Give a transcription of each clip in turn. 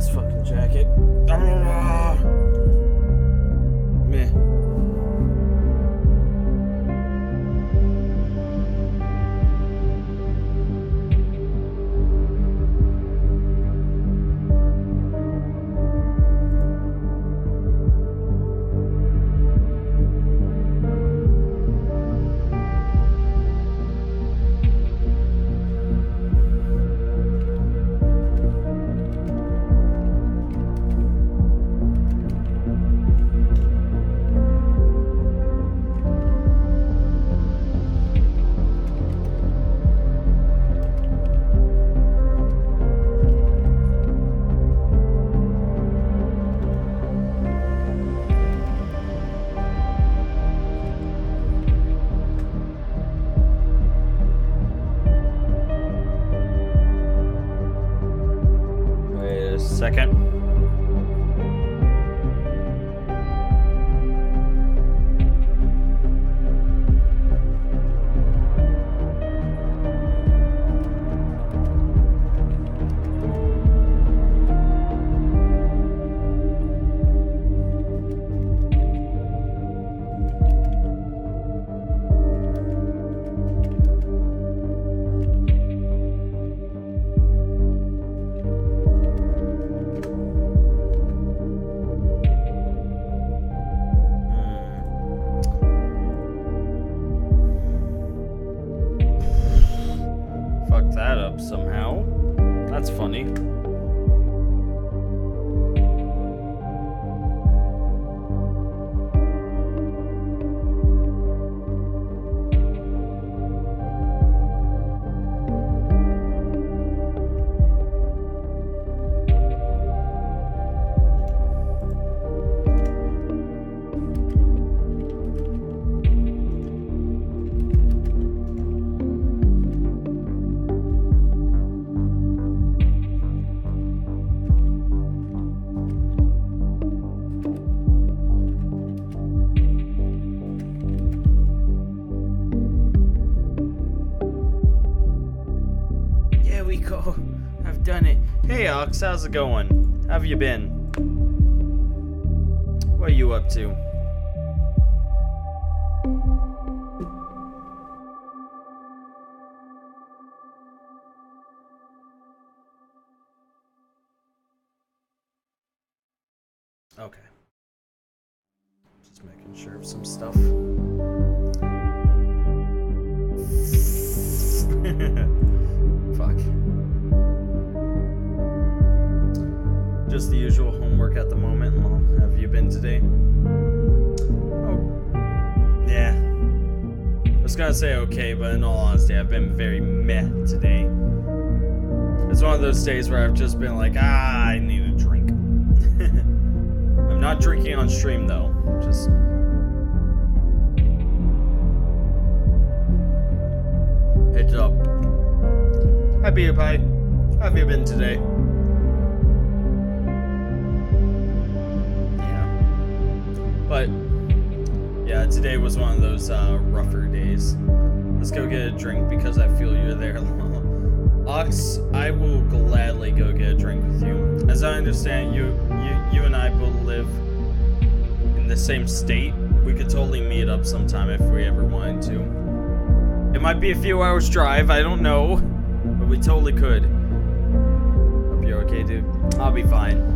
this fucking jacket. Meh. Second. That up somehow. That's funny. I've done it. Hey Ox, how's it going? How have you been? What are you up to? Okay. Just making sure of some stuff. Fuck. Just the usual homework at the moment. Well, have you been today? Oh, yeah. I was gonna say okay, but in all honesty, I've been very meh today. It's one of those days where I've just been like, I need a drink. I'm not drinking on stream though. Just heads up. Hi, Peter Pie. How have you been today? But, yeah, today was one of those rougher days. Let's go get a drink because I feel you're there. Ox, I will gladly go get a drink with you. As I understand, you and I both live in the same state. We could totally meet up sometime if we ever wanted to. It might be a few hours drive, I don't know. But we totally could. Hope you're okay, dude. I'll be fine.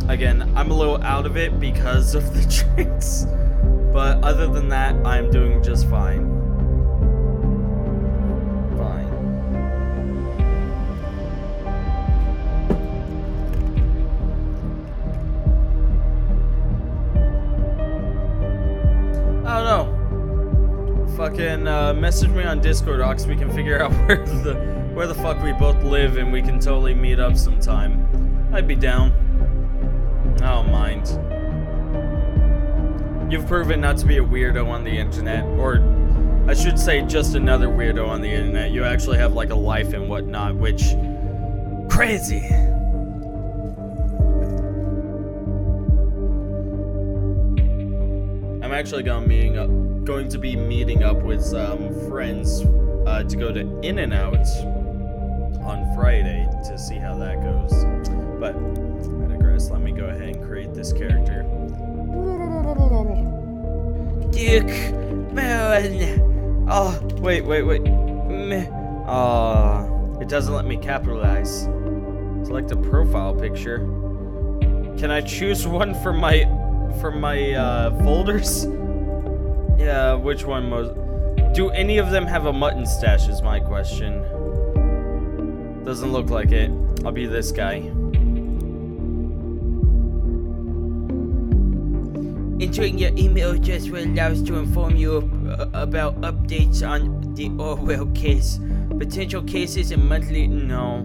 Again, I'm a little out of it because of the drinks, but other than that, I'm doing just fine. Fine. I don't know. Fucking message me on Discord, Ox. We can figure out where the fuck we both live, and we can totally meet up sometime. I'd be down. I don't mind. You've proven not to be a weirdo on the internet, or I should say just another weirdo on the internet. You actually have like a life and whatnot, which crazy. I'm actually going to be meeting up with some friends to go to In-N-Out on Friday to see how that goes. But I digress. Let me go ahead and create this character. Duke Melon. Oh, wait. It doesn't let me capitalize. Select a profile picture. Can I choose one from my folders? Yeah, which one most? Do any of them have a mutton stash is my question. Doesn't look like it. I'll be this guy. Entering your email address will allow us to inform you about updates on the Orwell case. Potential cases and monthly... No.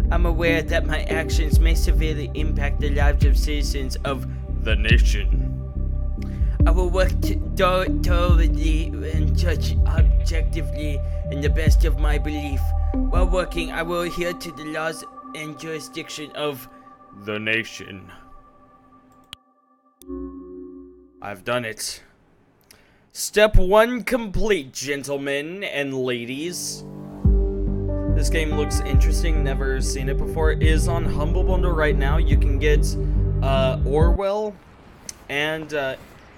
I'm aware that my actions may severely impact the lives of citizens of the nation. I will work thoroughly and judge objectively in the best of my belief. While working, I will adhere to the laws and jurisdiction of the nation. I've done it. Step 1 complete, gentlemen and ladies. This game looks interesting, never seen it before. It is on Humble Bundle right now. You can get Orwell and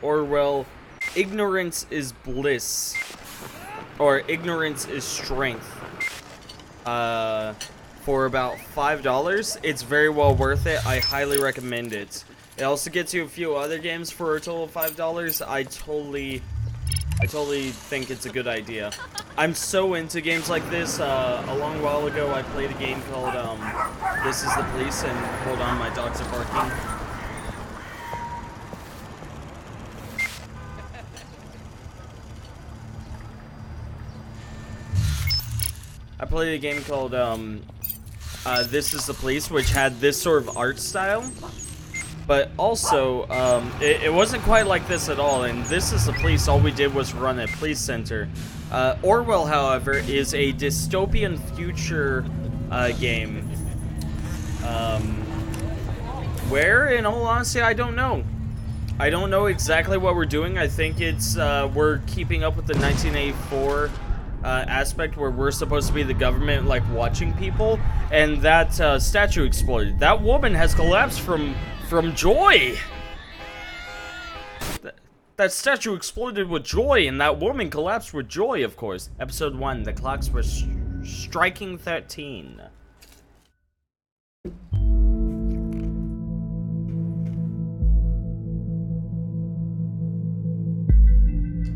Orwell Ignorance is Bliss, or Ignorance is Strength, for about $5. It's very well worth it. I highly recommend it. It also gets you a few other games for a total of $5. I totally think it's a good idea. I'm so into games like this. A long while ago, I played a game called This Is the Police, and hold on, my dogs are barking. I played a game called This Is the Police, which had this sort of art style. But also, it wasn't quite like this at all. And This Is the Police, all we did was run a police center. Orwell, however, is a dystopian future game. Where, in all honesty, I don't know. I don't know exactly what we're doing. I think it's, we're keeping up with the 1984 aspect where we're supposed to be the government, like, watching people. And that statue exploded. That woman has collapsed from joy. That statue exploded with joy, and that woman collapsed with joy, of course. Episode 1, the clocks were striking 13.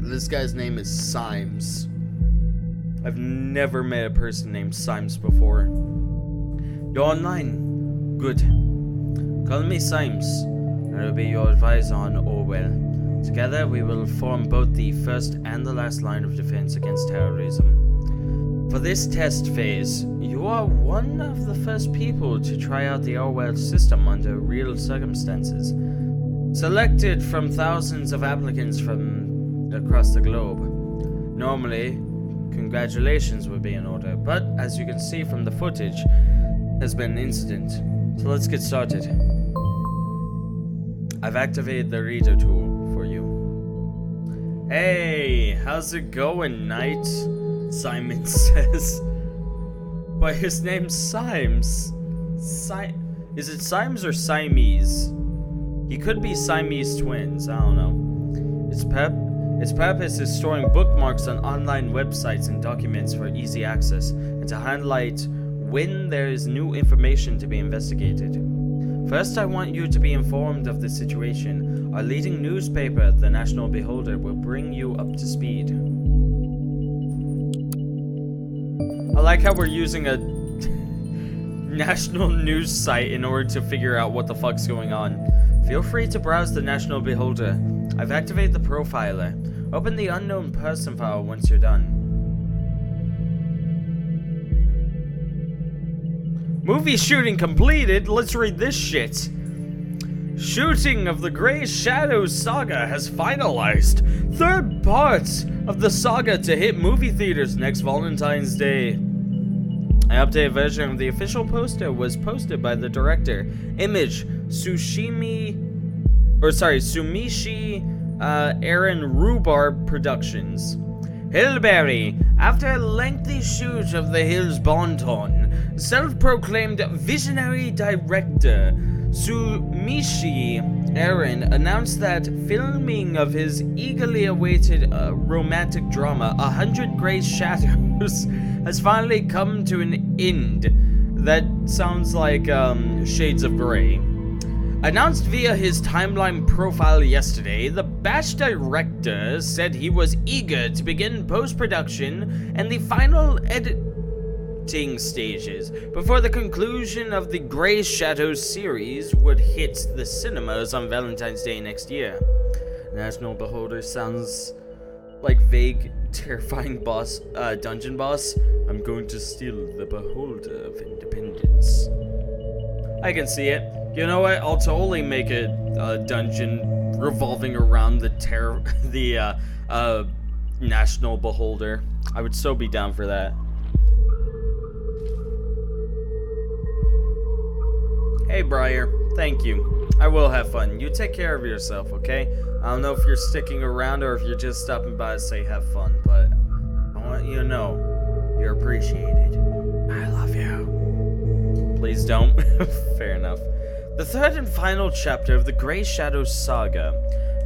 This guy's name is Symes. I've never met a person named Symes before. You're online. Good. Call me Symes. I will be your advisor on Orwell. Together, we will form both the first and the last line of defense against terrorism. For this test phase, you are one of the first people to try out the Orwell system under real circumstances. Selected from thousands of applicants from across the globe. Normally, congratulations would be in order, but as you can see from the footage, there's been an incident. So let's get started. I've activated the reader tool for you. Hey, how's it going, Knight? Simon says. But his name's Symes. Is it Symes or Siamese? He could be Siamese twins, I don't know. Its purpose is storing bookmarks on online websites and documents for easy access, and to highlight when there is new information to be investigated. First, I want you to be informed of the situation. Our leading newspaper, The National Beholder, will bring you up to speed. I like how we're using a national news site in order to figure out what the fuck's going on. Feel free to browse The National Beholder. I've activated the profiler. Open the unknown person file once you're done. Movie shooting completed. Let's read this shit. Shooting of the Grey Shadows saga has finalized. Third part of the saga to hit movie theaters next Valentine's Day. An updated version of the official poster was posted by the director. Image Sumishi Aaron Rhubarb Productions. Hillberry, After a lengthy shoot of the Hills Bonton, self-proclaimed visionary director Tsumishi Aaron announced that filming of his eagerly awaited romantic drama 100 Grey Shadows has finally come to an end. That sounds like Shades of Grey. Announced via his timeline profile yesterday, the batch director said he was eager to begin post-production and the final editing stages before the conclusion of the Grey Shadows series would hit the cinemas on Valentine's Day next year. National Beholder sounds like vague, terrifying dungeon boss. I'm going to steal the Beholder of Independence. I can see it. You know what? I'll totally make a dungeon revolving around the National Beholder. I would so be down for that. Hey, Briar. Thank you. I will have fun. You take care of yourself, okay? I don't know if you're sticking around or if you're just stopping by to say have fun, but I want you to know you're appreciated. I love you. Please don't. Fair enough. The third and final chapter of the Grey Shadow saga,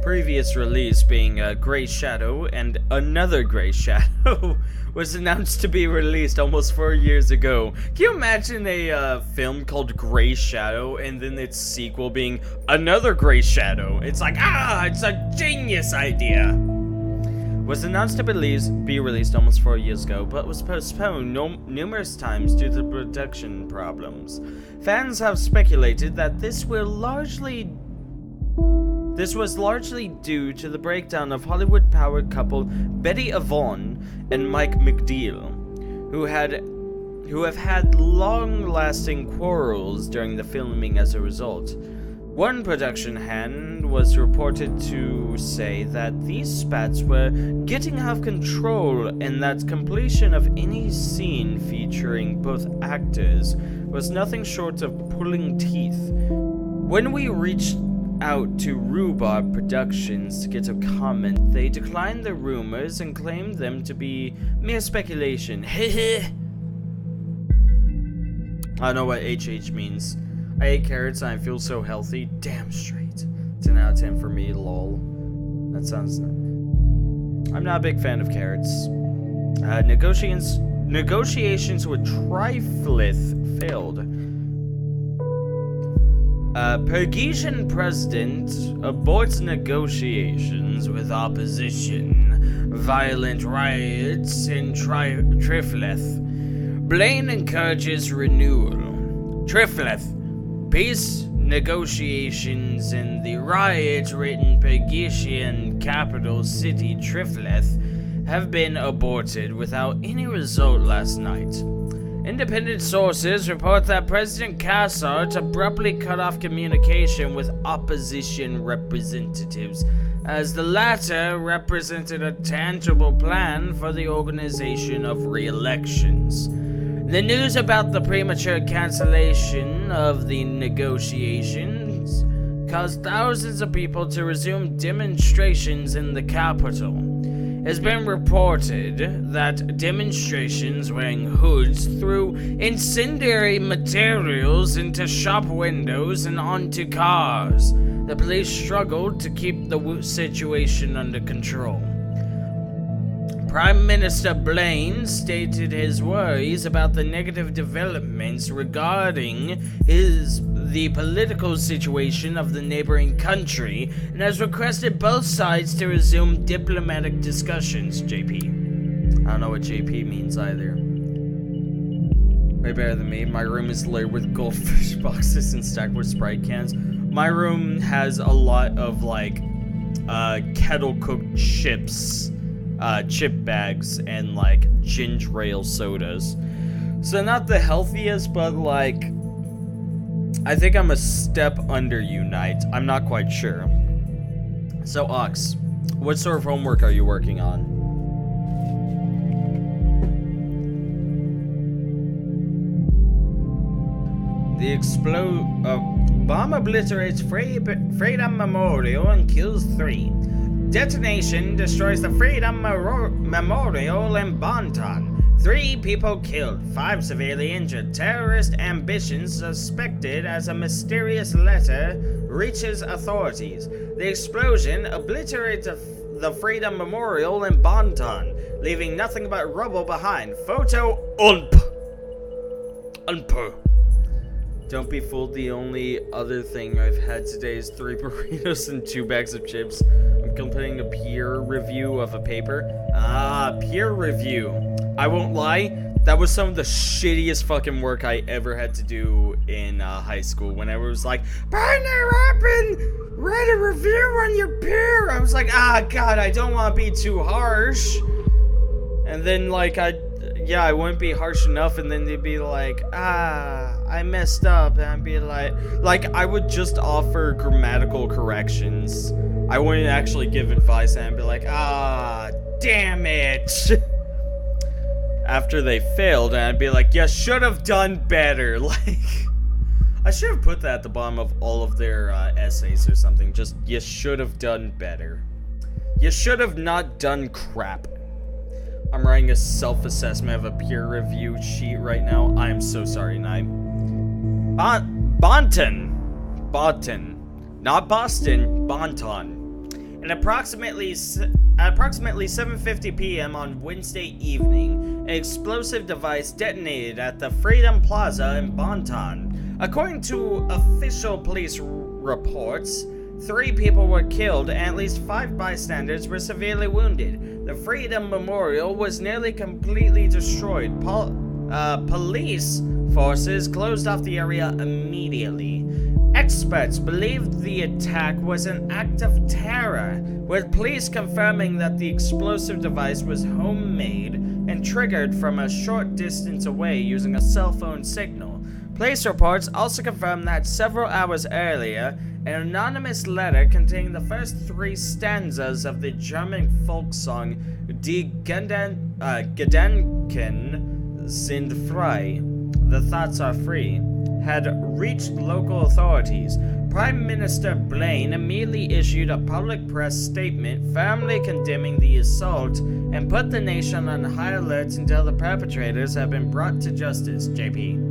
previous release being Grey Shadow and Another Grey Shadow, was announced to be released almost 4 years ago. Can you imagine a film called Grey Shadow and then its sequel being Another Grey Shadow? It's like, it's a genius idea. Was announced to be released almost 4 years ago, but was postponed numerous times due to production problems. Fans have speculated that this was largely due to the breakdown of Hollywood-powered couple Betty Avon and Mike McDeal, who have had long-lasting quarrels during the filming as a result. One production hand was reported to say that these spats were getting out of control and that completion of any scene featuring both actors was nothing short of pulling teeth. When we reached out to Rhubarb Productions to get a comment, they declined the rumors and claimed them to be mere speculation. Heh. I don't know what HH means. I ate carrots and I feel so healthy. Damn straight. 10 out of 10 for me, lol. That sounds... I'm not a big fan of carrots. Negotiations with Triflith failed. Pergesian president aborts negotiations with opposition. Violent riots in Triflith. Blaine encourages renewal. Triflith. Peace negotiations in the riot-ridden Pergesian capital city Triflith have been aborted without any result last night. Independent sources report that President Cassart abruptly cut off communication with opposition representatives, as the latter represented a tangible plan for the organization of re-elections. The news about the premature cancellation of the negotiations caused thousands of people to resume demonstrations in the capital. It's been reported that demonstrations wearing hoods threw incendiary materials into shop windows and onto cars. The police struggled to keep the situation under control. Prime Minister Blaine stated his worries about the negative developments regarding the political situation of the neighboring country and has requested both sides to resume diplomatic discussions, JP. I don't know what JP means either. Way better than me. My room is littered with goldfish boxes and stacked with Sprite cans. My room has a lot of, like, kettle-cooked chips. Chip bags and like ginger ale sodas. So not the healthiest, but like I think I'm a step under you, Knight. I'm not quite sure. So Ox, what sort of homework are you working on? The bomb obliterates Freedom Memorial and kills 3. Detonation destroys the Freedom Memorial in Bonton. 3 people killed, 5 severely injured. Terrorist ambitions suspected as a mysterious letter reaches authorities. The explosion obliterates the Freedom Memorial in Bonton, leaving nothing but rubble behind. Photo unper. Don't be fooled, the only other thing I've had today is 3 burritos and 2 bags of chips. I'm completing a peer review of a paper. Peer review. I won't lie, that was some of the shittiest fucking work I ever had to do in high school. Whenever it was like, partner up and write a review on your peer. I was like, God, I don't want to be too harsh. And then, like, I wouldn't be harsh enough, and then they'd be like, I messed up, and I'd be like, I would just offer grammatical corrections. I wouldn't actually give advice, and I'd be like, damn it. After they failed, and I'd be like, you should have done better. Like, I should have put that at the bottom of all of their essays or something. Just, you should have done better. You should have not done crap. I'm writing a self-assessment of a peer review sheet right now. I am so sorry, Nye. Bonton. Not Boston, Bonton. At approximately 7:50 p.m. on Wednesday evening, an explosive device detonated at the Freedom Plaza in Bonton. According to official police reports, 3 people were killed and at least 5 bystanders were severely wounded. The Freedom Memorial was nearly completely destroyed. Police forces closed off the area immediately. Experts believed the attack was an act of terror, with police confirming that the explosive device was homemade and triggered from a short distance away using a cell phone signal. Police reports also confirmed that several hours earlier, an anonymous letter containing the first 3 stanzas of the German folk song Die Gedanken sind frei, the thoughts are free, had reached local authorities. Prime Minister Blaine immediately issued a public press statement firmly condemning the assault and put the nation on high alert until the perpetrators have been brought to justice. JP.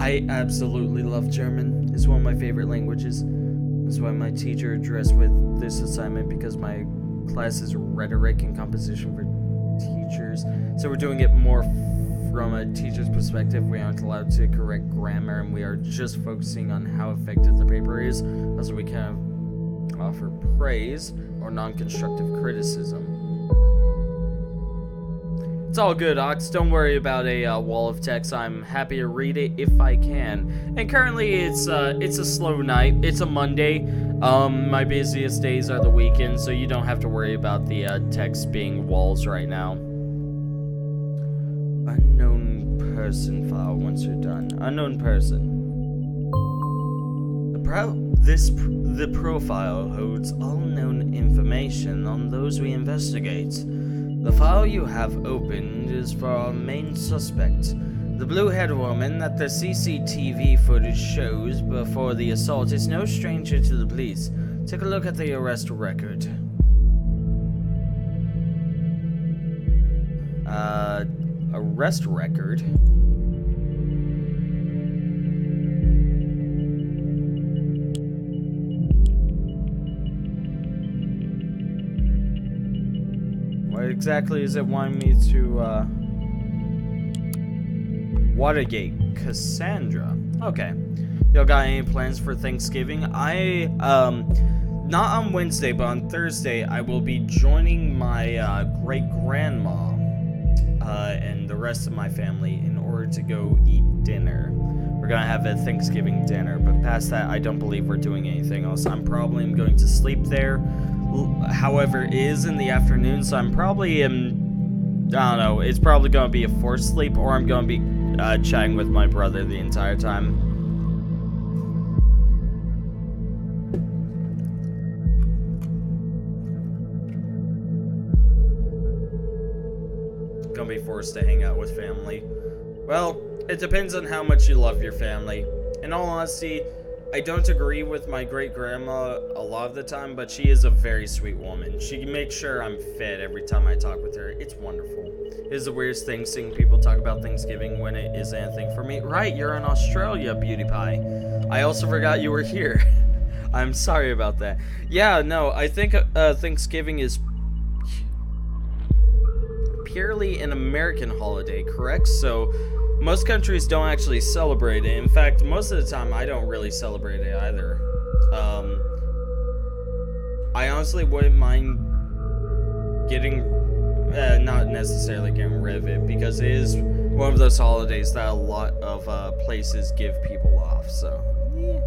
I absolutely love German. It's one of my favorite languages. That's why my teacher addressed with this assignment, because my class is rhetoric and composition for teachers. So we're doing it more from a teacher's perspective. We aren't allowed to correct grammar, and we are just focusing on how effective the paper is, so we can offer praise or non-constructive criticism. It's all good, Ox. Don't worry about a wall of text. I'm happy to read it if I can. And currently, it's a slow night. It's a Monday. My busiest days are the weekends, so you don't have to worry about the text being walls right now. Unknown person file once you're done. Unknown person. The profile holds all known information on those we investigate. The file you have opened is for our main suspect, the blue-haired woman that the CCTV footage shows before the assault is no stranger to the police. Take a look at the arrest record. Arrest record? What exactly is it wanting me to, Watergate, Cassandra. Okay. Y'all got any plans for Thanksgiving? Not on Wednesday, but on Thursday, I will be joining my, great-grandma, and the rest of my family in order to go eat dinner. We're gonna have a Thanksgiving dinner, but past that, I don't believe we're doing anything else. I'm probably going to sleep there. However, it is in the afternoon, so I'm probably I don't know, it's probably going to be a forced sleep, or I'm going to be chatting with my brother the entire time. Going to be forced to hang out with family. Well, it depends on how much you love your family. In all honesty, I don't agree with my great-grandma a lot of the time, but she is a very sweet woman. She makes sure I'm fed every time I talk with her. It's wonderful. It is the weirdest thing seeing people talk about Thanksgiving when it is anything for me. Right, you're in Australia, Beauty Pie. I also forgot you were here. I'm sorry about that. Yeah, no, I think Thanksgiving is purely an American holiday, correct? So most countries don't actually celebrate it. In fact, most of the time I don't really celebrate it either. I honestly wouldn't mind getting, not necessarily getting rid of it, because it is one of those holidays that a lot of places give people off, so yeah,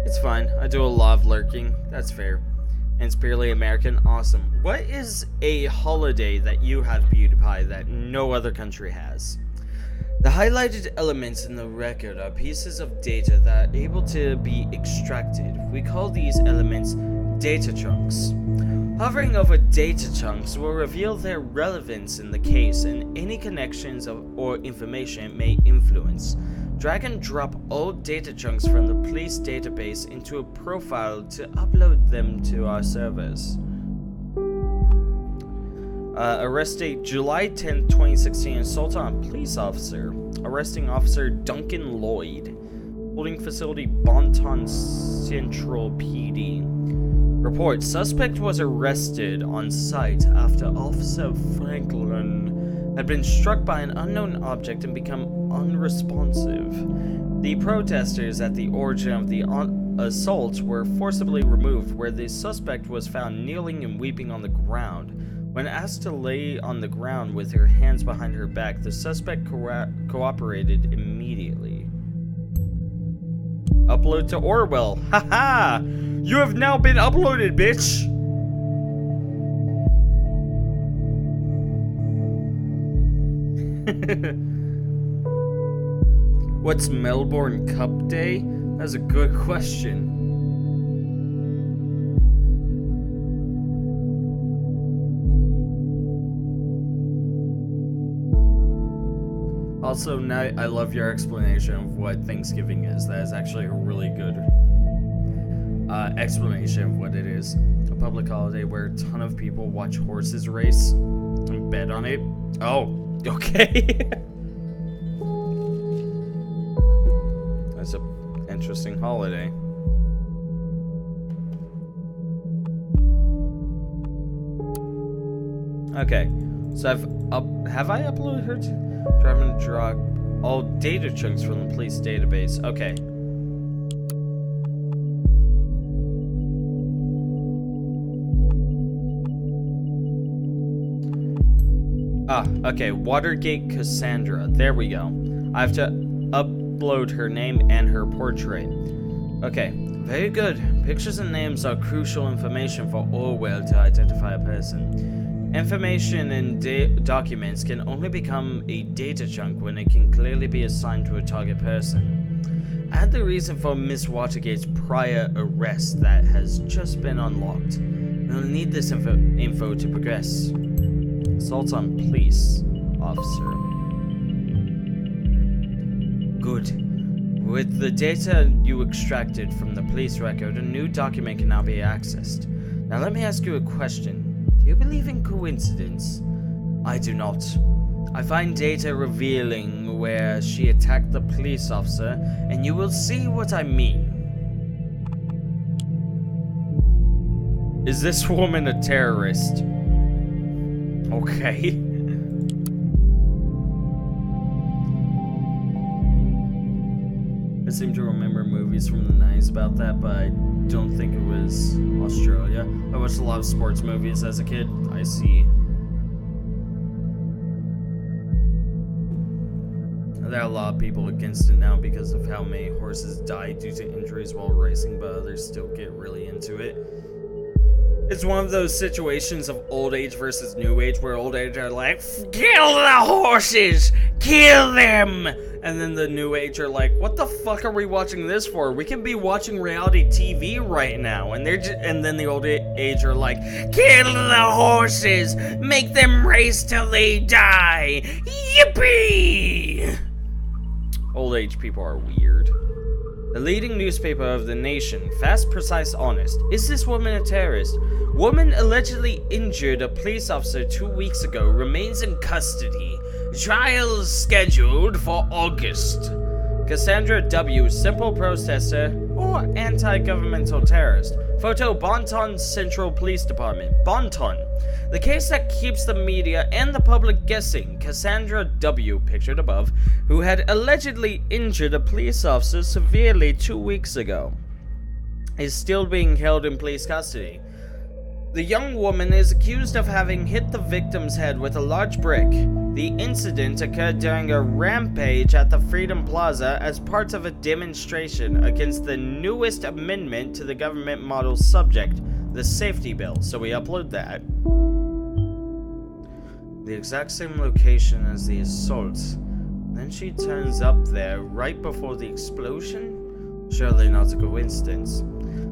it's fine. I do a lot of lurking, that's fair. And it's purely American, awesome. What is a holiday that you have, Beauty Pie, that no other country has? The highlighted elements in the record are pieces of data that are able to be extracted. We call these elements data chunks. Hovering over data chunks will reveal their relevance in the case and any connections or information it may influence. Drag and drop all data chunks from the police database into a profile to upload them to our servers. Arrest date July 10th, 2016. Assault on a police officer. Arresting Officer Duncan Lloyd. Holding facility Bonton Central PD. Report. Suspect was arrested on site after Officer Franklin had been struck by an unknown object and become unresponsive. The protesters at the origin of the assault were forcibly removed, where the suspect was found kneeling and weeping on the ground. When asked to lay on the ground with her hands behind her back, the suspect cooperated immediately. Upload to Orwell. Haha! You have now been uploaded, bitch! What's Melbourne Cup Day? That's a good question. Also, now I love your explanation of what Thanksgiving is. That is actually a really good explanation of what it is. A public holiday where a ton of people watch horses race and bet on it. Oh, okay. That's an interesting holiday. Okay, so have I uploaded her to? Driving to drop all data chunks from the police database. Okay. Okay. Watergate Cassandra. There we go. I have to upload her name and her portrait. Okay. Very good. Pictures and names are crucial information for Orwell to identify a person. Information in documents can only become a data chunk when it can clearly be assigned to a target person. Add the reason for Miss Watergate's prior arrest that has just been unlocked. We'll need this info to progress. Assault on police officer. Good. With the data you extracted from the police record, a new document can now be accessed. Now let me ask you a question. Do you believe in coincidence? I do not. I find data revealing where she attacked the police officer, and you will see what I mean. Is this woman a terrorist? Okay. I seem to remember movies from the 90s about that, but I don't think it was Australia. I watched a lot of sports movies as a kid. I see. There are a lot of people against it now because of how many horses die due to injuries while racing, but others still get really into it. It's one of those situations of old age versus new age, where old age are like, kill the horses! Kill them! And then the new age are like, what the fuck are we watching this for? We can be watching reality TV right now. And then the old age are like, kill the horses! Make them race till they die! Yippee! Old age people are weird. The leading newspaper of the nation, fast, precise, honest. Is this woman a terrorist? Woman allegedly injured a police officer 2 weeks ago remains in custody. Trial scheduled for August. Cassandra W., simple protester or anti-governmental terrorist. Photo, Bonton Central Police Department. Bonton. The case that keeps the media and the public guessing. Cassandra W., pictured above, who had allegedly injured a police officer severely 2 weeks ago, is still being held in police custody. The young woman is accused of having hit the victim's head with a large brick. The incident occurred during a rampage at the Freedom Plaza as part of a demonstration against the newest amendment to the government model subject, the safety bill. So we upload that. The exact same location as the assault. Then she turns up there right before the explosion? Surely not a coincidence.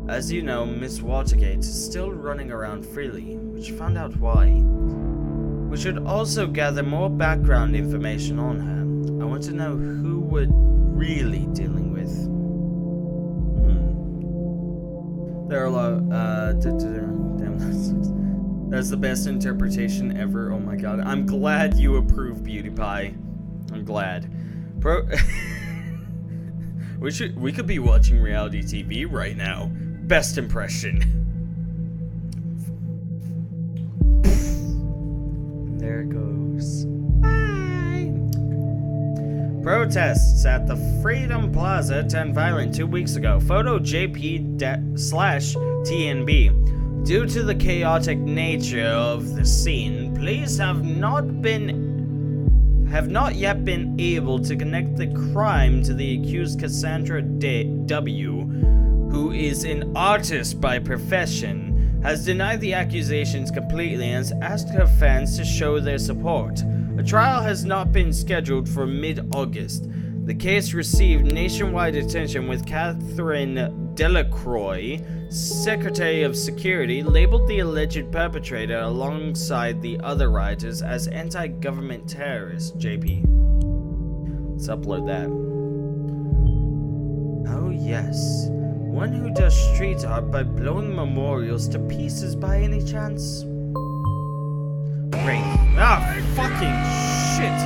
As you know, Miss Watergate is still running around freely, which found out why. We should also gather more background information on her. I want to know who we're really dealing with. There are a lot, damn, that's the best interpretation ever. Oh my god. I'm glad you approve, Beauty Pie. I'm glad. We could be watching reality TV right now. Best impression. There it goes. Bye. Protests at the Freedom Plaza turned violent 2 weeks ago. Photo JP/TNB. Due to the chaotic nature of the scene, police have not yet been able to connect the crime to the accused Cassandra W., who is an artist by profession, has denied the accusations completely and has asked her fans to show their support. A trial has not been scheduled for mid-August. The case received nationwide attention with Catherine Delacroix, Secretary of Security, labeled the alleged perpetrator alongside the other rioters as anti-government terrorists. JP. Let's upload that. Oh yes. One who does street art by blowing memorials to pieces by any chance? Great. Ah, fucking shit.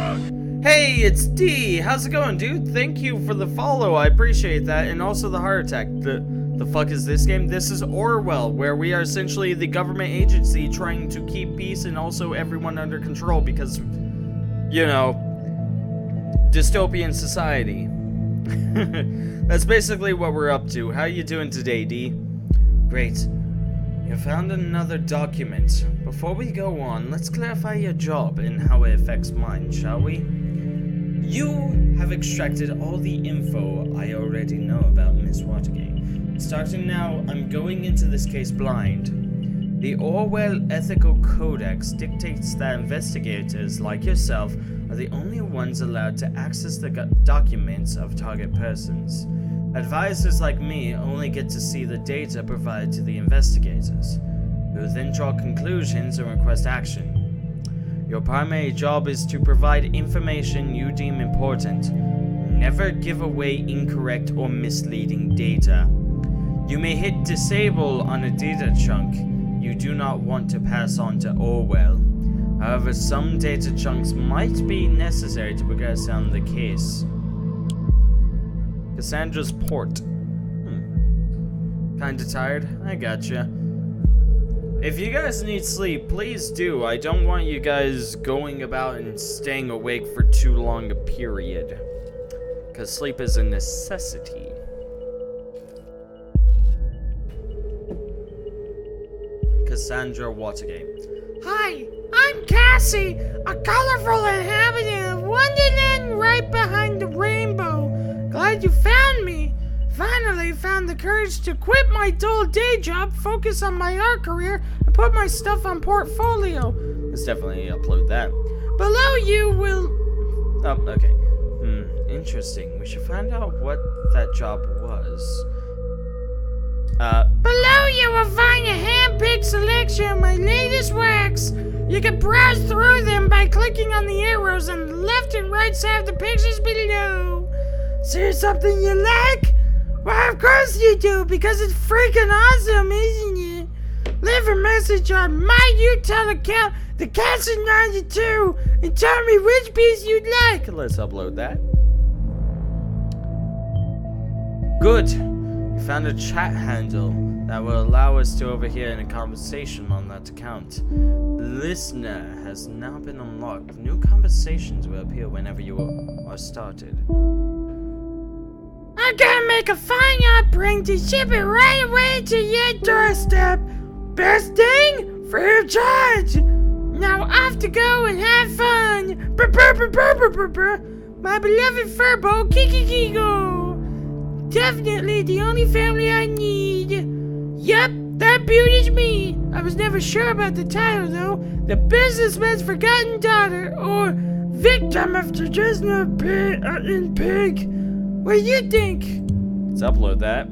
Hey, it's D. How's it going, dude? Thank you for the follow. I appreciate that. And also the heart attack. The fuck is this game? This is Orwell, where we are essentially the government agency trying to keep peace and also everyone under control because, you know, dystopian society. That's basically what we're up to. How you doing today, D? Great. You found another document. Before we go on, let's clarify your job and how it affects mine, shall we? You have extracted all the info I already know about Miss Watergate. Starting now, I'm going into this case blind. The Orwell Ethical Codex dictates that investigators like yourself are the only ones allowed to access the documents of target persons. Advisors like me only get to see the data provided to the investigators, who then draw conclusions and request action. Your primary job is to provide information you deem important. Never give away incorrect or misleading data. You may hit disable on a data chunk you do not want to pass on to Orwell. However, some data chunks might be necessary to progress on the case. Cassandra's port. Kinda tired? I gotcha. If you guys need sleep, please do. I don't want you guys going about and staying awake for too long a period. Because sleep is a necessity. Cassandra Watergate. Hi, I'm Cassie, a colorful inhabitant of Wonderland right behind the rainbow. Glad you found me. Finally found the courage to quit my dull day job, focus on my art career, and put my stuff on portfolio. Let's definitely upload that. Below you will... Oh, okay. Interesting. We should find out what that job was. Below you will find a hand-picked selection of my latest works. You can browse through them by clicking on the arrows on the left and right side of the pictures below. See something you like? Well, of course you do, because it's freaking awesome, isn't it? Leave a message on my UTEL account, the Castle92, and tell me which piece you'd like. Let's upload that. Good. You found a chat handle that will allow us to overhear any conversation on that account. Listener has now been unlocked. New conversations will appear whenever you are started. I'm gonna make a fine offering to ship it right away to your doorstep. Best thing? Free of charge. Now off to go and have fun. My beloved Furbo, Kiki. Definitely the only family I need. Yep, that beauty's me. I was never sure about the title though. The Businessman's Forgotten Daughter, or Victim of Traditional in Pig. What do you think? Let's upload that.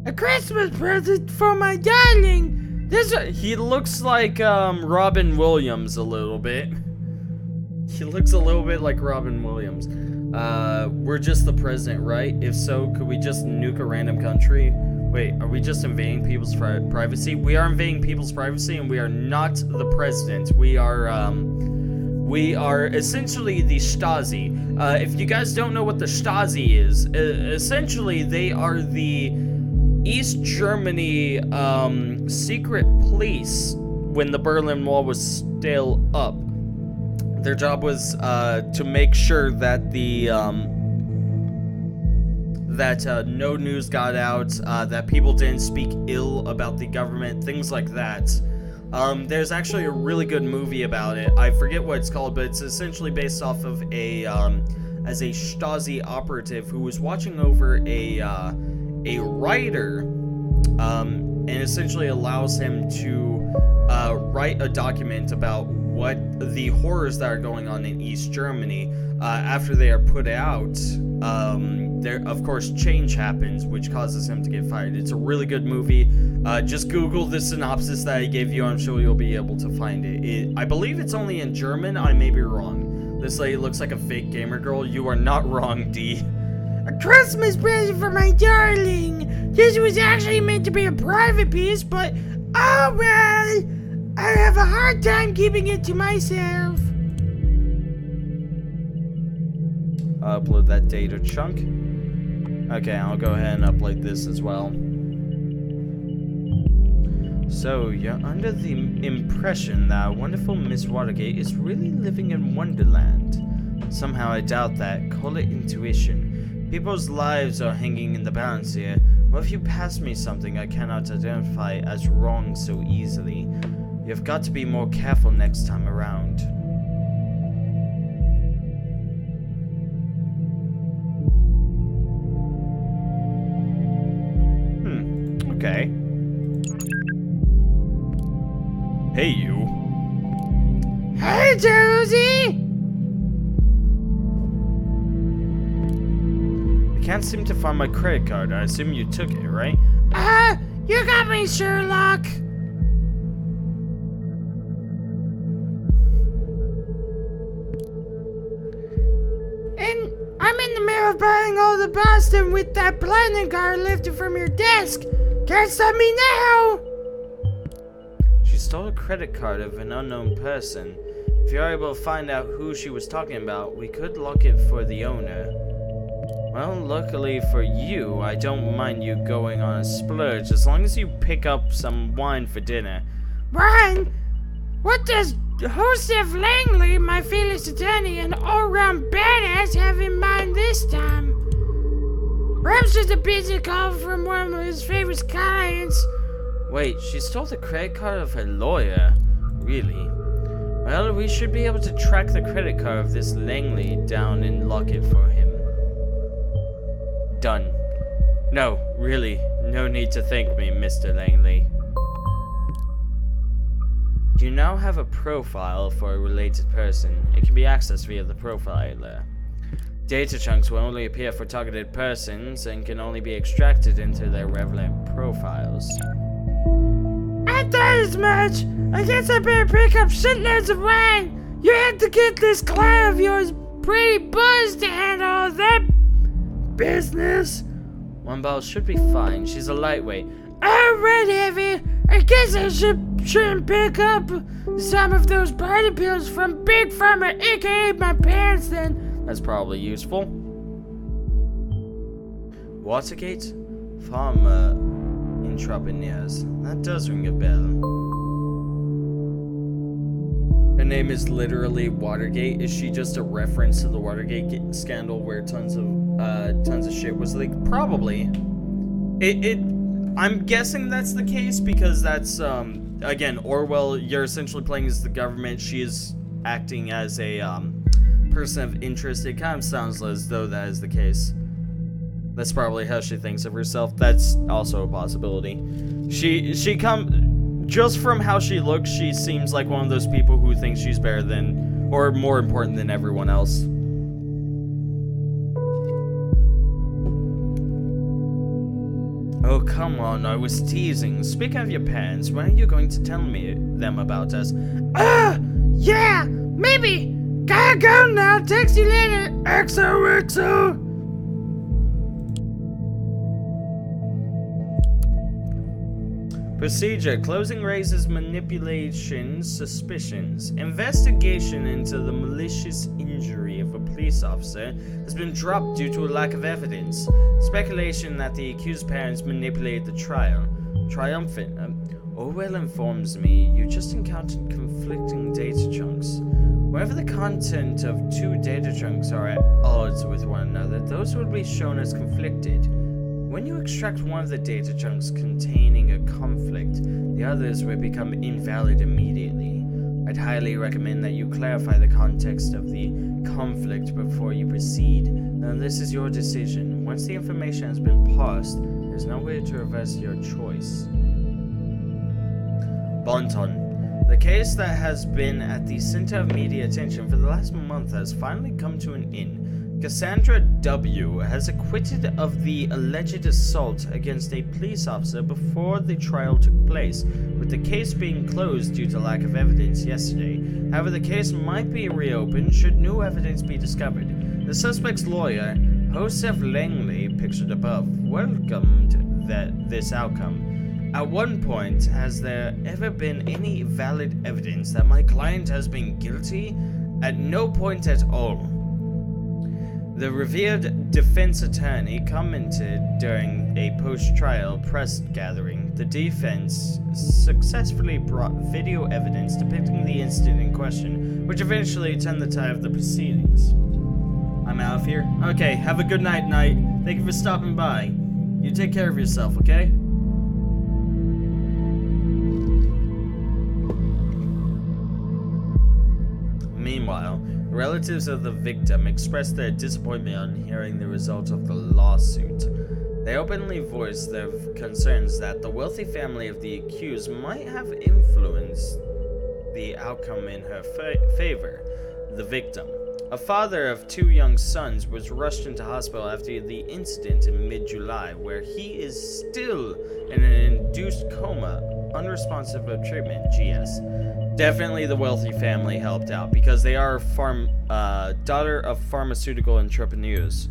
A Christmas present for my darling. He looks like Robin Williams a little bit. He looks a little bit like Robin Williams. We're just the president, right? If so, could we just nuke a random country? Wait, are we just invading people's privacy? We are invading people's privacy, and we are not the president. We are essentially the Stasi. If you guys don't know what the Stasi is, essentially they are the East Germany secret police when the Berlin Wall was still up. Their job was to make sure that no news got out, that people didn't speak ill about the government, things like that. There's actually a really good movie about it. I forget what it's called, but it's essentially based off of as a Stasi operative who was watching over a writer, and essentially allows him to write a document about what the horrors that are going on in East Germany. After they are put out, there of course change happens, which causes him to get fired. It's a really good movie. Just Google the synopsis that I gave you. I'm sure you'll be able to find it. I believe it's only in German. I may be wrong. This lady looks like a fake gamer girl. You are not wrong, D. A Christmas present for my darling. This was actually meant to be a private piece, but oh well, I have a hard time keeping it to myself. I'll upload that data chunk. Okay, I'll go ahead and upload this as well. So, you're under the impression that wonderful Miss Watergate is really living in Wonderland. Somehow I doubt that. Call it intuition. People's lives are hanging in the balance here. What if you pass me something I cannot identify as wrong so easily? You've got to be more careful next time around. Okay. Hey, you. Hey, Josie! I can't seem to find my credit card. I assume you took it, right? You got me, Sherlock. And I'm in the middle of buying all the Boston with that planning card lifted from your desk. Can't stop me now! She stole a credit card of an unknown person. If you're able to find out who she was talking about, we could lock it for the owner. Well, luckily for you, I don't mind you going on a splurge as long as you pick up some wine for dinner. Wine? What does Joseph Langley, my fearless attorney and all-round badass, have in mind this time? Perhaps just a busy call from one of his favorite clients. Wait, she stole the credit card of her lawyer? Really? Well, we should be able to track the credit card of this Langley down and lock it for him. Done. No, really, no need to thank me, Mr. Langley. You now have a profile for a related person. It can be accessed via the profiler. Data chunks will only appear for targeted persons and can only be extracted into their relevant profiles. I thought as much. I guess I better pick up shitloads of wine. You have to get this client of yours pretty buzzed to handle all that business. One ball should be fine. She's a lightweight. Alright, Evie. I guess I shouldn't pick up some of those party pills from Big Pharma, aka my parents then. That's probably useful. Watergate? Pharma intravenous. That does ring a bell. Her name is literally Watergate. Is she just a reference to the Watergate scandal where tons of shit was leaked? Probably. I'm guessing that's the case because that's again, Orwell, you're essentially playing as the government. She is acting as a person of interest. It kind of sounds as though that is the case. That's probably how she thinks of herself. That's also a possibility. She just from how she looks, she seems like one of those people who thinks she's better than, or more important than everyone else. Oh, come on, I was teasing. Speaking of your parents, when are you going to tell me them about us? Yeah, maybe. Gotta go now. Text you later. XOXO. Procedure. Closing raises manipulation suspicions. Investigation into the malicious injury of a police officer has been dropped due to a lack of evidence. Speculation that the accused parents manipulated the trial. Triumphant. Orwell informs me you just encountered conflicting data chunks. Wherever the content of two data chunks are at odds with one another, those will be shown as conflicted. When you extract one of the data chunks containing a conflict, the others will become invalid immediately. I'd highly recommend that you clarify the context of the conflict before you proceed. Now, this is your decision. Once the information has been parsed, there's no way to reverse your choice. Bonton. The case that has been at the center of media attention for the last month has finally come to an end. Cassandra W. has acquitted of the alleged assault against a police officer before the trial took place, with the case being closed due to lack of evidence yesterday. However, the case might be reopened should new evidence be discovered. The suspect's lawyer, Joseph Langley, pictured above, welcomed this outcome. At one point, has there ever been any valid evidence that my client has been guilty? At no point at all. The revered defense attorney commented during a post-trial press gathering. The defense successfully brought video evidence depicting the incident in question, which eventually turned the tide of the proceedings. I'm out of here. Okay, have a good night, Knight. Thank you for stopping by. You take care of yourself, okay? Meanwhile, relatives of the victim expressed their disappointment on hearing the result of the lawsuit. They openly voiced their concerns that the wealthy family of the accused might have influenced the outcome in her favor. The victim, a father of two young sons, was rushed into hospital after the incident in mid-July, where he is still in an induced coma, unresponsive of treatment. GS. Definitely the wealthy family helped out because they are daughter of pharmaceutical entrepreneurs.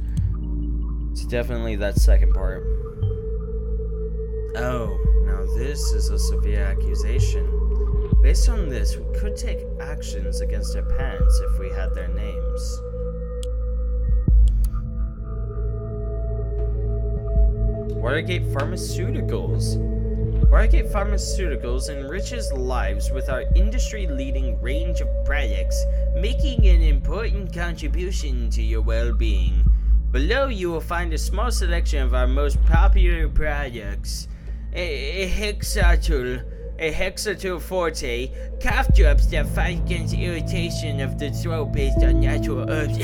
It's definitely that second part. Oh, now this is a severe accusation. Based on this, we could take actions against their parents if we had their names. Watergate Pharmaceuticals. Watergate Pharmaceuticals enriches lives with our industry-leading range of products, making an important contribution to your well-being. Below you will find a small selection of our most popular products. A Hexatul Forte, cough drops that fight against irritation of the throat based on natural herbs.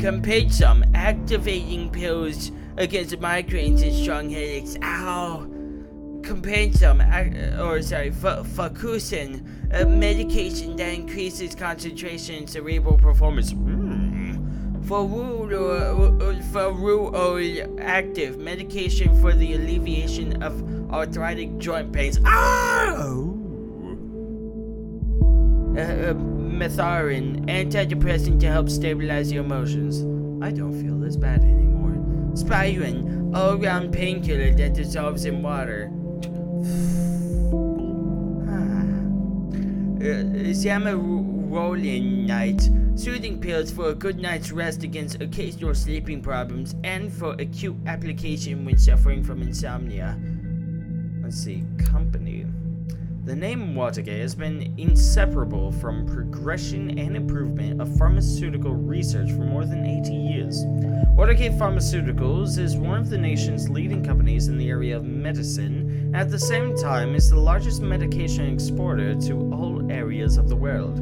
Compensum, activating pills against migraines and strong headaches. Ow! Compensum, Facusin, a medication that increases concentration and cerebral performance. Ferrol active, medication for the alleviation of arthritic joint pains. Metharin, antidepressant to help stabilize your emotions. I don't feel this bad anymore. Spirin, all-round painkiller that dissolves in water. Zamarolin night. Soothing pills for a good night's rest against occasional sleeping problems and for acute application when suffering from insomnia. Let's see, company. The name Watergate has been inseparable from progression and improvement of pharmaceutical research for more than 80 years. Watergate Pharmaceuticals is one of the nation's leading companies in the area of medicine, and at the same time is the largest medication exporter to all areas of the world.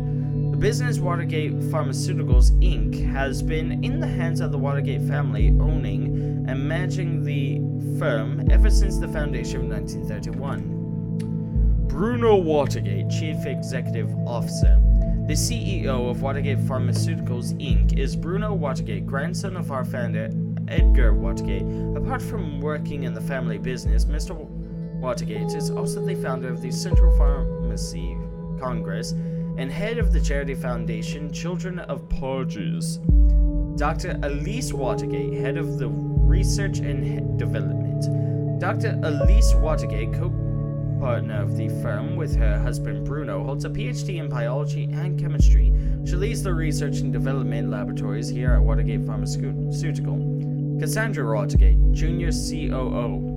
The business Watergate Pharmaceuticals Inc. has been in the hands of the Watergate family, owning and managing the firm ever since the foundation of 1931. Bruno Watergate, Chief Executive Officer. The CEO of Watergate Pharmaceuticals Inc. is Bruno Watergate, grandson of our founder, Edgar Watergate. Apart from working in the family business, Mr. Watergate is also the founder of the Central Pharmacy Congress and head of the charity foundation Children of Porges. Dr. Elise Watergate, head of the research and development. Dr. Elise Watergate, co-partner of the firm with her husband Bruno, holds a PhD in biology and chemistry. She leads the research and development laboratories here at Watergate Pharmaceutical. Cassandra Watergate, Jr. COO.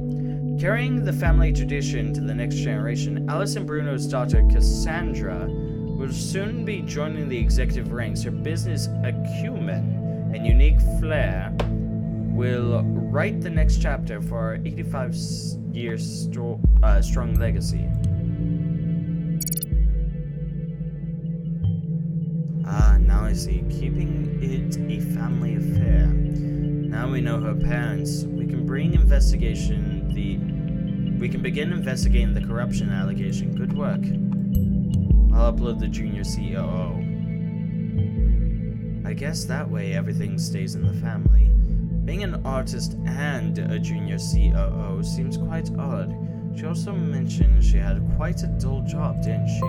Carrying the family tradition to the next generation, Alice and Bruno's daughter Cassandra will soon be joining the executive ranks. Her business acumen and unique flair will write the next chapter for our 85-year strong legacy. Now I see. Keeping it a family affair. Now we know her parents. We can begin investigating the corruption allegation. Good work. I'll upload the junior COO. I guess that way everything stays in the family. Being an artist and a junior COO seems quite odd. She also mentioned she had quite a dull job, didn't she?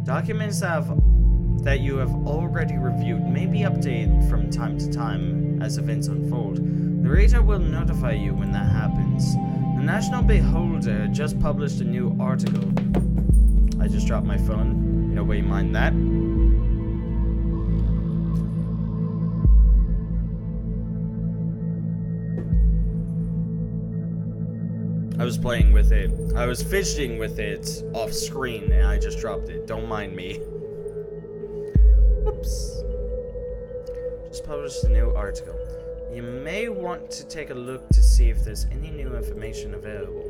Documents that you have already reviewed may be updated from time to time as events unfold. The reader will notify you when that happens. The National Beholder just published a new article. I just dropped my phone. Nobody mind that. I was playing with it. I was fidgeting with it off screen and I just dropped it. Don't mind me. Whoops. Just published a new article. You may want to take a look to see if there's any new information available.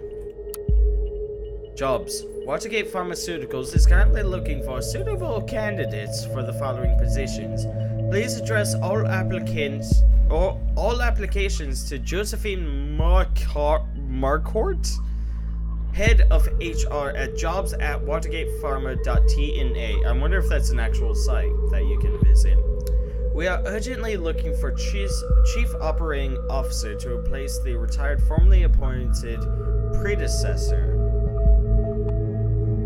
Jobs. Watergate Pharmaceuticals is currently looking for suitable candidates for the following positions. Please address all applications to Josephine Marcourt, head of HR at jobs@watergatepharma.tna. I wonder if that's an actual site that you can visit. We are urgently looking for Chief Operating Officer to replace the retired formerly appointed predecessor.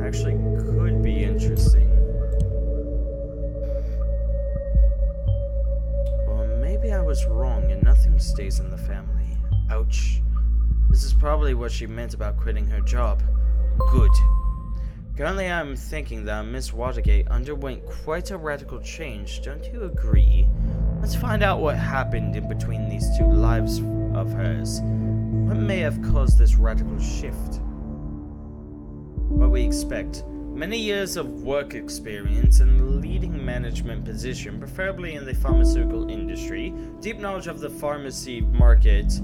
Actually, could be interesting. Well, maybe I was wrong and nothing stays in the family. Ouch. This is probably what she meant about quitting her job. Good. Currently, I'm thinking that Miss Watergate underwent quite a radical change, don't you agree? Let's find out what happened in between these two lives of hers. What may have caused this radical shift? What we expect. Many years of work experience and leading management position, preferably in the pharmaceutical industry, deep knowledge of the pharmacy market,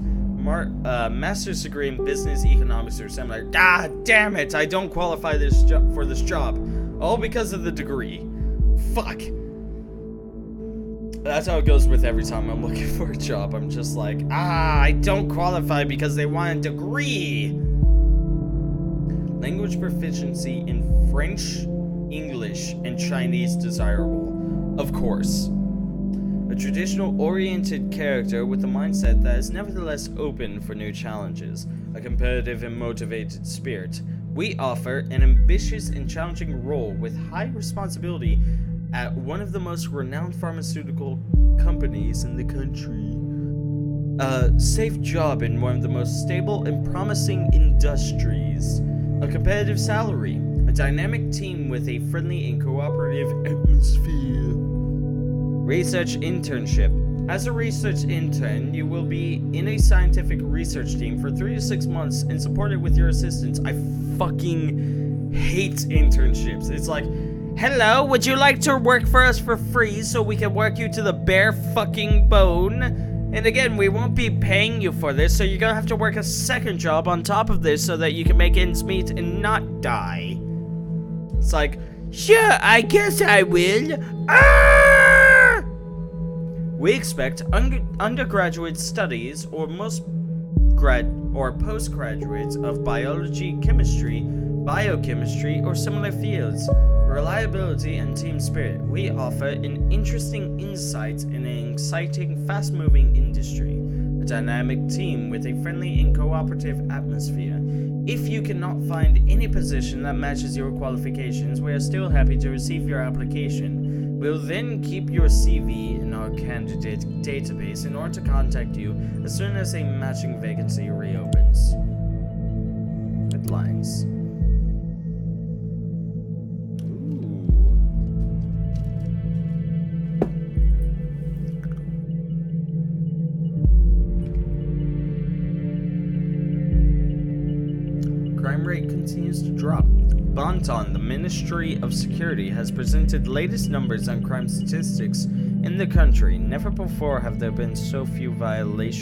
master's degree in business economics or similar. God damn it, I don't qualify for this job. All because of the degree. Fuck. That's how it goes with every time I'm looking for a job. I'm just like, I don't qualify because they want a degree. Language proficiency in French, English, and Chinese desirable. Of course. A traditional-oriented character with a mindset that is nevertheless open for new challenges, a competitive and motivated spirit. We offer an ambitious and challenging role with high responsibility at one of the most renowned pharmaceutical companies in the country. A safe job in one of the most stable and promising industries. A competitive salary. A dynamic team with a friendly and cooperative atmosphere. Research internship. As a research intern, you will be in a scientific research team for 3 to 6 months and supported with your assistants. I fucking hate internships. It's like, hello, would you like to work for us for free so we can work you to the bare fucking bone? And again, we won't be paying you for this, so you're gonna have to work a second job on top of this so that you can make ends meet and not die. It's like, sure, I guess I will. Ah! We expect undergraduate studies or postgraduates of biology, chemistry, biochemistry, or similar fields. Reliability and team spirit. We offer an interesting insight in an exciting, fast-moving industry. A dynamic team with a friendly and cooperative atmosphere. If you cannot find any position that matches your qualifications, we are still happy to receive your application. We'll then keep your CV in our candidate database in order to contact you as soon as a matching vacancy reopens. Headlines. Crime rate continues to drop. Bonton, the Ministry of Security, has presented latest numbers on crime statistics in the country. Never before have there been so few violent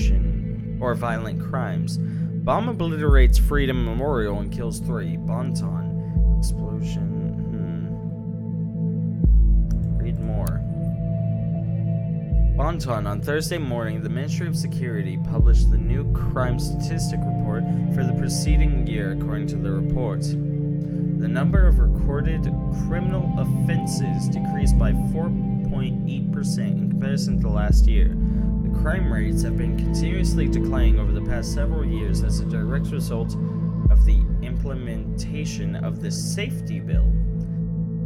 crimes. Bomb obliterates Freedom Memorial and kills 3. Bonton. Explosion. Read more. Bonton, on Thursday morning, the Ministry of Security published the new crime statistic report for the preceding year. According to the report, the number of recorded criminal offenses decreased by 4.8% in comparison to last year. The crime rates have been continuously declining over the past several years as a direct result of the implementation of the Safety Bill.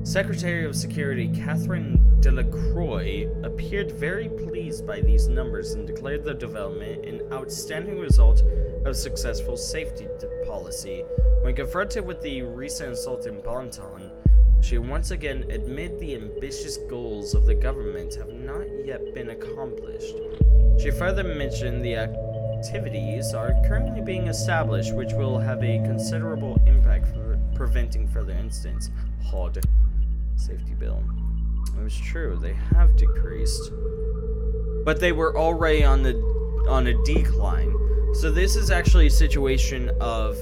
Secretary of Security Catherine Delacroix appeared very pleased by these numbers and declared the development an outstanding result of successful safety policy. When confronted with the recent assault in Bonton, she once again admitted the ambitious goals of the government have not yet been accomplished. She further mentioned the activities are currently being established which will have a considerable impact for preventing further incidents. HOD. Safety Bill. It was true, they have decreased, but they were already on a decline. So this is actually a situation of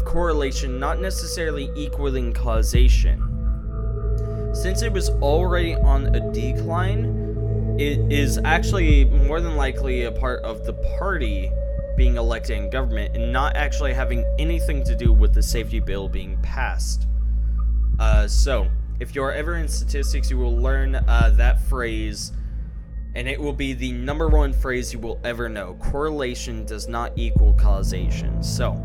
correlation, not necessarily equaling causation. Since it was already on a decline, it is actually more than likely a part of the party being elected in government and not actually having anything to do with the safety bill being passed. So, if you're ever in statistics, you will learn that phrase, and it will be the number one phrase you will ever know. Correlation does not equal causation. So,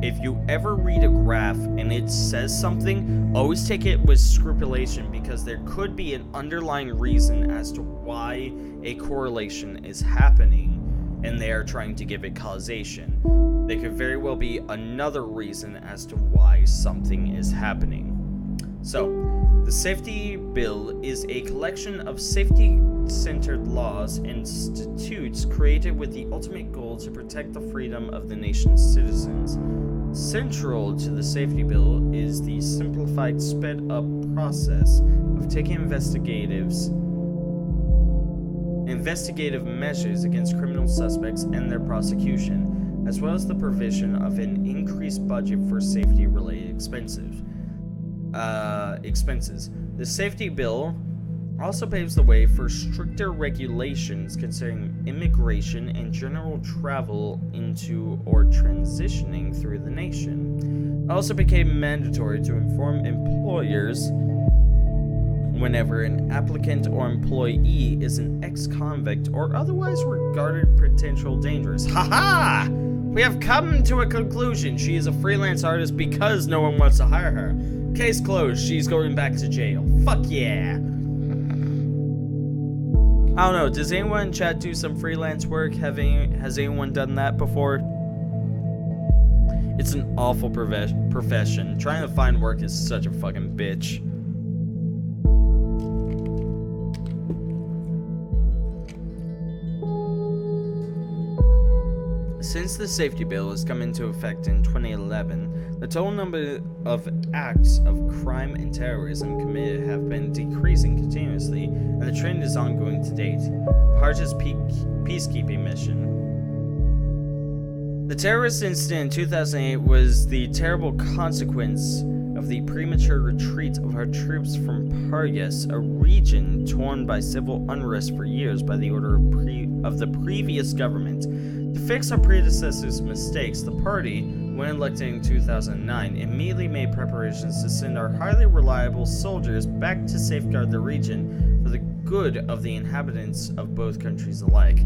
if you ever read a graph and it says something, always take it with scrupulation because there could be an underlying reason as to why a correlation is happening, and they are trying to give it causation. There could very well be another reason as to why something is happening. So, the Safety Bill is a collection of safety-centered laws and statutes created with the ultimate goal to protect the freedom of the nation's citizens. Central to the Safety Bill is the simplified, sped-up process of taking investigative measures against criminal suspects and their prosecution, as well as the provision of an increased budget for safety-related expenses. The Safety Bill also paves the way for stricter regulations concerning immigration and general travel into or transitioning through the nation. It also became mandatory to inform employers whenever an applicant or employee is an ex-convict or otherwise regarded potential dangerous. Haha! We have come to a conclusion. She is a freelance artist because no one wants to hire her. Case closed. She's going back to jail. Fuck yeah. I don't know. Does anyone in chat do some freelance work? Has anyone done that before? It's an awful profession. Trying to find work is such a fucking bitch. Since the safety bill has come into effect in 2011, the total number of acts of crime and terrorism committed have been decreasing continuously, and the trend is ongoing to date. Parja's peacekeeping mission. The terrorist incident in 2008 was the terrible consequence of the premature retreat of our troops from Pargas, a region torn by civil unrest for years by the order of the previous government. To fix our predecessors' mistakes, the party, when elected in 2009, immediately made preparations to send our highly reliable soldiers back to safeguard the region for the good of the inhabitants of both countries alike.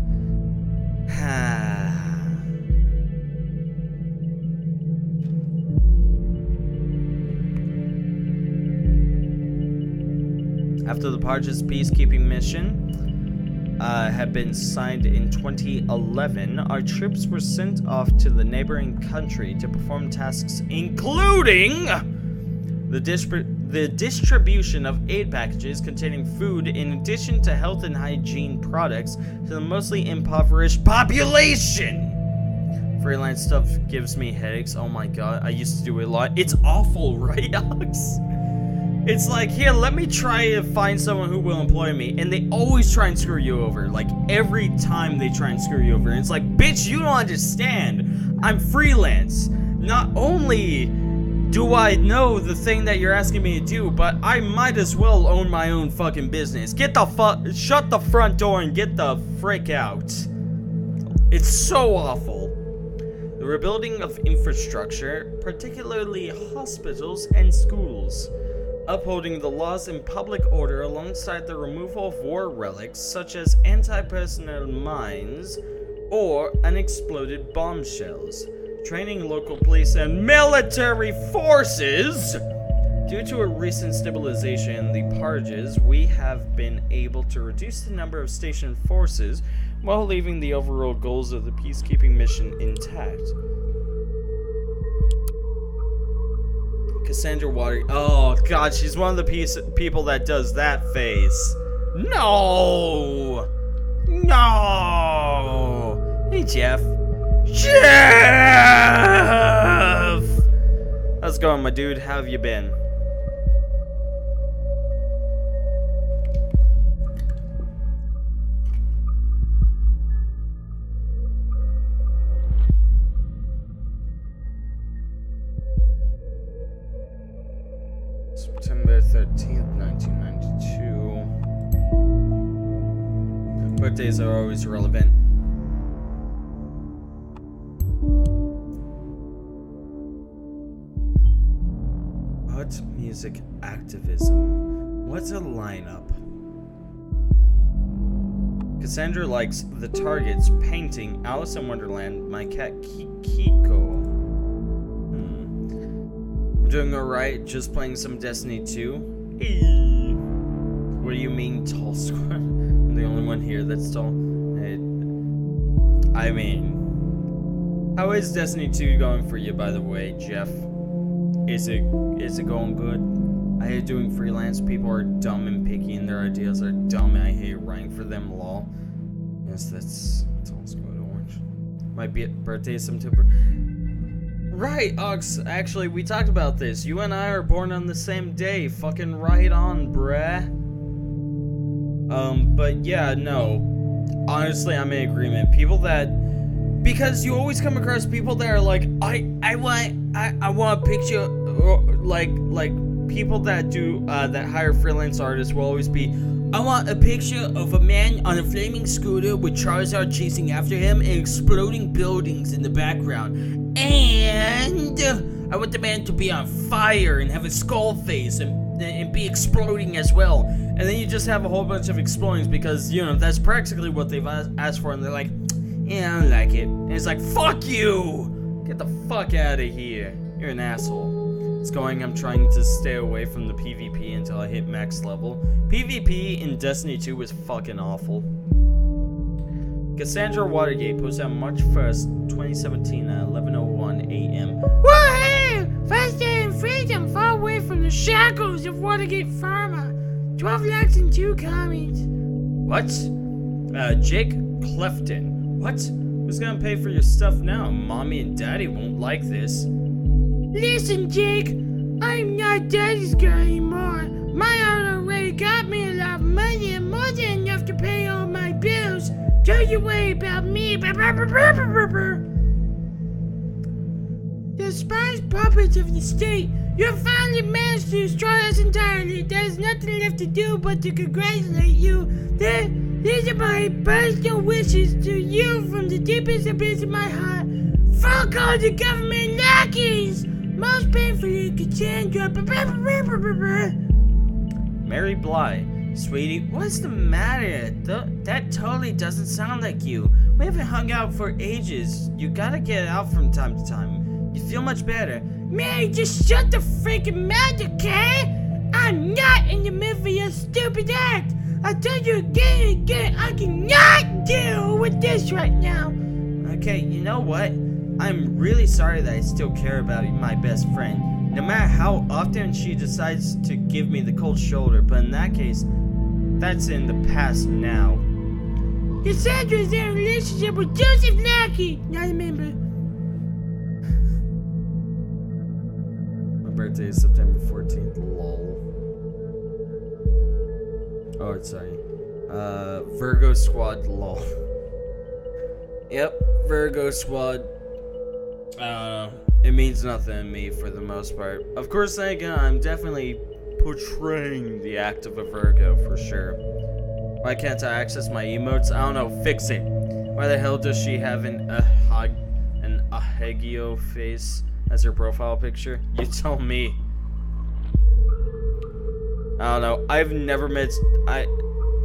After the Parjas peacekeeping mission had been signed in 2011, our troops were sent off to the neighboring country to perform tasks including the distribution of aid packages containing food in addition to health and hygiene products to the mostly impoverished population. Freelance stuff gives me headaches. Oh my god, I used to do it a lot. It's awful, right, Alex? It's like, here, let me try to find someone who will employ me, and they always try and screw you over. Like, every time they try and screw you over, and it's like, bitch, you don't understand. I'm freelance. Not only do I know the thing that you're asking me to do, but I might as well own my own fucking business. Shut the front door and get the frick out. It's so awful. The rebuilding of infrastructure, particularly hospitals and schools. Upholding the laws and public order alongside the removal of war relics such as anti-personnel mines or unexploded bombshells. Training local police and military forces. Due to a recent stabilization in the Parjas, we have been able to reduce the number of stationed forces while leaving the overall goals of the peacekeeping mission intact. Cassandra Water. Oh god, she's one of the people that does that face. No! No! Hey, Jeff. Jeff! How's it going, my dude? How have you been? September 13th, 1992. Birthdays are always relevant. Art, music, activism. What's a lineup? Cassandra likes The Targets, painting, Alice in Wonderland, my cat Kiko. Doing alright, just playing some Destiny 2. Hey. What do you mean, tall squad? I'm the only one here that's tall. I mean, how is Destiny 2 going for you, by the way, Jeff? Is it going good? I hate doing freelance. People are dumb and picky, and their ideas are dumb, and I hate writing for them, lol. Yes, that's tall squad orange. My birthday is September. Right, Ox, actually, we talked about this. You and I are born on the same day. Fucking right on, bruh. But yeah, no. Honestly, I'm in agreement. People that... Because you always come across people that are like, I want a picture, like people that do, that hire freelance artists will always be, I want a picture of a man on a flaming scooter with Charizard chasing after him and exploding buildings in the background. And I want the man to be on fire and have a skull face and be exploding as well. And then you just have a whole bunch of explodings because, you know, that's practically what they've asked for. And they're like, Yeah, I don't like it. And it's like, fuck you! Get the fuck out of here. You're an asshole. It's going, I'm trying to stay away from the PvP until I hit max level. PvP in Destiny 2 was fucking awful. Cassandra Watergate posted on March 1st, 2017 at 11:01 a.m. Woohoo! First day in freedom, far away from the shackles of Watergate Pharma. 12 likes and 2 comments. What? Jake Clefton. What? Who's gonna pay for your stuff now? Mommy and Daddy won't like this. Listen, Jake, I'm not Daddy's girl anymore. My aunt already got me a lot of money and more than enough to pay all my bills. Don't you worry about me. The spies puppets of the state, you have finally managed to destroy us entirely. There's nothing left to do but to congratulate you. These are my personal wishes to you from the deepest abyss of my heart. Fuck all the government lackeys! Most painfully, Cassandra. Mary Bly. Sweetie, what's the matter? That totally doesn't sound like you. We haven't hung out for ages. You gotta get out from time to time. You feel much better. Mary, just shut the freaking mouth, okay? I'm not in the mood for your stupid act. I told you again and again, I cannot deal with this right now. Okay, you know what? I'm really sorry that I still care about my best friend. No matter how often she decides to give me the cold shoulder, but in that case, that's in the past now. Cassandra is in a relationship with Joseph Lackey, not a member. My birthday is September 14th, lol. Oh, sorry. Virgo Squad, lol. Yep, Virgo Squad. It means nothing to me for the most part. Of course, then again, I'm definitely portraying the act of a Virgo for sure. Why can't I access my emotes? I don't know, fix it. Why the hell does she have an Ahegio face as her profile picture? You tell me. I don't know, I've never met...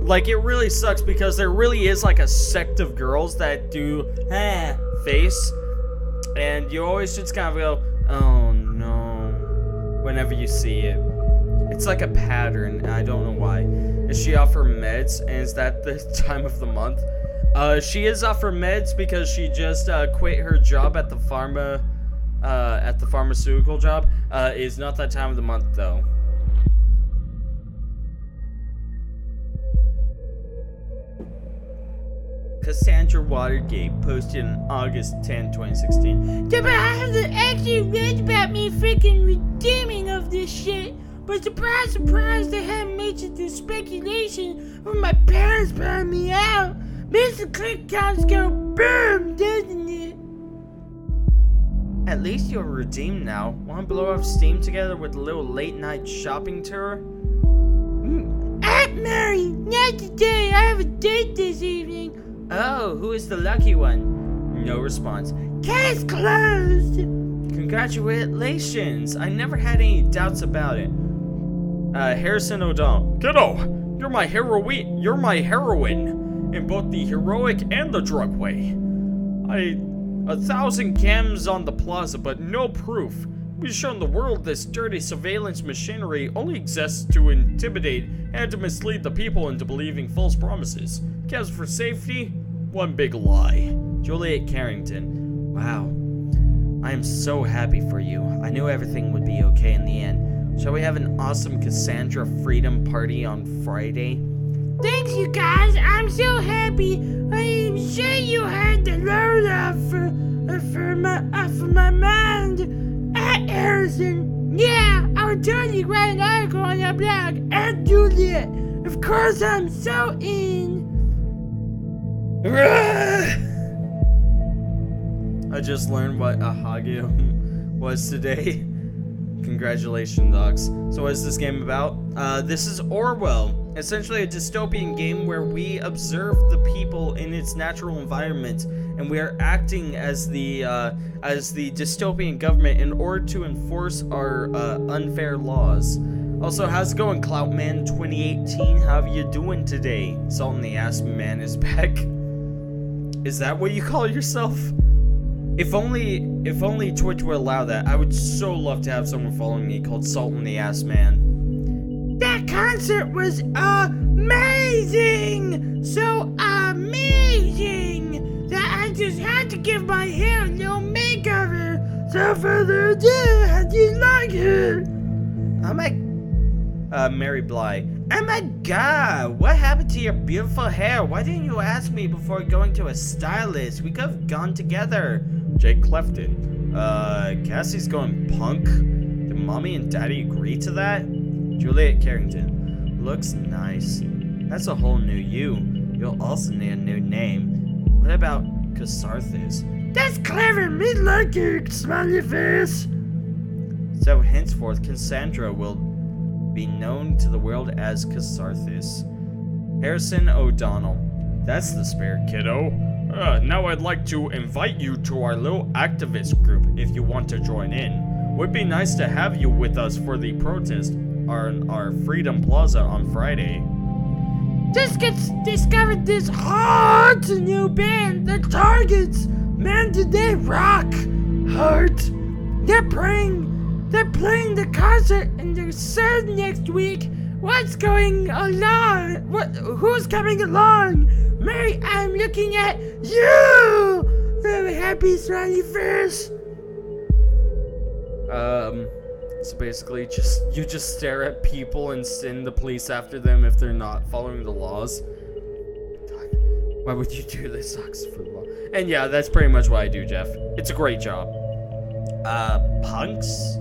Like, it really sucks because there really is like a sect of girls that do face. And you always just kind of go, oh no, whenever you see it. It's like a pattern, and I don't know why. Is she off her meds, and is that the time of the month? She is off her meds because she just quit her job at the pharmaceutical job. It's not that time of the month though. Cassandra Watergate posted on August 10, 2016. Yeah, but I haven't actually read about me freaking redeeming of this shit. But surprise, surprise, they haven't mentioned the speculation when my parents burned me out. Makes the click counts go boom, doesn't it? At least you're redeemed now. Want to blow off steam together with a little late night shopping tour? Aunt Mary, not today. I have a date this evening. Oh, who is the lucky one? No response. Case closed. Congratulations. I never had any doubts about it. Harrison O'Donnell. Kiddo, you're my heroine. You're my heroine in both the heroic and the drug way. 1,000 cams on the plaza, but no proof. We've shown the world this dirty surveillance machinery only exists to intimidate and to mislead the people into believing false promises. Cams for safety? One big lie. Juliet Carrington. Wow. I am so happy for you. I knew everything would be okay in the end. Shall we have an awesome Cassandra Freedom Party on Friday? Thanks, you guys. I'm so happy. I am sure you heard the load off for my mind. At Harrison. Yeah, I would totally write an article on your blog. At Juliet. Of course, I'm so in. I just learned what a Hagio was today. Congratulations, Docs. So what is this game about? This is Orwell. Essentially a dystopian game where we observe the people in its natural environment and we are acting as the dystopian government in order to enforce our unfair laws. Also, how's it going, Cloutman 2018? How are you doing today? Salt in the Ass Man is back. Is that what you call yourself? If only Twitch would allow that, I would so love to have someone following me called Salt in the Ass Man. That concert was amazing! So amazing that I just had to give my hair a little makeover. So further ado, how do you like it? Oh my... Mary Bly. Oh my god, what happened to your beautiful hair? Why didn't you ask me before going to a stylist? We could have gone together. Jake Clefton. Cassie's going punk? Did mommy and daddy agree to that? Juliet Carrington. Looks nice. That's a whole new you. You'll also need a new name. What about Casarthus? That's clever, me like it, smiley face. So henceforth, Cassandra will be known to the world as Casarthus. Harrison O'Donnell. That's the spirit, kiddo. Now I'd like to invite you to our little activist group if you want to join in. Would be nice to have you with us for the protest on our Freedom Plaza on Friday. Just discovered this hot new band, The Targets. Man, did they rock hard. They're playing the concert and they're said next week. What's going along? Who's coming along? Mary, I'm looking at you! Very happy, smiley face. So basically you just stare at people and send the police after them if they're not following the laws. Why would you do this? Sucks for the law. And yeah, that's pretty much what I do, Jeff. It's a great job. Punks?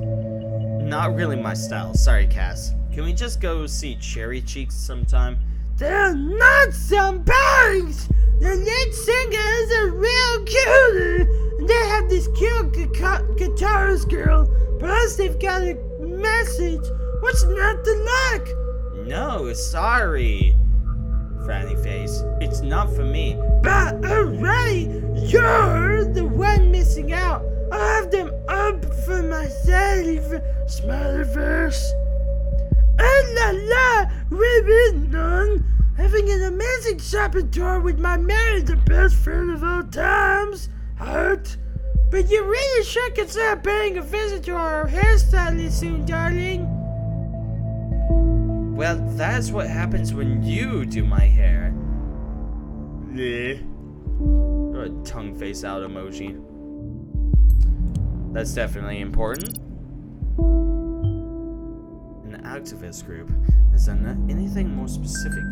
Not really my style. Sorry, Cass. Can we just go see Cherry Cheeks sometime? They're not some punks! The lead singer is a real cutie! And they have this cute guitarist girl. Plus, they've got a message. What's not to like? No, sorry. Frowny face. It's not for me. But alright, you're the one missing out. I'll have them up for myself, smiley face. Oh la la, we've been having an amazing shopping tour with my Mary, the best friend of all times. Heart. But you really should consider paying a visit to our hairstylist soon, darling. Well, that's what happens when you do my hair. Yeah. A tongue face out emoji. That's definitely important. An activist group. Is there anything more specific?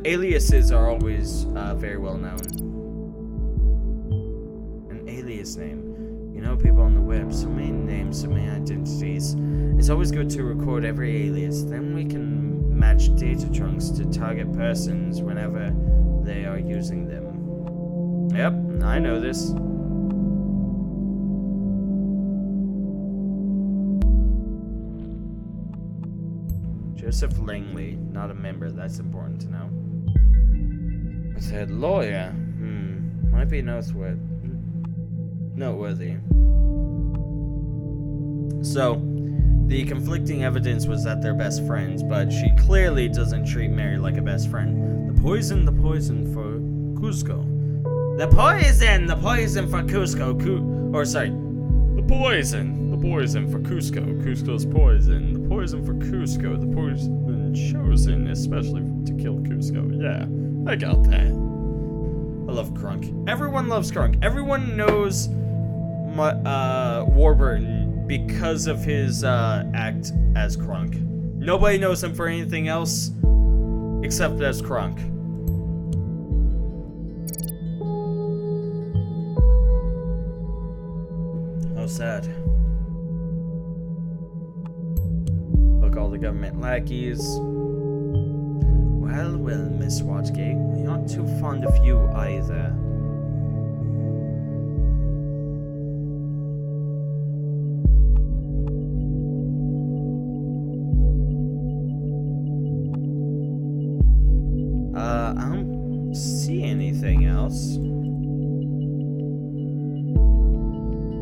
Aliases are always very well known. An alias name. You know, people on the web, so many names, so many identities. It's always good to record every alias, then we can match data chunks to target persons whenever they are using them. Yep, I know this. Joseph Langley, not a member, that's important to know. I said lawyer. Might be noteworthy. So, the conflicting evidence was that they're best friends, but she clearly doesn't treat Mary like a best friend. The poison for Cusco. The poison for Cusco. The poison for Cusco. Cusco's poison. The poison for Cusco. The poison chosen especially to kill Cusco. Yeah, I got that. I love Crunk. Everyone loves Crunk. Everyone knows Warburton because of his act as Crunk. Nobody knows him for anything else except as Crunk. How sad. Look, all the government lackeys. Well, Miss Watsgate, we aren't too fond of you either. I don't see anything else.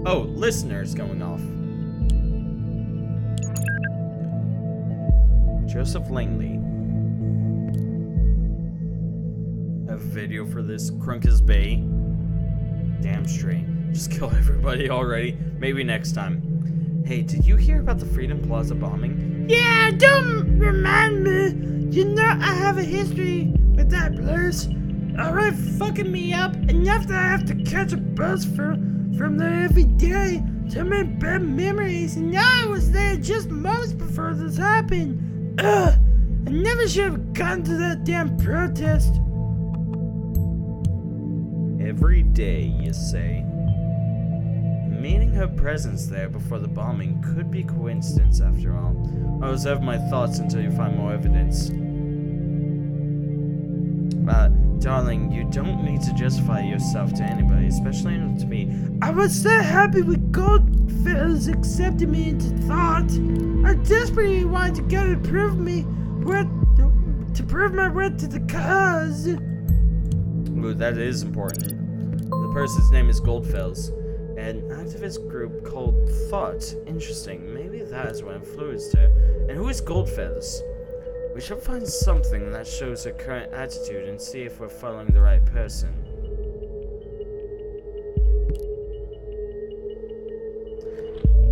Oh, listeners going off. Joseph Langley. A video for this. Crunkus Bay. Damn straight. Just kill everybody already. Maybe next time. Hey, did you hear about the Freedom Plaza bombing? Yeah, don't remind me. You know I have a history with that place. Alright, fucking me up enough that I have to catch a bus from there every day. So many bad memories, and now I was there just months before this happened. Ugh, I never should have gone to that damn protest. Every day, you say? Meaning her presence there before the bombing could be coincidence after all. I reserve my thoughts until you find more evidence. Darling, you don't need to justify yourself to anybody, especially not to me. I was so happy when Goldfellas accepted me into thought. I desperately wanted to go to prove my worth to the cause. Ooh, that is important. The person's name is Goldfellas. An activist group called Thought. Interesting. Maybe that is what influenced her. And who is Goldfellas? We should find something that shows her current attitude and see if we're following the right person.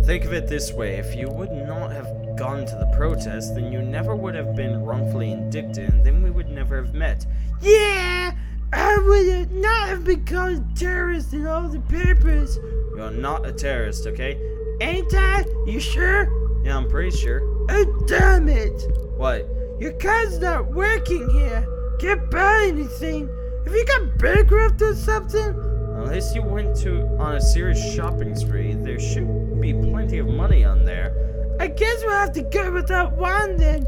Think of it this way, if you would not have gone to the protest, then you never would have been wrongfully indicted, and then we would never have met. Yeah, I would not have been called a terrorist in all the papers. You're not a terrorist, okay? Ain't I? You sure? Yeah, I'm pretty sure. Oh, damn it. What? Your card's not working here. Can't buy anything. Have you got bankrupt or something? Unless you went on a serious shopping spree, there should be plenty of money on there. I guess we'll have to go without one then.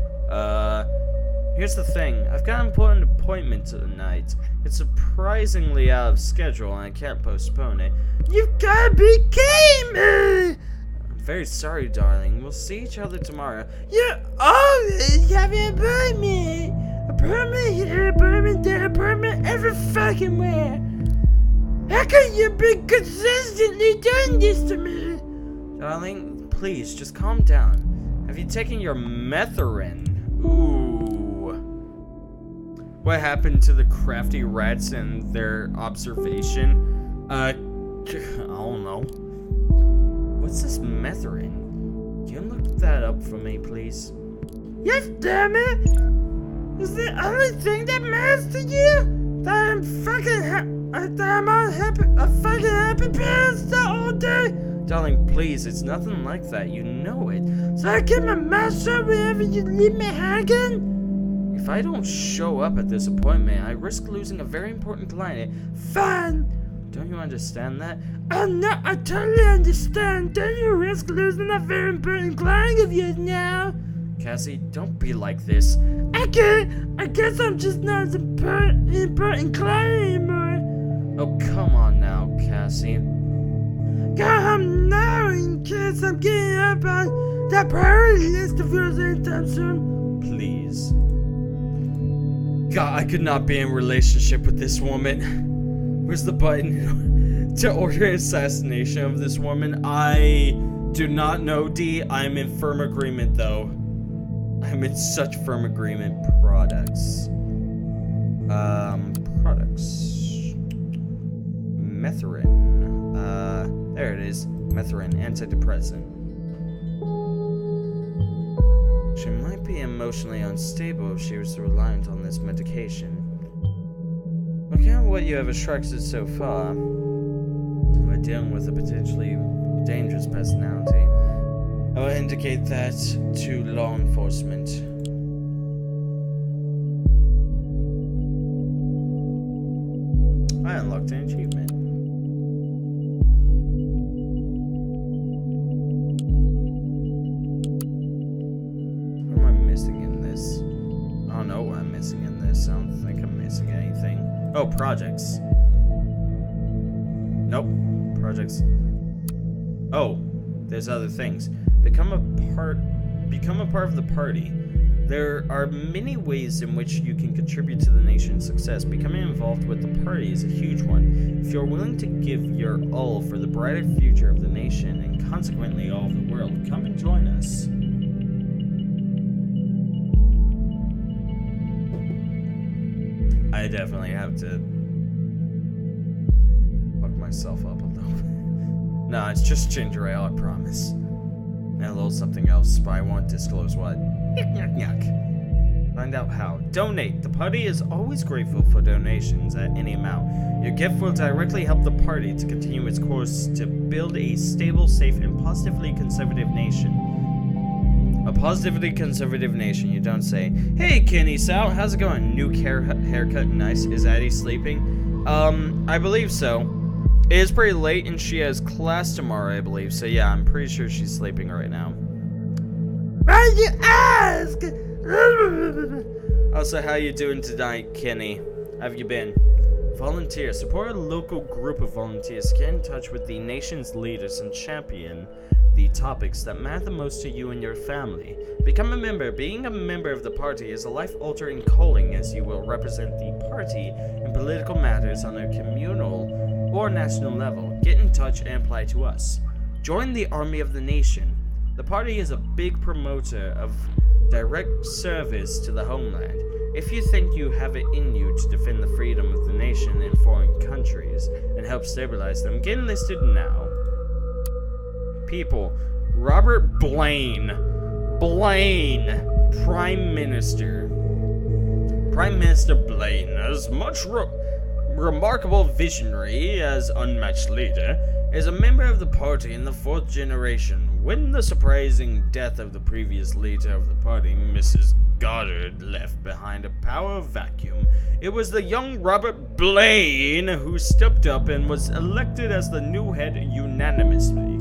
Here's the thing. I've got an important appointment tonight. It's surprisingly out of schedule and I can't postpone it. You've gotta be kidding me! I'm very sorry, darling. We'll see each other tomorrow. You're always having an appointment. Appointment here, appointment there, appointment every fucking where. How can you be consistently doing this to me? Darling, please, just calm down. Have you taken your Methorin? Ooh. What happened to the crafty rats and their observation? I don't know. What's this Methorin? Can you look that up for me, please? Yes, damn it! Is the only thing that matters to you? That I'm fucking a fucking happy pants all day? Darling, please, it's nothing like that. You know it. So I keep my mouth shut whenever you leave me hanging? If I don't show up at this appointment, I risk losing a very important client. Fine. Don't you understand that? Oh no, I totally understand. Don't you risk losing a very important client of yours now? Cassie, don't be like this. Okay, I guess I'm just not as important client anymore. Oh, come on now, Cassie. Go home now in case I'm getting up on that priority list of yours anytime soon. Please. God, I could not be in a relationship with this woman. Where's the button to order an assassination of this woman? I do not know, D. I'm in firm agreement, though. I'm in such firm agreement. Products. Products. Methorin. There it is. Methorin, antidepressant. She might be emotionally unstable if she was reliant on this medication. Looking at what you have extracted so far, we're dealing with a potentially dangerous personality. I will indicate that to law enforcement. I unlocked an achievement. What am I missing in this? I don't know what I'm missing in this. I don't think I'm missing anything. Oh, projects. Nope. Projects. Oh, there's other things. Become a part of the party. There are many ways in which you can contribute to the nation's success. Becoming involved with the party is a huge one. If you're willing to give your all for the brighter future of the nation and consequently all of the world, come and join us. I definitely have to fuck myself up a little bit. No, it's just ginger ale, I promise. And a little something else, but I won't disclose what. Yuck, yuck, yuck. Find out how. Donate. The party is always grateful for donations at any amount. Your gift will directly help the party to continue its course to build a stable, safe, and positively conservative nation. A positively conservative nation, you don't say. Hey, Kenny Sal, how's it going? New haircut, nice. Is Addie sleeping? I believe so. It is pretty late, and she has class tomorrow, I believe. So yeah, I'm pretty sure she's sleeping right now. Why you ask? Also, how you doing tonight, Kenny? How have you been? Volunteer. Support a local group of volunteers. Get in touch with the nation's leaders and champion the topics that matter the most to you and your family. Become a member. Being a member of the party is a life-altering calling, as you will represent the party in political matters on a communal or national level. Get in touch and apply to us. Join the Army of the Nation. The party is a big promoter of direct service to the homeland. If you think you have it in you to defend the freedom of the nation in foreign countries and help stabilize them, get enlisted now. People. Robert Blaine. Prime Minister. Prime Minister Blaine, as much remarkable visionary as unmatched leader, is a member of the party in the 4th generation. When the surprising death of the previous leader of the party, Mrs. Goddard, left behind a power vacuum, it was the young Robert Blaine who stepped up and was elected as the new head unanimously.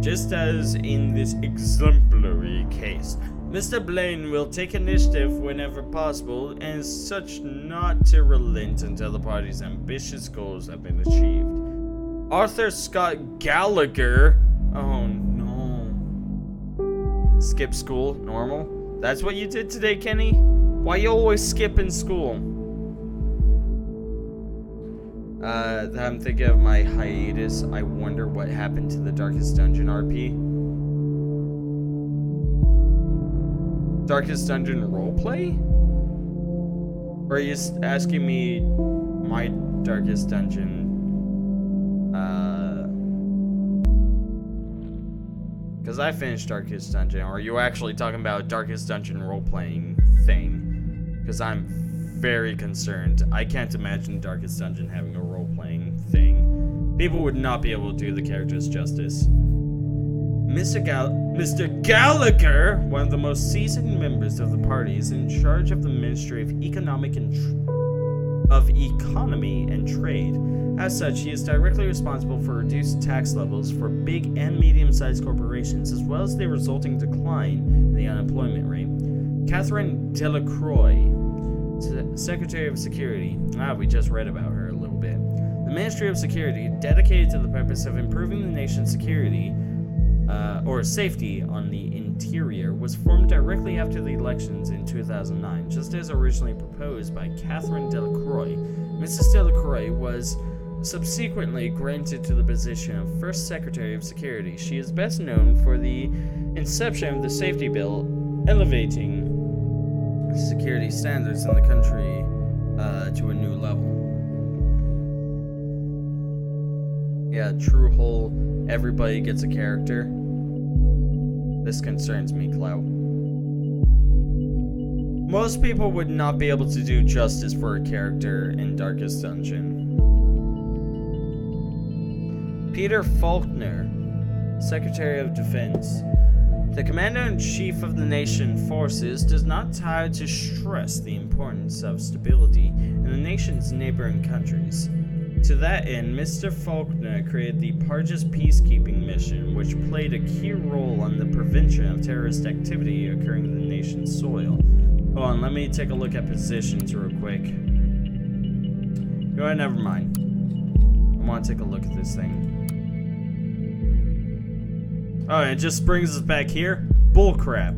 Just as in this exemplary case, Mr. Blaine will take initiative whenever possible, and as such not to relent until the party's ambitious goals have been achieved. Arthur Scott Gallagher. Oh no. Skip school, normal. That's what you did today, Kenny? Why you always skipping school? I'm thinking of my hiatus. I wonder what happened to the Darkest Dungeon RP. Darkest Dungeon roleplay? Or are you asking me my Darkest Dungeon? Because I finished Darkest Dungeon. Or are you actually talking about Darkest Dungeon role-playing thing? Because I'm very concerned. I can't imagine Darkest Dungeon having a role-playing thing. People would not be able to do the characters justice. Mr. Gallagher, one of the most seasoned members of the party, is in charge of the Ministry of Economy and Trade. As such, he is directly responsible for reduced tax levels for big and medium-sized corporations, as well as the resulting decline in the unemployment rate. Catherine Delacroix, Secretary of Security. We just read about her a little bit. The Ministry of Security, dedicated to the purpose of improving the nation's security, or safety on the interior, was formed directly after the elections in 2009, just as originally proposed by Catherine Delacroix. Mrs. Delacroix was subsequently granted to the position of First Secretary of Security. She is best known for the inception of the safety bill, elevating security standards in the country to a new level. Yeah, true whole, everybody gets a character. This concerns me, Clout. Most people would not be able to do justice for a character in Darkest Dungeon. Peter Faulkner, Secretary of Defense. The Commander-in-Chief of the Nation Forces does not tire to stress the importance of stability in the nation's neighboring countries. To that end, Mr. Faulkner created the Parges Peacekeeping Mission, which played a key role on the prevention of terrorist activity occurring in the nation's soil. Hold on, let me take a look at positions real quick. Oh, never mind. I want to take a look at this thing. Oh, and it just brings us back here? Bullcrap.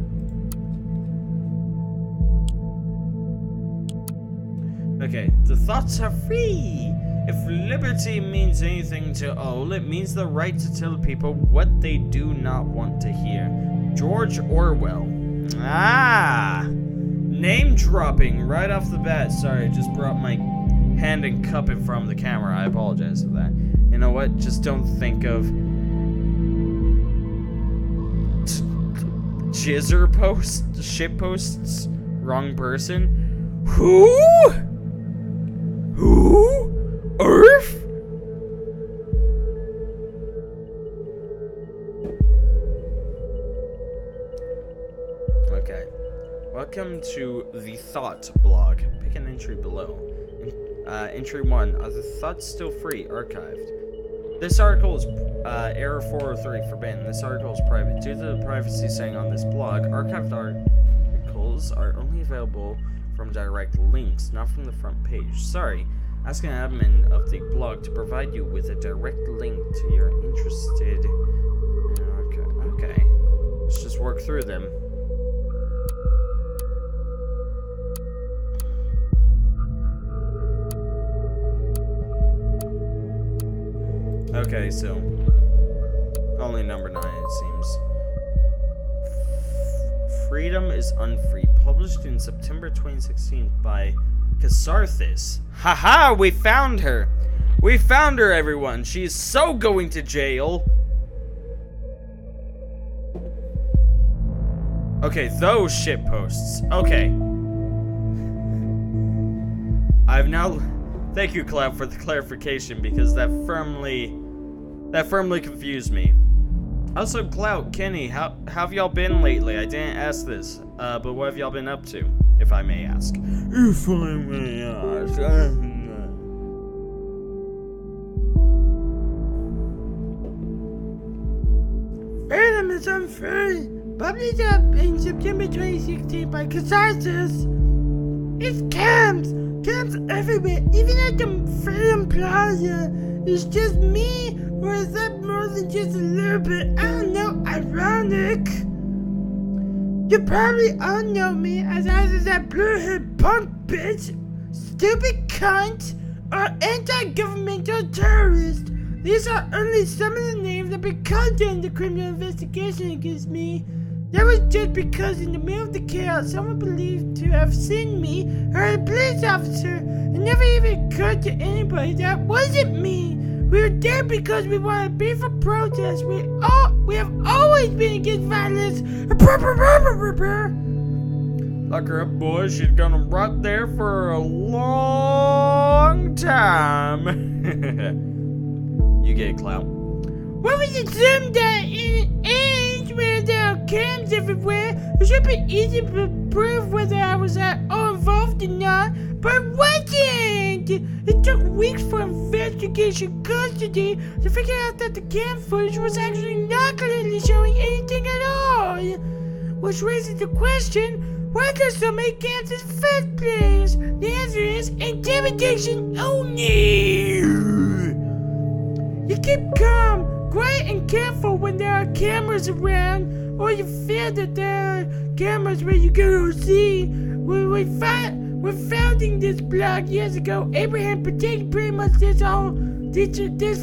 Okay, the thoughts are free. If liberty means anything to all, it means the right to tell people what they do not want to hear. George Orwell. Name dropping right off the bat. Sorry, I just brought my hand and cup in front of the camera. I apologize for that. You know what? Just don't think of jizzer posts, shit posts. Wrong person. Who? Earth? Okay. Welcome to the Thought blog. Pick an entry below. Entry 1. Are the thoughts still free? Archived. This article is error 403 forbidden. This article is private. Due to the privacy setting on this blog, archived articles are only available from direct links, not from the front page. Sorry. Ask an admin of the blog to provide you with a direct link to your interested... Okay. Let's just work through them. Okay, so only number 9, it seems. Freedom is Unfree, published in September 2016 by Catharsis. Haha, we found her! We found her, everyone! She's so going to jail! Okay, those shitposts. Okay. I've now... Thank you, Cloud, for the clarification, because that firmly confused me. Also, Cloud, Kenny, how have y'all been lately? I didn't ask this, but what have y'all been up to, if I may ask? If I may ask. Freedom is Unfree, published up in September 2016 by Catharsis. It's camps everywhere, even at the Freedom Plaza. It's just me, or is that more than just a little bit, I don't know, ironic? You probably all know me as either that blue-haired punk bitch, stupid cunt, or anti-governmental terrorist. These are only some of the names that been called during the criminal investigation against me. That was just because in the middle of the chaos, someone believed to have seen me, or a police officer. It never even occurred to anybody that wasn't me. We were there because we wanted peaceful protest. We have always been against violence. Lock her up, boys. She's gonna rot there for a long time. You get it, Clout. When we assumed that in an age where there are cams everywhere, it should be easy to prove whether I was at all involved or not, but it wasn't! It took weeks for investigation custody to figure out that the cam footage was actually not clearly showing anything at all! Which raises the question, why are there so many cams in the first place? The answer is intimidation only! You keep calm, quiet and careful when there are cameras around, or you fear that there are cameras where you go to see. We're founding this blog years ago. Abraham predicted pretty much this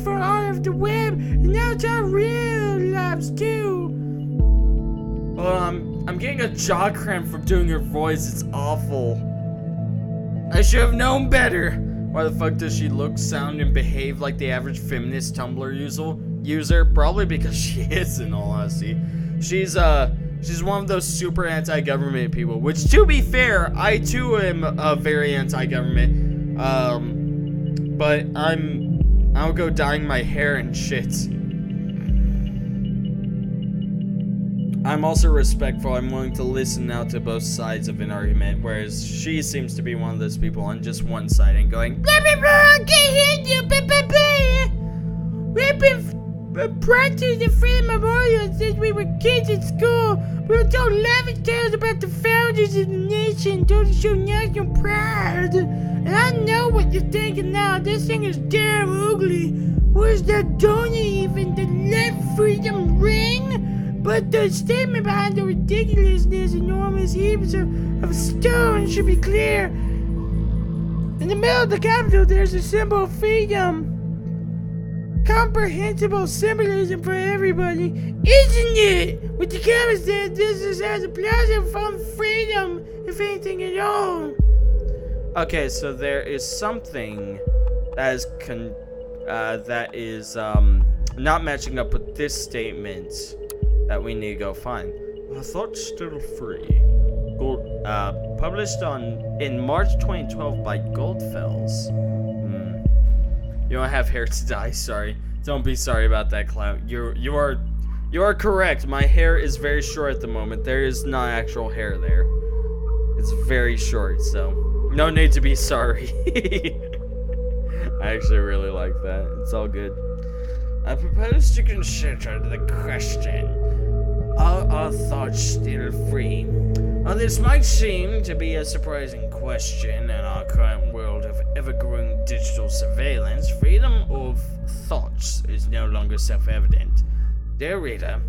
for all of the web, and now it's our real lives too. I'm getting a jaw cramp from doing her voice. It's awful. I should have known better. Why the fuck does she look, sound, and behave like the average feminist Tumblr user? Probably because she is, in all honesty. She's one of those super anti-government people, which, to be fair, I too am very anti-government. But I'll go dyeing my hair and shit. I'm also respectful. I'm willing to listen now to both sides of an argument, whereas she seems to be one of those people on just one side and going, blah, blah, blah, I can't hear you, blah, blah, blah. We've been brought to the Freedom Memorial since we were kids in school. We were told lavish tales about the founders of the nation, told to show national pride. And I know what you're thinking now. This thing is damn ugly. Where's that donut even? The let freedom ring? But the statement behind the ridiculousness, enormous heaps of stone should be clear. In the middle of the Capitol, there's a symbol of freedom. Comprehensible symbolism for everybody, isn't it? With the camera said this is as a plaza from freedom, if anything at all. Okay, so there is something that is not matching up with this statement that we need to go find. I thought Still Free. Published in March 2012 by Goldfells. You don't have hair to dye, sorry. Don't be sorry about that, Clout. You are correct. My hair is very short at the moment. There is not actual hair there. It's very short, so no need to be sorry. I actually really like that. It's all good. I propose to consider the question, are our thoughts still free? While this might seem to be a surprising question in our current world of ever-growing digital surveillance, freedom of thoughts is no longer self-evident. Dear reader,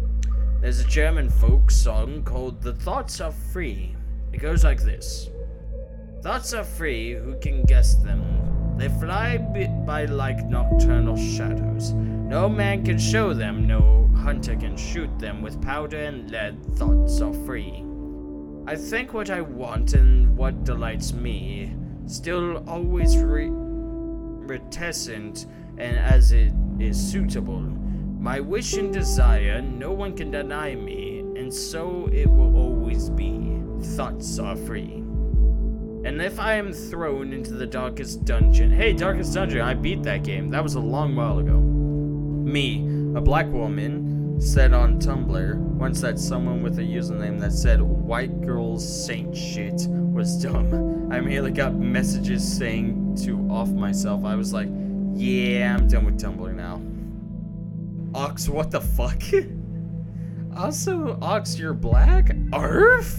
there's a German folk song called "The Thoughts Are Free." It goes like this. Thoughts are free, who can guess them? They fly by like nocturnal shadows. No man can show them, no hunter can shoot them. With powder and lead, thoughts are free. I think what I want and what delights me, still always reticent and as it is suitable. My wish and desire, no one can deny me, and so it will always be. Thoughts are free. And if I am thrown into the darkest dungeon... Hey, darkest dungeon, I beat that game. That was a long while ago. Me, a black woman, said on Tumblr once that someone with a username that said "white girls saint shit" was dumb. I immediately got messages saying to off myself. I was like, yeah, I'm done with Tumblr now. Ox, what the fuck? Also, Ox, you're black? Arf?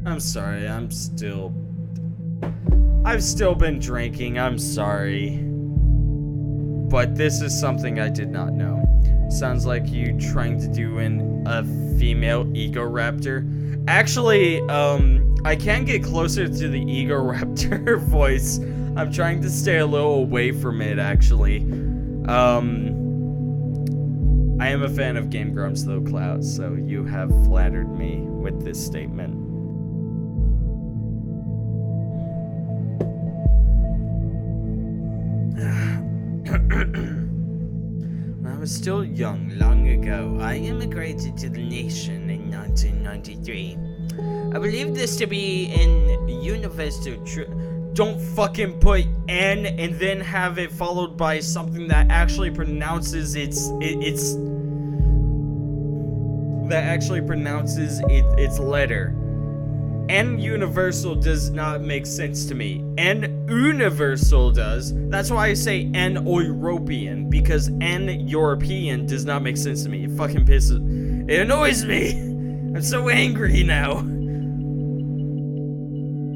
I'm sorry, I've still been drinking, I'm sorry. But this is something I did not know. Sounds like you trying to do a female Egoraptor. Actually, I can get closer to the Egoraptor voice. I'm trying to stay a little away from it, actually. I am a fan of Game Grumps though, Cloud, so you have flattered me with this statement. When I was still young, long ago, I immigrated to the nation in 1993. I believe this to be an universal truth. Don't fucking put N and then have it followed by something that actually pronounces its letter. N universal does not make sense to me. N universal does. That's why I say N European, because N European does not make sense to me. It fucking pisses. It annoys me. I'm so angry now.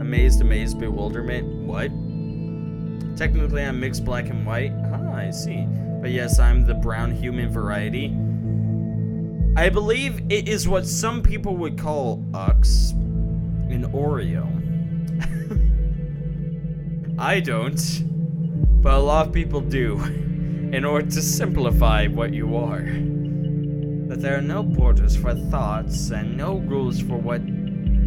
Amazed, bewilderment. What? Technically, I'm mixed black and white. Ah, I see. But yes, I'm the brown human variety. I believe it is what some people would call Ux. An Oreo. I don't, but a lot of people do, in order to simplify what you are. That there are no borders for thoughts and no rules for what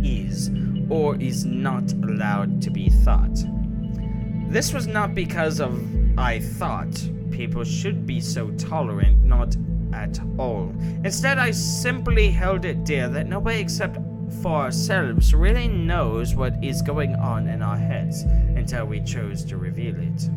is or is not allowed to be thought. This was not because of I thought people should be so tolerant, not at all. Instead, I simply held it dear that nobody except for ourselves really knows what is going on in our heads until we chose to reveal it.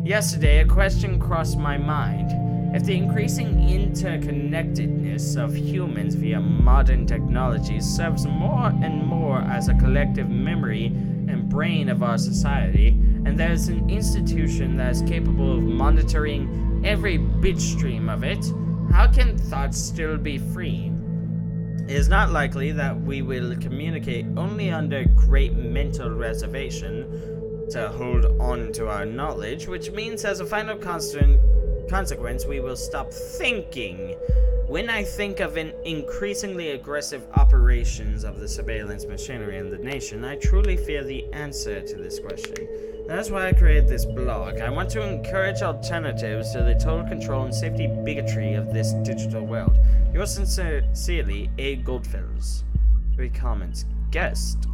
Yesterday, a question crossed my mind. If the increasing interconnectedness of humans via modern technology serves more and more as a collective memory and brain of our society, and there is an institution that is capable of monitoring every bit stream of it, how can thoughts still be free? It is not likely that we will communicate only under great mental reservation to hold on to our knowledge, which means as a final consequence we will stop thinking. When I think of an increasingly aggressive operations of the surveillance machinery in the nation, I truly fear the answer to this question. That's why I created this blog. I want to encourage alternatives to the total control and safety bigotry of this digital world. Yours sincerely, A. Goldfells. Great comments. Guest.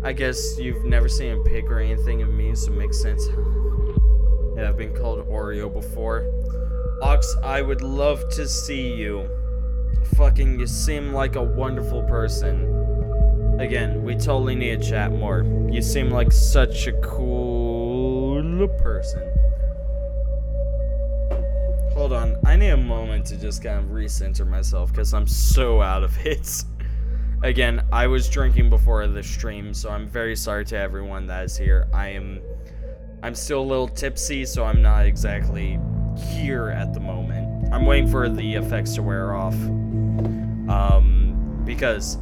I guess you've never seen a pic or anything of me, so it makes sense. Yeah, I've been called Oreo before. Ox, I would love to see you. Fucking, you seem like a wonderful person. Again, we totally need to chat more. You seem like such a cool person. Hold on, I need a moment to just kind of recenter myself because I'm so out of it. Again, I was drinking before the stream, so I'm very sorry to everyone that is here. I'm still a little tipsy, so I'm not exactly here at the moment. I'm waiting for the effects to wear off. Because...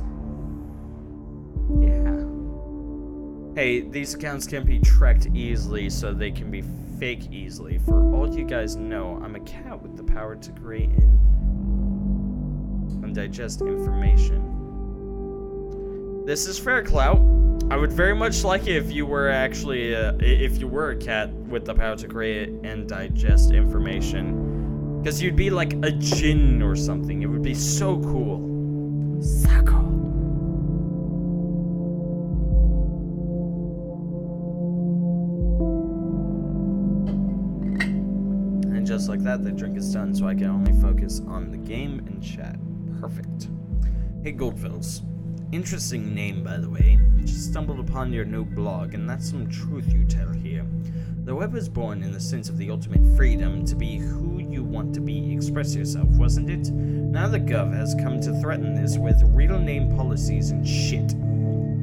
yeah. Hey, these accounts can be tracked easily, so they can be fake easily. For all you guys know, I'm a cat with the power to create and digest information. This is fair, Clout. I would very much like it if you were actually, if you were a cat with the power to create and digest information. Because you'd be like a djinn or something. It would be so cool. So cool. And just like that, the drink is done, so I can only focus on the game and chat. Perfect. Hey, Goldfields. Interesting name, by the way. Just stumbled upon your new blog, and that's some truth you tell here. The web was born in the sense of the ultimate freedom to be who you want to be, express yourself, wasn't it? Now the Gov has come to threaten this with real name policies and shit.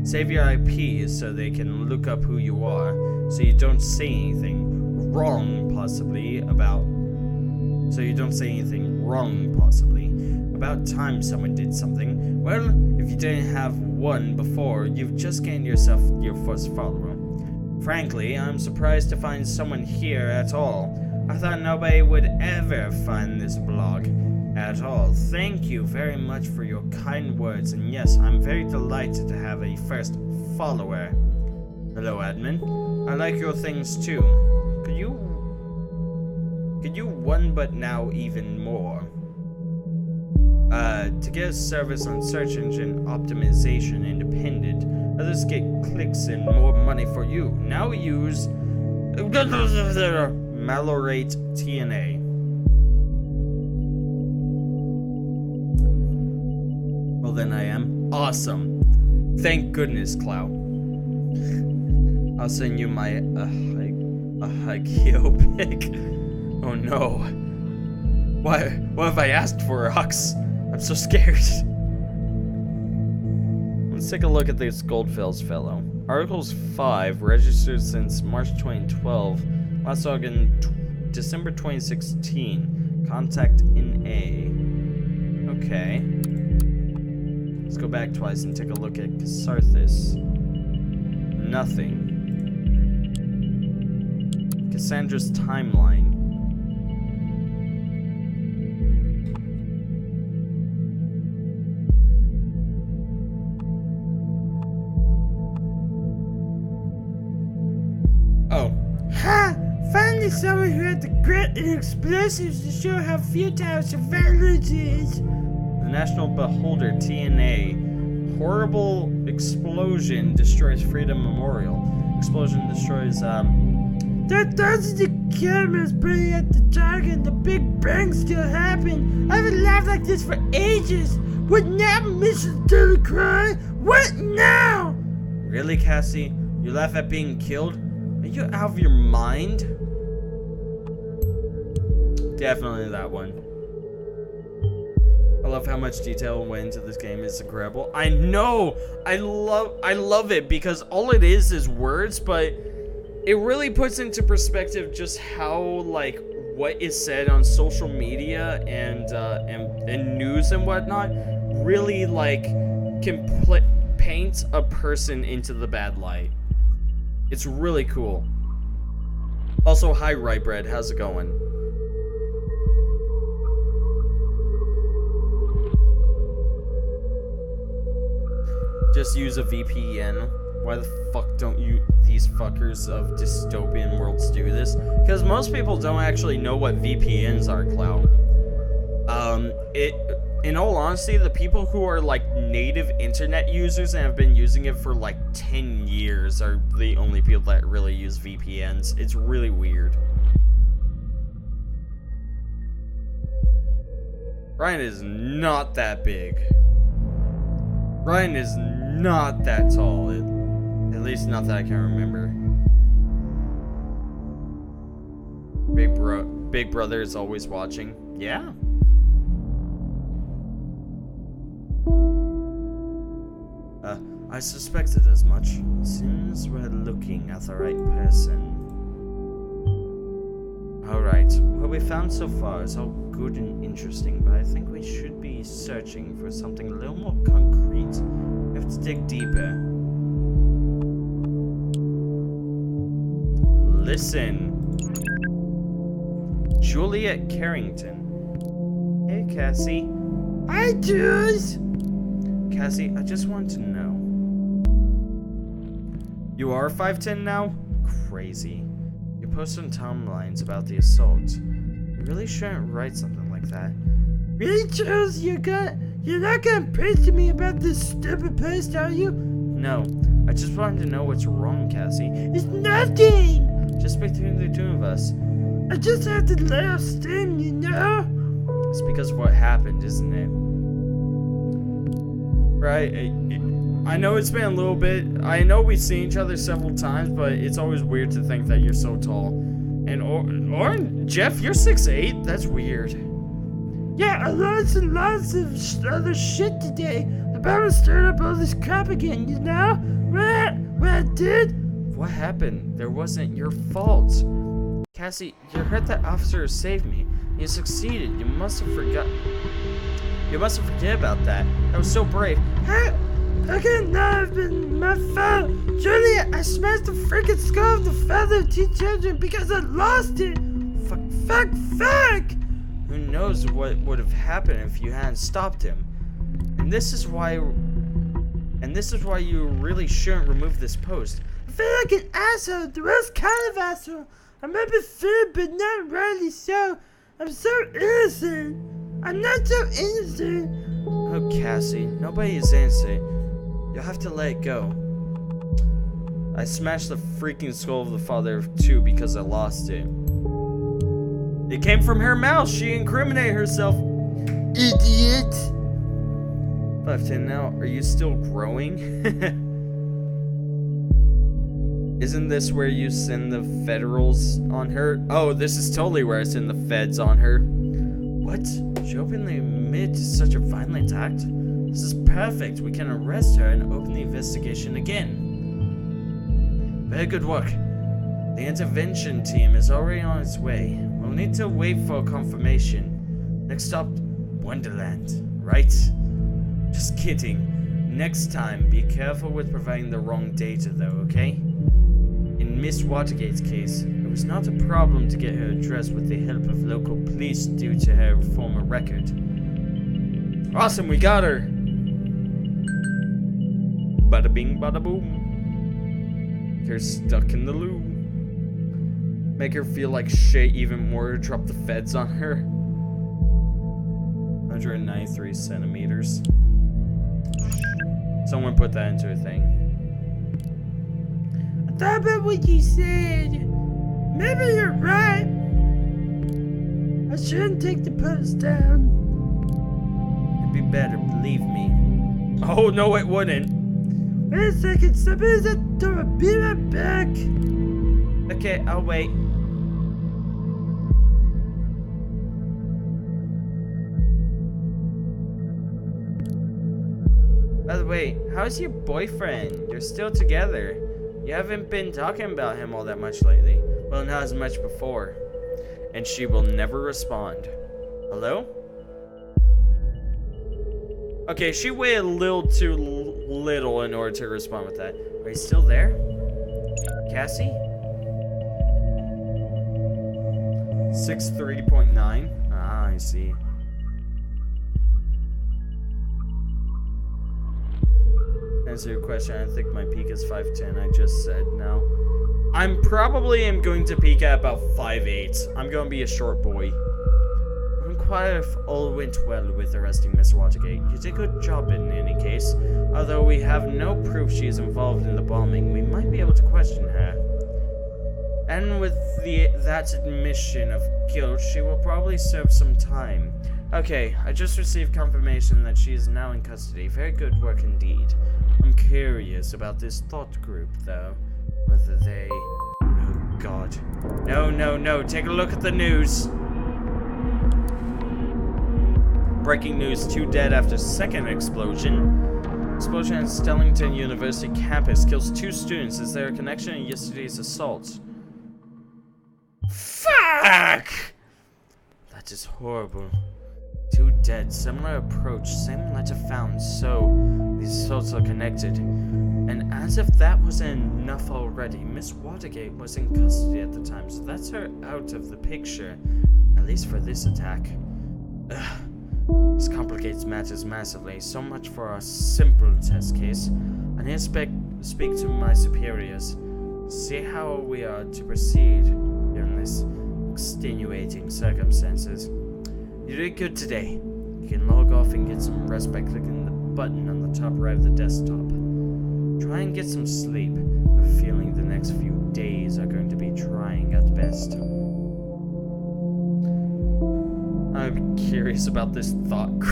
Save your IP so they can look up who you are, so you don't say anything wrong, possibly, about time someone did something. Well, if you didn't have one before, you've just gained yourself your first follower. Frankly, I'm surprised to find someone here at all. I thought nobody would ever find this blog at all. Thank you very much for your kind words, and yes, I'm very delighted to have a first follower. Hello, admin. I like your things too. Could you one but now even more? To get a service on search engine optimization independent, others get clicks and more money for you. Now use Malorate TNA. Well, then I am. Awesome. Thank goodness, Clout. I'll send you my Hikio pic. Oh no. What have I asked for, Ox? I'm so scared. Let's take a look at this Goldfields fellow. Articles 5, registered since March 2012. Last log in December 2016. Contact in A. Okay. Let's go back twice and take a look at Casarthus. Nothing. Cassandra's timeline. Someone who had the grit and explosives to show how futile surveillance is. The National Beholder TNA. Horrible explosion destroys Freedom Memorial. Explosion destroys, Those are the cameras pointing at the target and the Big Bang still happened. I haven't laughed like this for ages. What now, Mrs. Delacroix? What now? Really, Cassie? You laugh at being killed? Are you out of your mind? Definitely that one. I love how much detail went into this game. It's incredible. I know. I love it because all it is words, but it really puts into perspective just how like what is said on social media and news and whatnot really like can paint a person into the bad light. It's really cool. Also, hi Rye Bread, how's it going? Just use a VPN. Why the fuck don't these fuckers of dystopian worlds do this? Because most people don't actually know what VPNs are, Clout. in all honesty, the people who are like native internet users and have been using it for like 10 years are the only people that really use VPNs. It's really weird. Ryan is not that big. Ryan is not that tall. At least not that I can remember. Big Brother is always watching. Yeah. I suspected as much. Seems we're looking at the right person. Alright, what we found so far is all good and interesting, but I think we should be searching for something a little more concrete. We have to dig deeper. Listen. Juliet Carrington. Hey, Cassie. Hi, Jules. Cassie, I just want to know. You are 5'10" now? Crazy. You post on timelines about the assault. You really shouldn't write something like that. Really, Jules? You're not gonna preach to me about this stupid post, are you? No. I just wanted to know what's wrong, Cassie. It's nothing! Just between the two of us. I just have to let off steam, you know? It's because of what happened, isn't it? Right? I know it's been a little bit. I know we've seen each other several times, but it's always weird to think that you're so tall. And Jeff, you're 6'8". That's weird. Yeah, I learned some lots of other shit today. About to start up all this crap again, you know? What I did? What happened? There wasn't your fault. Cassie, you heard that officer saved me. You succeeded. You must have forgot. You mustn't forget about that. That was so brave. How can that have been my fault? Juliet, I smashed the freaking skull of the father of 2 children because I lost it. Fuck. Who knows what would have happened if you hadn't stopped him. And this is why you really shouldn't remove this post. I feel like an asshole, the worst kind of asshole. I might be fair, but not really so. I'm so innocent. I'm not so innocent. Oh, Cassie, nobody is innocent. You'll have to let it go. I smashed the freaking skull of the father of 2 because I lost it. It came from her mouth. She incriminated herself. Idiot. 5'10" now. Are you still growing? Isn't this where you send the federals on her? Oh, this is totally where I send the feds on her. What? She openly admitted to such a violent act? This is perfect. We can arrest her and open the investigation again. Very good work. The intervention team is already on its way. We'll need to wait for confirmation. Next stop, Wonderland, right? Just kidding. Next time, be careful with providing the wrong data though, okay? In Miss Watergate's case, it was not a problem to get her address with the help of local police due to her former record. Awesome, we got her! Bada bing, bada boom. You're stuck in the loo. Make her feel like shit even more, drop the feds on her. 193 centimeters. Someone put that into a thing. I thought about what you said. Maybe you're right. I shouldn't take the post down. It'd be better, believe me. Oh, no, it wouldn't. Wait a second, somebody's at the door. Be right back. Okay, I'll wait. By the way, how's your boyfriend? You're still together. You haven't been talking about him all that much lately. Well, not as much before. And she will never respond. Hello? Okay, she waited a little too little in order to respond with that. Are you still there? Cassie? 6'3.9. Ah, I see. Answer your question, I think my peak is 5'10". I just said no. I'm probably going to peak at about 5'8". I'm going to be a short boy. inquire if all went well with arresting Miss Watergate. You did a good job in any case. Although we have no proof she is involved in the bombing, we might be able to question her. And with that admission of guilt, she will probably serve some time. Okay, I just received confirmation that she is now in custody. Very good work indeed. I'm curious about this thought group, though. Whether they... Oh, God. No. Take a look at the news. Breaking news, 2 dead after second explosion. Explosion at Stellington University campus kills 2 students. Is there a connection in yesterday's assault? Fuck! That is horrible. 2 dead, similar approach, same letter found, so these assaults are connected. And as if that wasn't enough already, Miss Watergate was in custody at the time, so that's her out of the picture, at least for this attack. Ugh. This complicates matters massively, so much for a simple test case. I need to speak to my superiors, see how we are to proceed in this extenuating circumstances. You did good today. You can log off and get some rest by clicking the button on the top right of the desktop. Try and get some sleep. I have a feeling the next few days are going to be trying at best. I'm curious about this thought.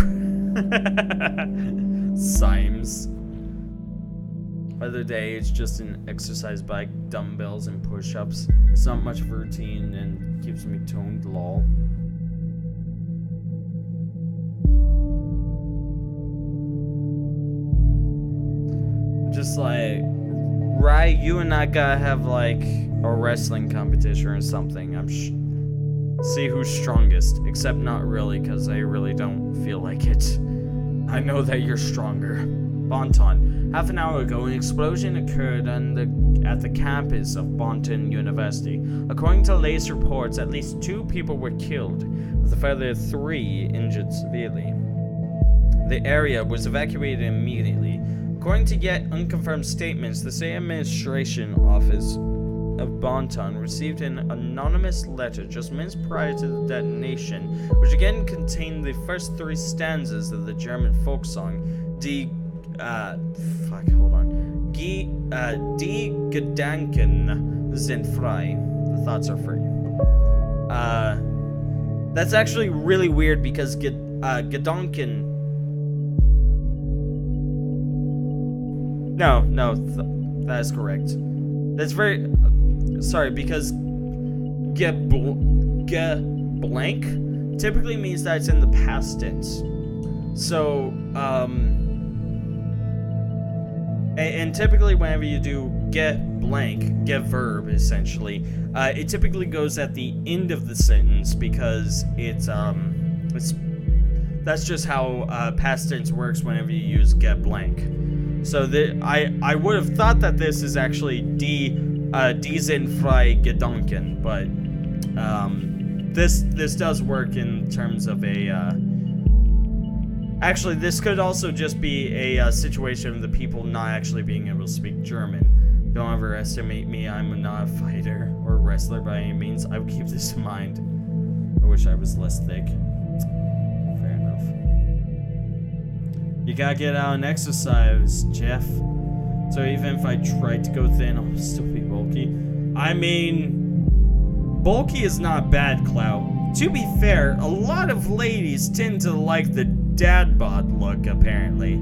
Symes. Other day, it's just an exercise bike, dumbbells, and push-ups. It's not much of a routine and keeps me toned, lol. Just like, right, you and I gotta have like a wrestling competition or something. See who's strongest, except not really, because I really don't feel like it. I know that you're stronger. Bonton. Half an hour ago, an explosion occurred at the campus of Bonton University. According to latest reports, at least 2 people were killed, with a further 3 injured severely. The area was evacuated immediately. According to yet unconfirmed statements, the state administration office of Bonton received an anonymous letter just minutes prior to the detonation, which again contained the first 3 stanzas of the German folk song, Die Gedanken sind frei. The thoughts are free. That's actually really weird because Gedanken. No, that is correct. That's very. Sorry, because blank typically means that it's in the past tense. So, and typically whenever you do get verb, essentially, it typically goes at the end of the sentence because it's that's just how past tense works whenever you use get blank. So I would have thought that this is actually die sind frei Gedanken, but this does work in terms of a actually this could also just be a situation of the people not actually being able to speak German. Don't underestimate me, I'm not a fighter or a wrestler by any means. I would keep this in mind. I wish I was less thick. Fair enough. You gotta get out and exercise, Jeff. So even if I tried to go thin, I'll still be bulky. I mean, bulky is not bad, Clout. To be fair, a lot of ladies tend to like the dad bod look, apparently.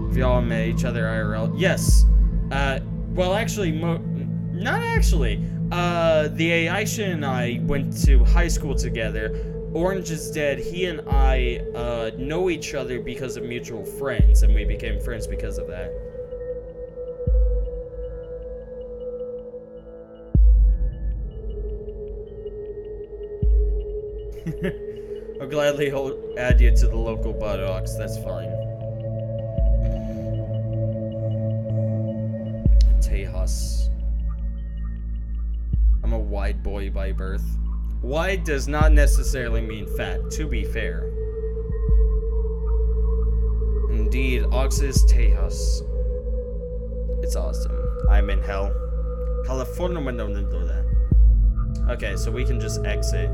If y'all met each other IRL. Yes. Well, actually, not actually. The Aisha and I went to high school together. Orange is Dead, he and I know each other because of mutual friends, and we became friends because of that. I'll gladly add you to the local buttocks, that's fine. Tejas. I'm a wide boy by birth. Wide does not necessarily mean fat, to be fair. Indeed, Oxus Tejas. It's awesome. I'm in hell. California. Okay, so we can just exit.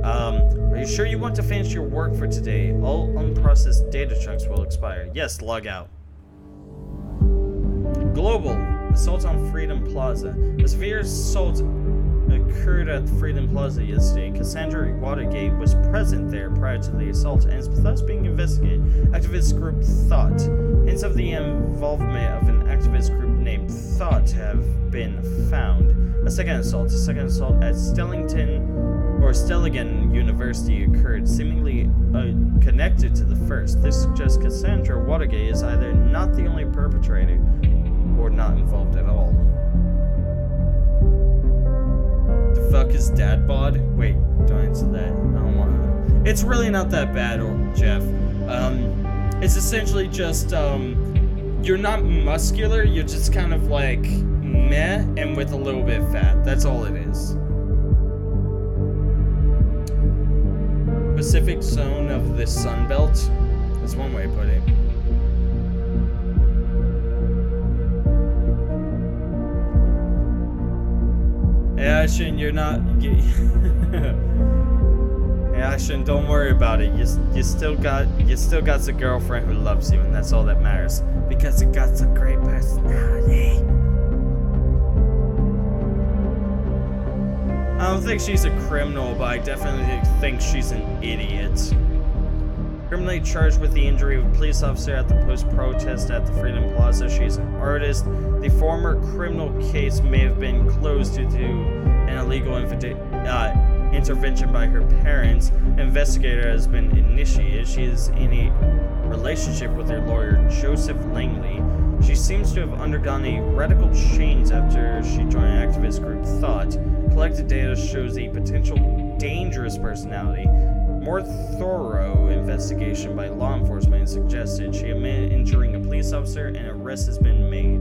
Are you sure you want to finish your work for today? All unprocessed data chunks will expire. Yes, log out. Global. Assault on Freedom Plaza. A severe assault occurred at Freedom Plaza yesterday. Cassandra Watergate was present there prior to the assault and is thus being investigated. Activist group Thought. Hints of the involvement of an activist group named Thought have been found. A second assault at Stellingen University occurred, seemingly connected to the first. This suggests Cassandra Watergate is either not the only perpetrator or not involved at all. The fuck is dad bod? Wait, don't answer that. I don't want to. It's really not that bad, Jeff. It's essentially just, you're not muscular, you're just kind of like meh and with a little bit of fat. That's all it is. Pacific zone of the Sun Belt. That's one way to put it. Hey, Ashen, you're not. Hey, Ashen, don't worry about it. You still got a girlfriend who loves you, and that's all that matters. Because you got a great personality. I don't think she's a criminal, but I definitely think she's an idiot. Criminally charged with the injury of a police officer at the post-protest at the Freedom Plaza. She's an artist. The former criminal case may have been closed due to an illegal intervention by her parents. An investigator has been initiated. She is in a relationship with her lawyer, Joseph Langley. She seems to have undergone a radical change after she joined activist group Thought. Collected data shows a potential dangerous personality. More thorough investigation by law enforcement is suggested. She admitted injuring a police officer and an arrest has been made.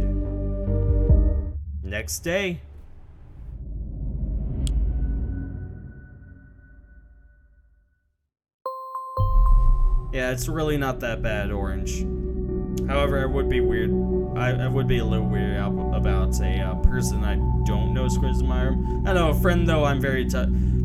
Next day. Yeah, it's really not that bad, Orange. However, it would be weird. I would be a little weird about a person I don't know squeezing my arm. I know a friend though. I'm very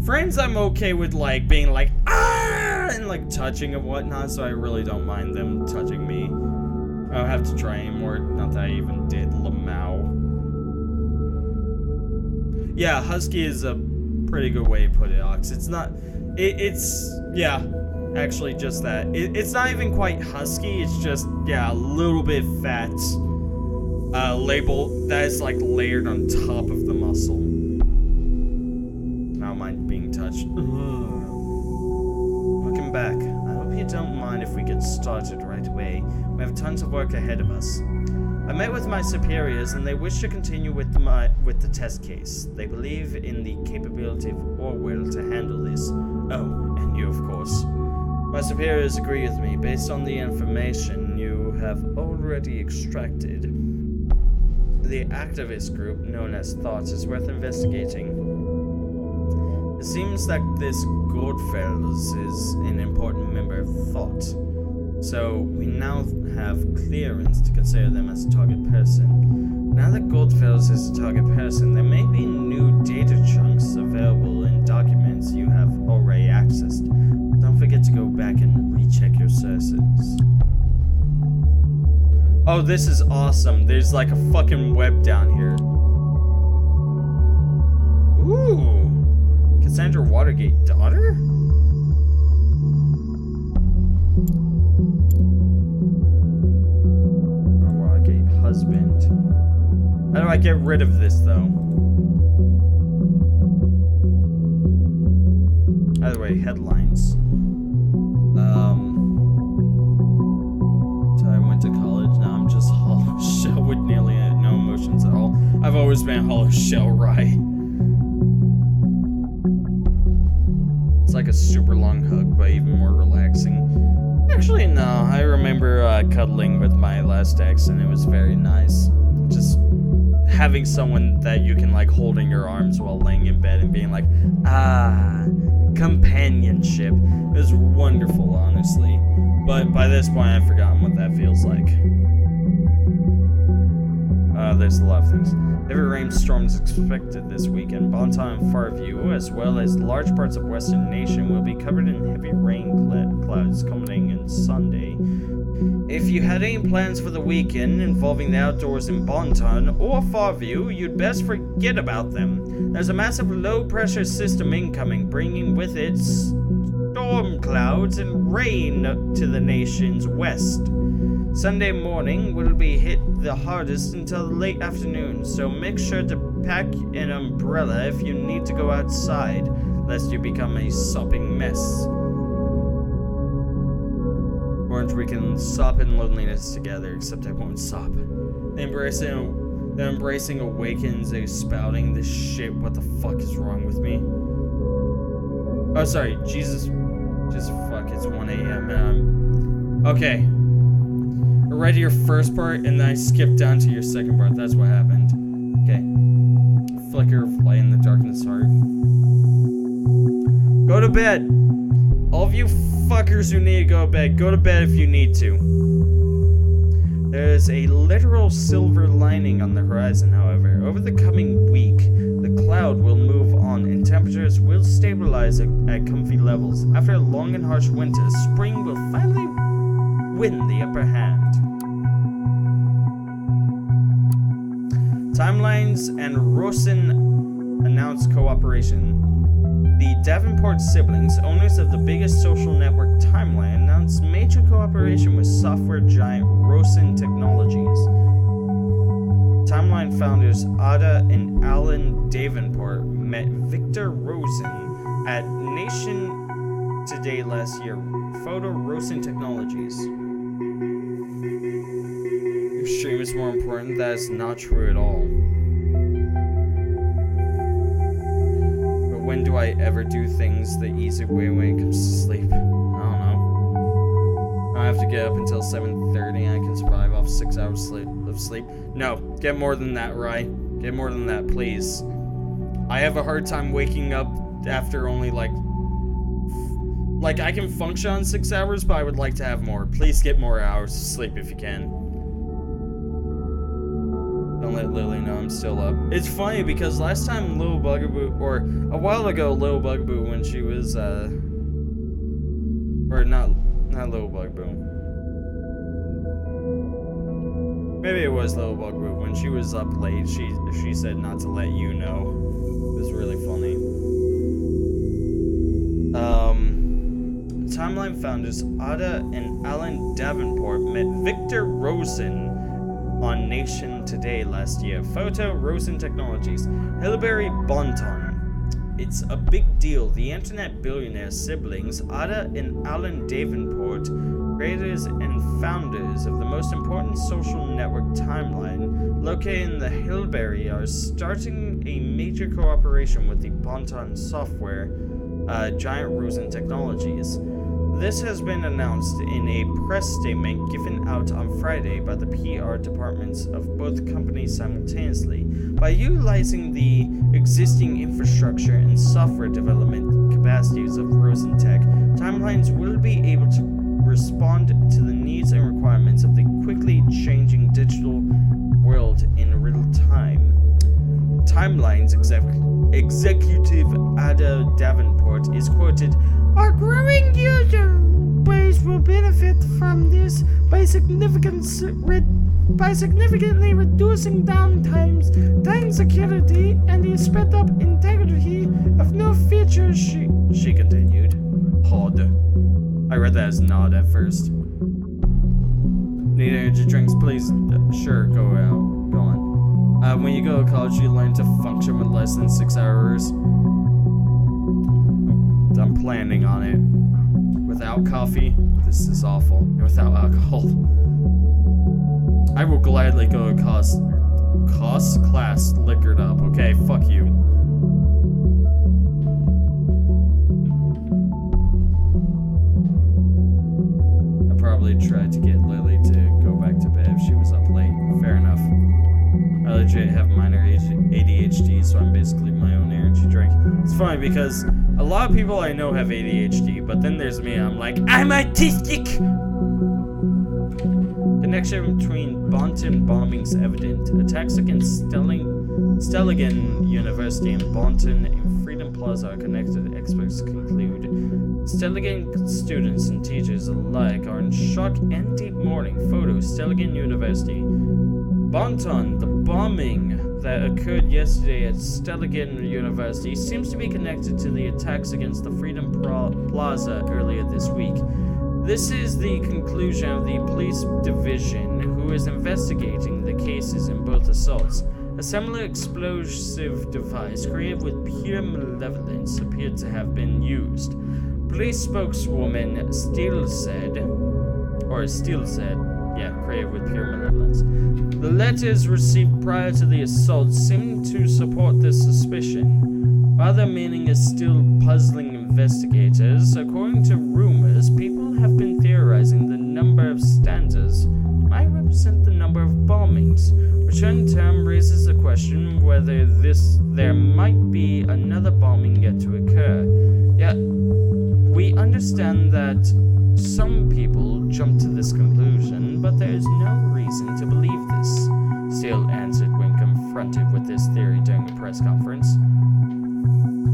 friends. I'm okay with like being like ah and like touching and whatnot. So I really don't mind them touching me. I don't have to try anymore. Not that I even did. Lamau. Yeah, husky is a pretty good way to put it, Ox. It's not. It's yeah. Actually, just that. It's not even quite husky. It's just yeah, a little bit fat. Label that is like layered on top of the muscle. I don't mind being touched. Welcome back. I hope you don't mind if we get started right away. We have tons of work ahead of us. I met with my superiors and they wish to continue with the test case. They believe in the capability of Orwell to handle this. Oh, and you of course. My superiors agree with me based on the information you have already extracted. The activist group known as Thought is worth investigating. It seems that this Goldfels is an important member of Thought, so we now have clearance to consider them as a target person. Now that Goldfels is a target person, there may be new data chunks available in documents you have already accessed. Don't forget to go back and recheck your sources. Oh, this is awesome. There's like a fucking web down here. Ooh. Cassandra Watergate daughter? Watergate husband. How do I get rid of this though? By the way, headlines. So I went to college, now I'm just hollow shell with nearly no emotions at all. I've always been hollow shell, right? It's like a super long hug, but even more relaxing. Actually, no, I remember cuddling with my last ex, and it was very nice. Just having someone that you can like hold in your arms while laying in bed and being like, ah, companionship. It was wonderful, honestly. But by this point, I've forgotten what that feels like. There's a lot of things. Heavy rainstorms expected this week, and Bonton and Farview, as well as large parts of Western Nation, will be covered in heavy rain clouds culminating in Sunday. If you had any plans for the weekend involving the outdoors in Bonton or Farview, you'd best forget about them. There's a massive low-pressure system incoming, bringing with it storm clouds and rain to the nation's west. Sunday morning will be hit the hardest until the late afternoon, so make sure to pack an umbrella if you need to go outside, lest you become a sopping mess. Orange, we can sop in loneliness together, except I won't sop. The embracing awakens a spouting this shit. What the fuck is wrong with me? Oh, sorry. Jesus. Just fuck. It's 1 a.m. Okay. I read your first part and then I skipped down to your second part. That's what happened. Okay. Flicker of light in the darkness heart. Go to bed. All of you fuckers who need to go to bed if you need to. There's a literal silver lining on the horizon, however. Over the coming week, the cloud will move on and temperatures will stabilize at comfy levels. After a long and harsh winter, spring will finally win the upper hand. Timelines and Rosen announced cooperation. The Davenport siblings, owners of the biggest social network Timeline, announced major cooperation with software giant Rosen Technologies. Timeline founders Ada and Alan Davenport met Victor Rosen at Nation Today last year. Photo Rosen Technologies. Extreme is more important. That is not true at all. When do I ever do things the easy way when it comes to sleep? I don't know. I have to get up until 7:30 and I can survive off 6 hours of sleep. No, get more than that, Rye. Get more than that, please. I have a hard time waking up after only like I can function on 6 hours, but I would like to have more. Please get more hours of sleep if you can. Don't let Lily know I'm still up. It's funny because last time Little Bugaboo, or a while ago, Little Bugaboo, when she was, or not Little Bugaboo. Maybe it was Little Bugaboo. When she was up late, she said not to let you know. It was really funny. Timeline founders Ada and Alan Davenport met Victor Rosen on Nation Today last year. Photo Rosen Technologies. Hillberry Bonton. It's a big deal. The internet billionaire siblings, Ada and Alan Davenport, creators and founders of the most important social network Timeline, located in the Hillberry, are starting a major cooperation with the Bonton software giant Rosen Technologies. This has been announced in a press statement given out on Friday by the PR departments of both companies simultaneously. By utilizing the existing infrastructure and software development capacities of Rosentech, Timelines will be able to respond to the needs and requirements of the quickly changing digital world in real time. Timeline's executive Ada Davenport is quoted, "Our growing user base will benefit from this by significantly reducing downtimes, time security, and the sped-up integrity of new features," she continued. Pod. I read that as nod at first. Need energy drinks, please? Sure, go on. When you go to college, you learn to function with less than 6 hours. I'm planning on it. Without coffee, this is awful. And without alcohol, I will gladly go to class liquored up. Okay, fuck you. I probably tried to get Lily to go back to bed if she was up late. Fair enough. I legit have minor ADHD, so I'm basically my own energy drink. It's funny because a lot of people I know have ADHD, but then there's me, I'm like, I'm autistic! Good connection between Bonton bombings evident. Attacks against Stelligan University and Bonton and Freedom Plaza are connected, experts conclude. Stelligan students and teachers alike are in shock and deep mourning. Photo, Stelligan University. Bonton, the bombing that occurred yesterday at Stelligan University seems to be connected to the attacks against the Freedom Plaza earlier this week. This is the conclusion of the police division, who is investigating the cases in both assaults. A similar explosive device created with pure malevolence appeared to have been used. Police spokeswoman Steele said, created with pure malevolence. The letters received prior to the assault seem to support this suspicion. While their meaning is still puzzling investigators, according to rumors, people have been theorizing the number of stanzas might represent the number of bombings, which in turn raises the question whether there might be another bombing yet to occur. Yet, we understand that some people jump to this conclusion, but there is no reason to believe this, Steele answered when confronted with this theory during a press conference.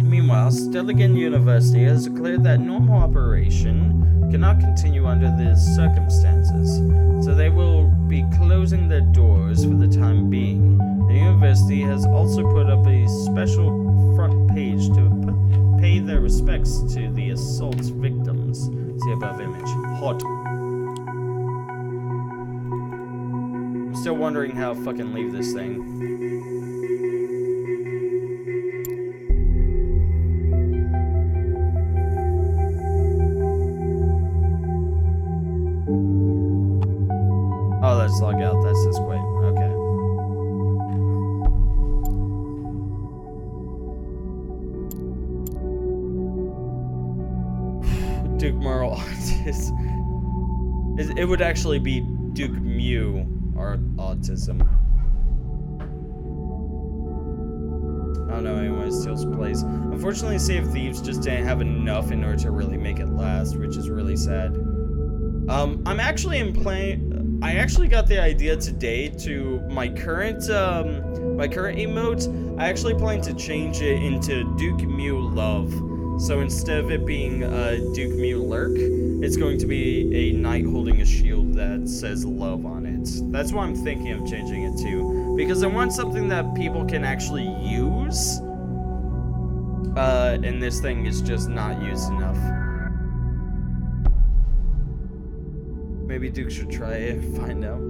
Meanwhile, Stelligan University has declared that normal operation cannot continue under these circumstances, so they will be closing their doors for the time being. The university has also put up a special front page to pay their respects to the assault victims. See above image. Hot. I'm still wondering how to fucking leave this thing. Oh, let's log out. That's just quick. Okay. Duke Merle autism. It would actually be Duke Mew or autism. I don't know anyone Steele's plays. Unfortunately, Sea of Thieves just didn't have enough in order to really make it last, which is really sad. I actually got the idea today to my current emote. I actually plan to change it into Duke Mew Love. So instead of it being Duke Mew Lurk, it's going to be a knight holding a shield that says love on it. That's what I'm thinking of changing it to, because I want something that people can actually use. And this thing is just not used enough. Maybe Duke should try it and find out.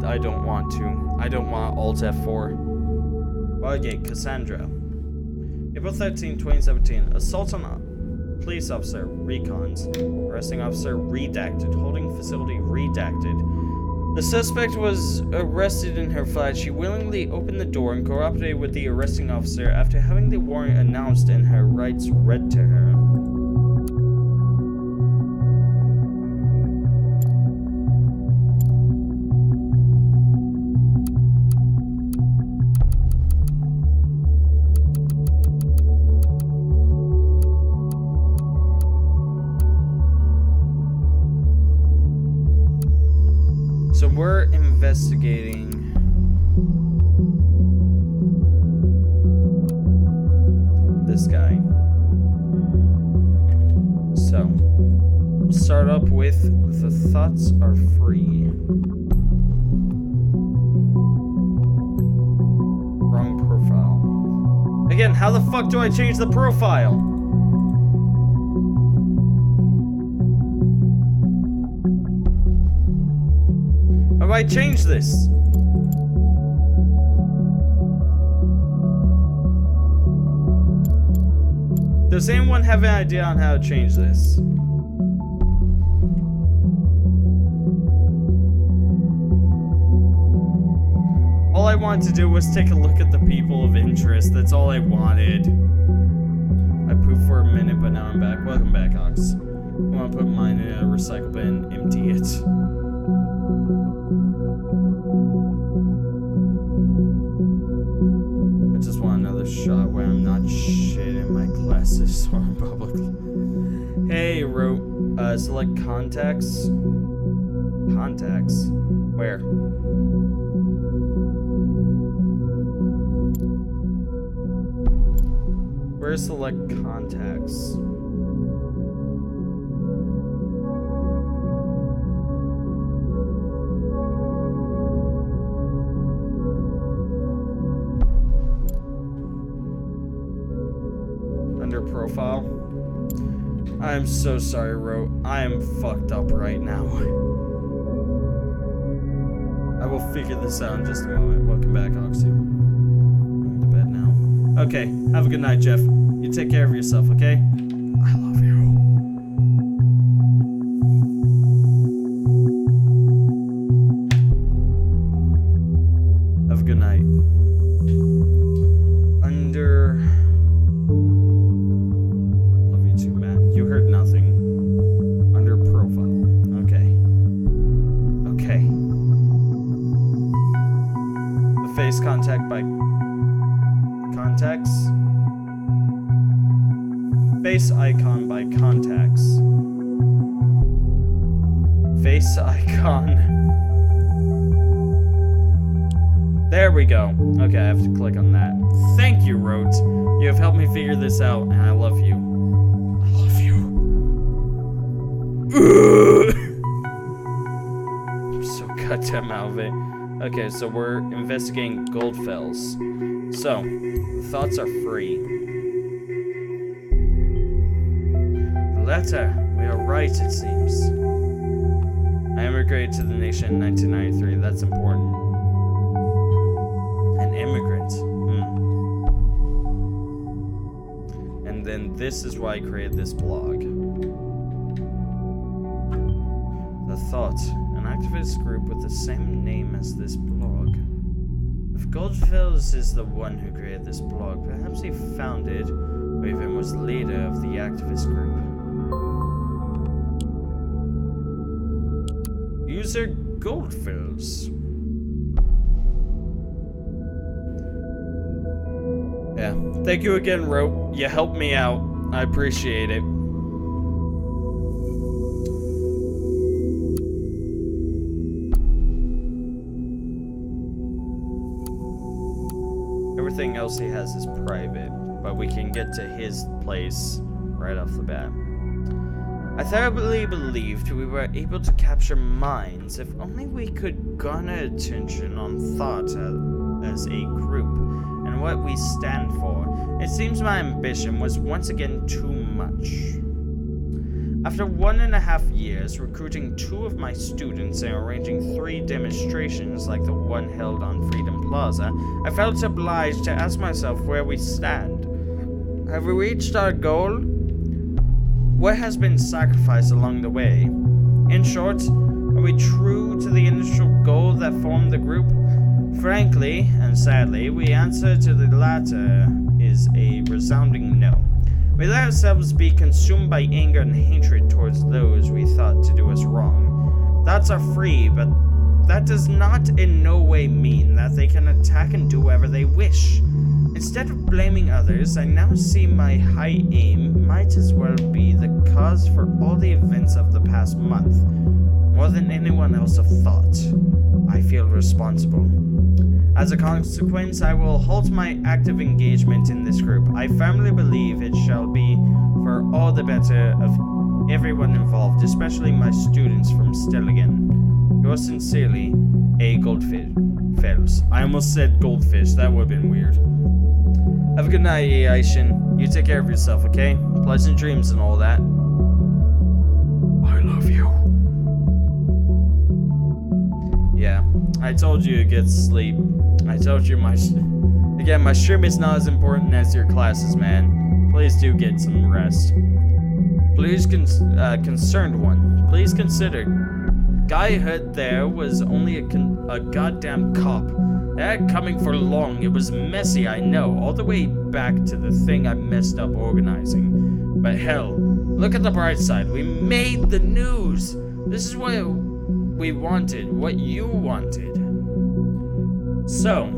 I don't want to. I don't want Alt F4. Bargate, Cassandra. April 13, 2017. Assault on a police officer, recons. Arresting officer, redacted. Holding facility, redacted. The suspect was arrested in her flat. She willingly opened the door and cooperated with the arresting officer after having the warrant announced and her rights read to her. So we're investigating this guy. So we'll start up with the thoughts are free. Wrong profile. Again, how the fuck do I change the profile? How do I change this? Does anyone have an idea on how to change this? All I wanted to do was take a look at the people of interest. That's all I wanted. I pooped for a minute, but now I'm back. Welcome back, Ox. I want to put mine in a recycle bin and empty it. I just want another shot where I'm not shit in my classes or in public. Hey, select contacts. Contacts? Where? Where's select contacts? Under profile? I'm so sorry, Ro. I am fucked up right now. I will figure this out in just a moment. Welcome back, Oxy. I'm to bed now. Okay, have a good night, Jeff. You take care of yourself, okay? I love you. Have a good night. Under... Love you too, Matt. You heard nothing. Under profile. Okay. Okay. The face contact by contacts. Face icon by contacts. Face icon. There we go. Okay, I have to click on that. Thank you, Rhodes. You have helped me figure this out, and I love you. I love you. I'm so goddamn out of it. Okay, so we're investigating Goldfells. So, thoughts are free. Letter. We are right, it seems. I immigrated to the nation in 1993. That's important. An immigrant. And then this is why I created this blog. The Thought. An activist group with the same name as this blog. If Goldfells is the one who created this blog, perhaps he founded or even was leader of the activist group. User Goldfells. Yeah. Thank you again, Ro. You helped me out. I appreciate it. Everything else he has is private, but we can get to his place right off the bat. I thoroughly believed we were able to capture minds if only we could garner attention on thought as a group and what we stand for. It seems my ambition was once again too much. After 1.5 years recruiting 2 of my students and arranging 3 demonstrations like the one held on Freedom Plaza, I felt obliged to ask myself where we stand. Have we reached our goal? What has been sacrificed along the way? In short, are we true to the initial goal that formed the group? Frankly, and sadly, the answer to the latter is a resounding no. We let ourselves be consumed by anger and hatred towards those we thought to do us wrong. Thoughts are free, but that does not in no way mean that they can attack and do whatever they wish. Instead of blaming others, I now see my high aim might as well be the cause for all the events of the past month. More than anyone else have thought, I feel responsible. As a consequence, I will halt my active engagement in this group. I firmly believe it shall be for all the better of everyone involved, especially my students from Stelligan. Yours sincerely, A. Goldfells. I almost said goldfish, that would have been weird. Have a good night, Aishin. You take care of yourself, okay? Pleasant dreams and all that. I love you. Yeah, I told you to get sleep. I told you my stream is not as important as your classes, man. Please do get some rest. Please, concerned one, please consider. Guy hurt there was only a goddamn cop. That coming for long. It was messy, I know, all the way back to the thing I messed up organizing. But hell, look at the bright side. We made the news. This is what we wanted, what you wanted. So,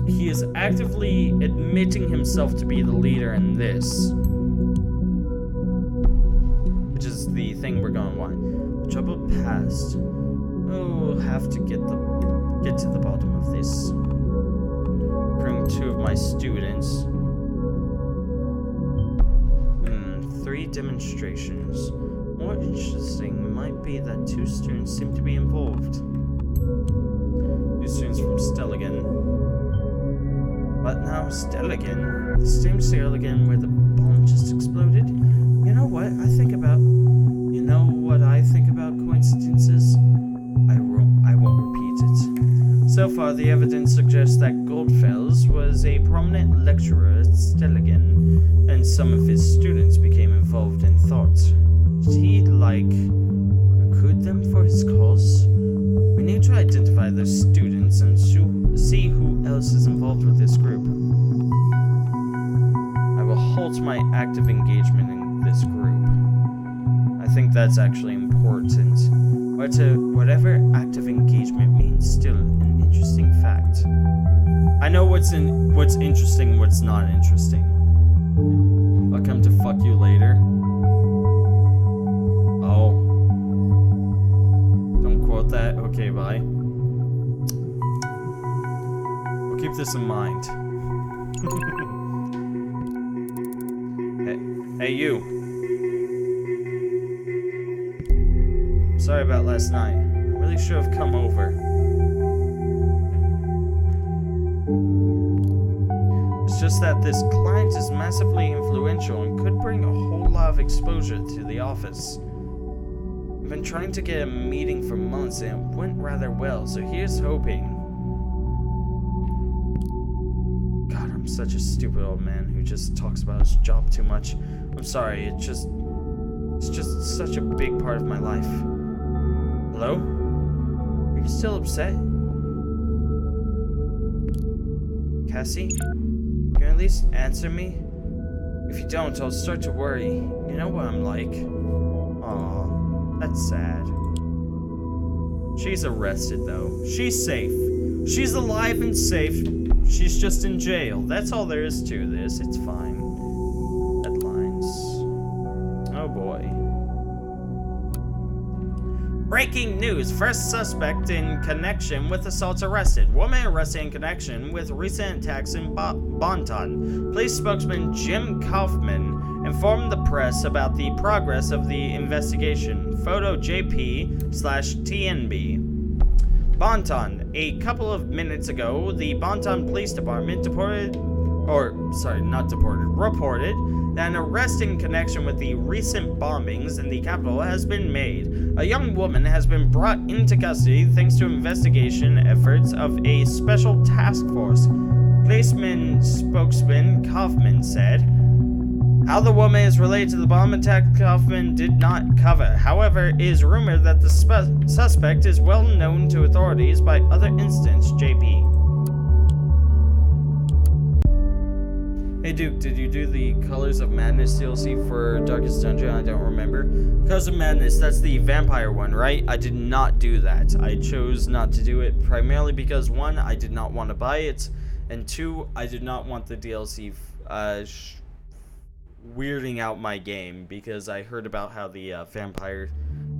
he is actively admitting himself to be the leader in this. Which is the thing we're going to want. Troubled past. We'll have to get to the bottom of this. Bring 2 of my students. 3 demonstrations. More interesting might be that 2 students seem to be involved. 2 students from Stelligan. But now Stelligan? The same Stelligan where the bomb just exploded? You know what I think about coincidences? I won't repeat it. So far, the evidence suggests that Goldfels was a prominent lecturer at Stelligan, and some of his students became involved in thought. Did he, recruit them for his cause? We need to identify those students and see who else is involved with this group. I will halt my active engagement in this group. I think that's actually important. Whatever active engagement means, still an interesting fact. I know what's interesting, what's not interesting. I'll come to fuck you later. Oh. Don't quote that. Okay, bye. I'll keep this in mind. Hey, you. Sorry about last night. I really should have come over. It's just that this client is massively influential and could bring a whole lot of exposure to the office. I've been trying to get a meeting for months and it went rather well, so here's hoping. God, I'm such a stupid old man who just talks about his job too much. I'm sorry, it's just such a big part of my life. Hello? Are you still upset? Cassie? Can you at least answer me? If you don't, I'll start to worry. You know what I'm like. Aw, that's sad. She's arrested, though. She's safe. She's alive and safe. She's just in jail. That's all there is to this. It's fine. Headlines. Oh boy. Breaking news. First suspect in connection with assaults arrested. Woman arrested in connection with recent attacks in Bonton. Police spokesman Jim Kaufman informed the press about the progress of the investigation. Photo JP/TNB. Bonton. A couple of minutes ago, the Bonton Police Department reported that an arrest in connection with the recent bombings in the capital has been made. A young woman has been brought into custody thanks to investigation efforts of a special task force. Policeman spokesman Kaufman said. How the woman is related to the bomb attack, Kaufman did not cover. However, it is rumored that the suspect is well known to authorities by other incidents. JP. Hey Duke, did you do the Colors of Madness DLC for Darkest Dungeon? I don't remember. Colors of Madness, that's the vampire one, right? I did not do that. I chose not to do it primarily because 1, I did not want to buy it, and 2, I did not want the DLC weirding out my game because I heard about how the vampire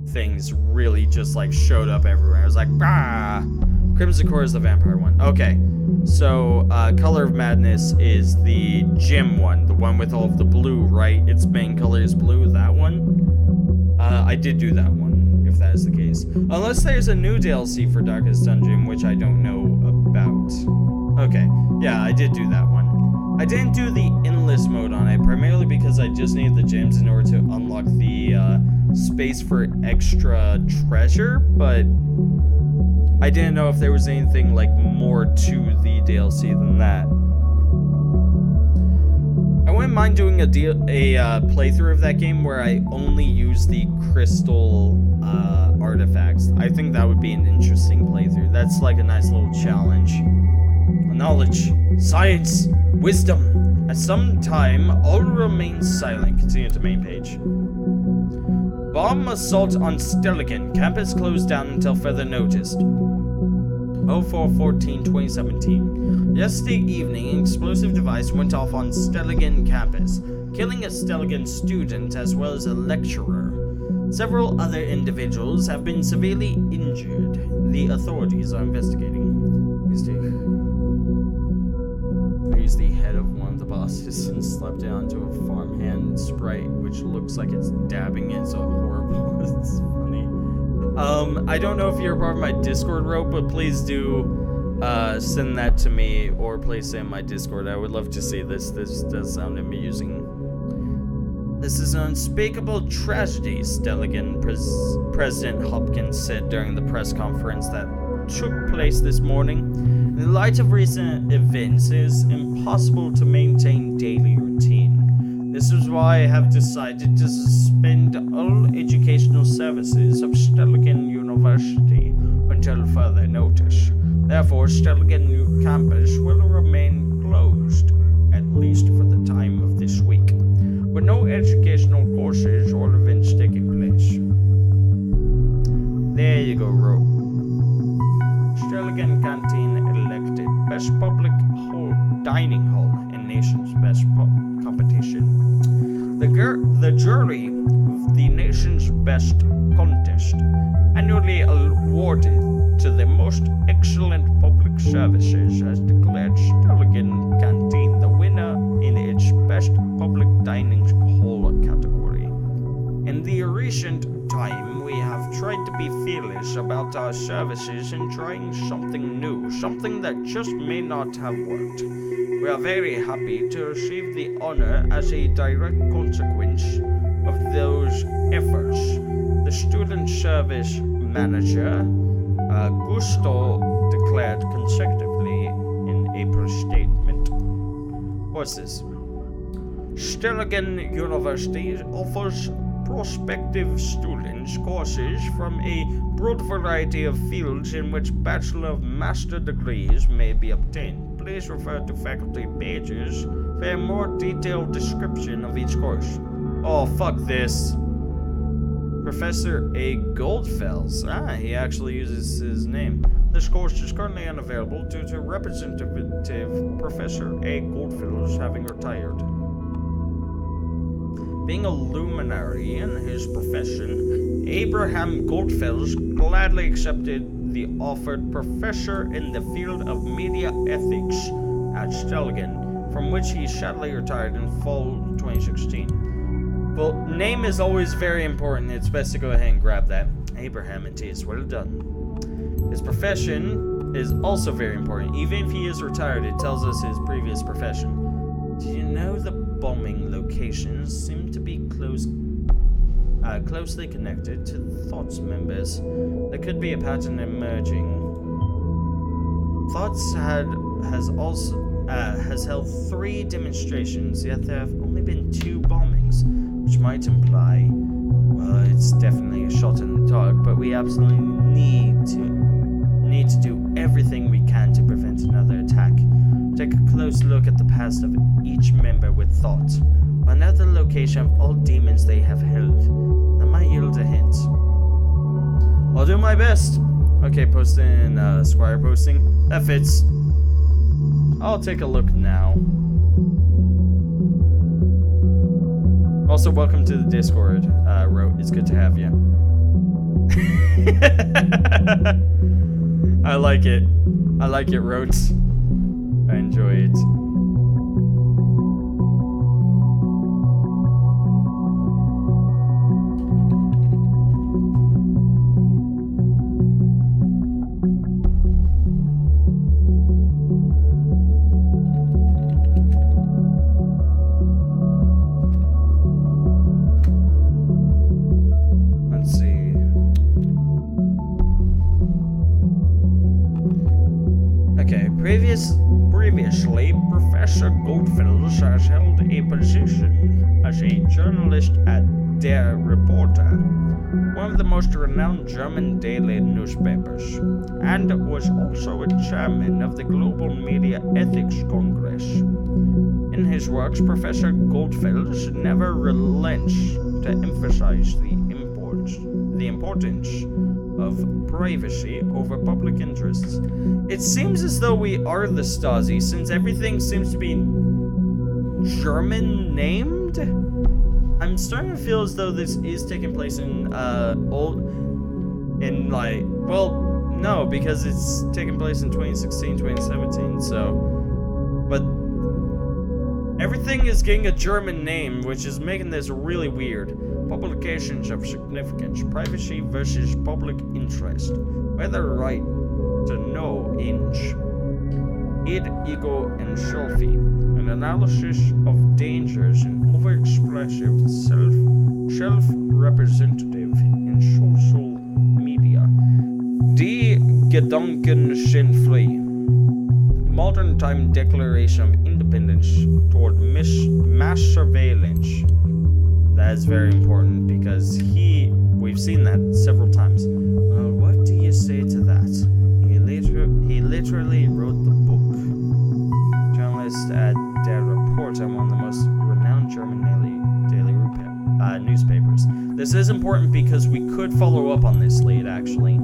things really just showed up everywhere. I was like, ah! Crimson Core is the vampire one. Okay. So, Color of Madness is the gym one, the one with all of the blue, right? Its main color is blue, that one. I did do that one, if that is the case. Unless there's a new DLC for Darkest Dungeon, which I don't know about. Okay, yeah, I did do that one. I didn't do the endless mode on it, primarily because I just needed the gems in order to unlock the space for extra treasure, but I didn't know if there was anything more to the DLC than that. I wouldn't mind doing a playthrough of that game where I only use the crystal artifacts. I think that would be an interesting playthrough. That's a nice little challenge. Knowledge, science, wisdom. At some time, all remain silent. Continue to main page. Bomb assault on Stelligan. Campus closed down until further notice. 04/14/2017. Yesterday evening, an explosive device went off on Stelligan campus, killing a Stelligan student as well as a lecturer. Several other individuals have been severely injured. The authorities are investigating. He's the head of one of the bosses and slept onto a farmhand sprite, which looks like it's dabbing it, so horrible. It's funny. I don't know if you're a part of my Discord, Rope, but please do send that to me or place it in my Discord. I would love to see this. This does sound amusing. This is an unspeakable tragedy, Stelligan, President Hopkins said during the press conference that took place this morning. In the light of recent events, it is impossible to maintain daily routine. This is why I have decided to suspend all educational services of Stelligan University until further notice. Therefore, Stelligan campus will remain closed, at least for the time of this week, with no educational courses or events taking place. There you go, Ro. Stelligan Canteen elected Best Public Dining Hall in Nation's Best Competition. The jury of the Nation's Best Contest, annually awarded to the most excellent public services, has declared Stelligan Canteen the winner in its Best Public Dining Hall category. In the recent time, we have tried to be fearless about our services and trying something new, something that just may not have worked. We are very happy to receive the honor as a direct consequence of those efforts. The student service manager, Gusto, declared consecutively in April's statement. What's this? Stelligan University offers prospective students courses from a broad variety of fields in which Bachelor of Master degrees may be obtained. Please refer to faculty pages for a more detailed description of each course. Oh, fuck this. Professor A. Goldfels. He actually uses his name. This course is currently unavailable due to Representative Professor A. Goldfels having retired. Being a luminary in his profession, Abraham Goldfels gladly accepted the offered professor in the field of media ethics at Stelligan, from which he sadly retired in fall 2016. Well, name is always very important. It's best to go ahead and grab that. Abraham, it is well done. His profession is also very important. Even if he is retired, it tells us his previous profession. Do you know the bombing locations seem to be closely connected to Thoughts members? There could be a pattern emerging. Thoughts has held 3 demonstrations, yet there have only been 2 bombings, which might imply, well, it's definitely a shot in the dark, but we absolutely need to do everything we can to prevent another attack. Take a close look at the past of each member with Thoughts. Find out the location of all demons they have held. That might yield a hint. I'll do my best. Okay, post in Squire posting. That fits. I'll take a look now. Also, welcome to the Discord, Ro. It's good to have you. I like it. I like it, Rotes. I enjoy it. Previously, Professor Goldfels has held a position as a journalist at Der Reporter, one of the most renowned German daily newspapers, and was also a chairman of the Global Media Ethics Congress. In his works, Professor Goldfels never relents to emphasize the importance of privacy over public interests. It seems as though we are the Stasi, since everything seems to be German named. I'm starting to feel as though this is taking place in no, because it's taking place in 2016, 2017, so, but everything is getting a German name, which is making this really weird. Publications of significance, privacy versus public interest, whether right to know inch, id, ego, and selfie, an analysis of dangers in overexpressive, self-representative in social media. Die Gedanken sind frei. Modern time declaration of independence toward mass surveillance. That is very important because we've seen that several times. What do you say to that? He literally wrote the book. Journalist at Der Reporter, one of the most renowned German daily newspapers. This is important because we could follow up on this lead, actually.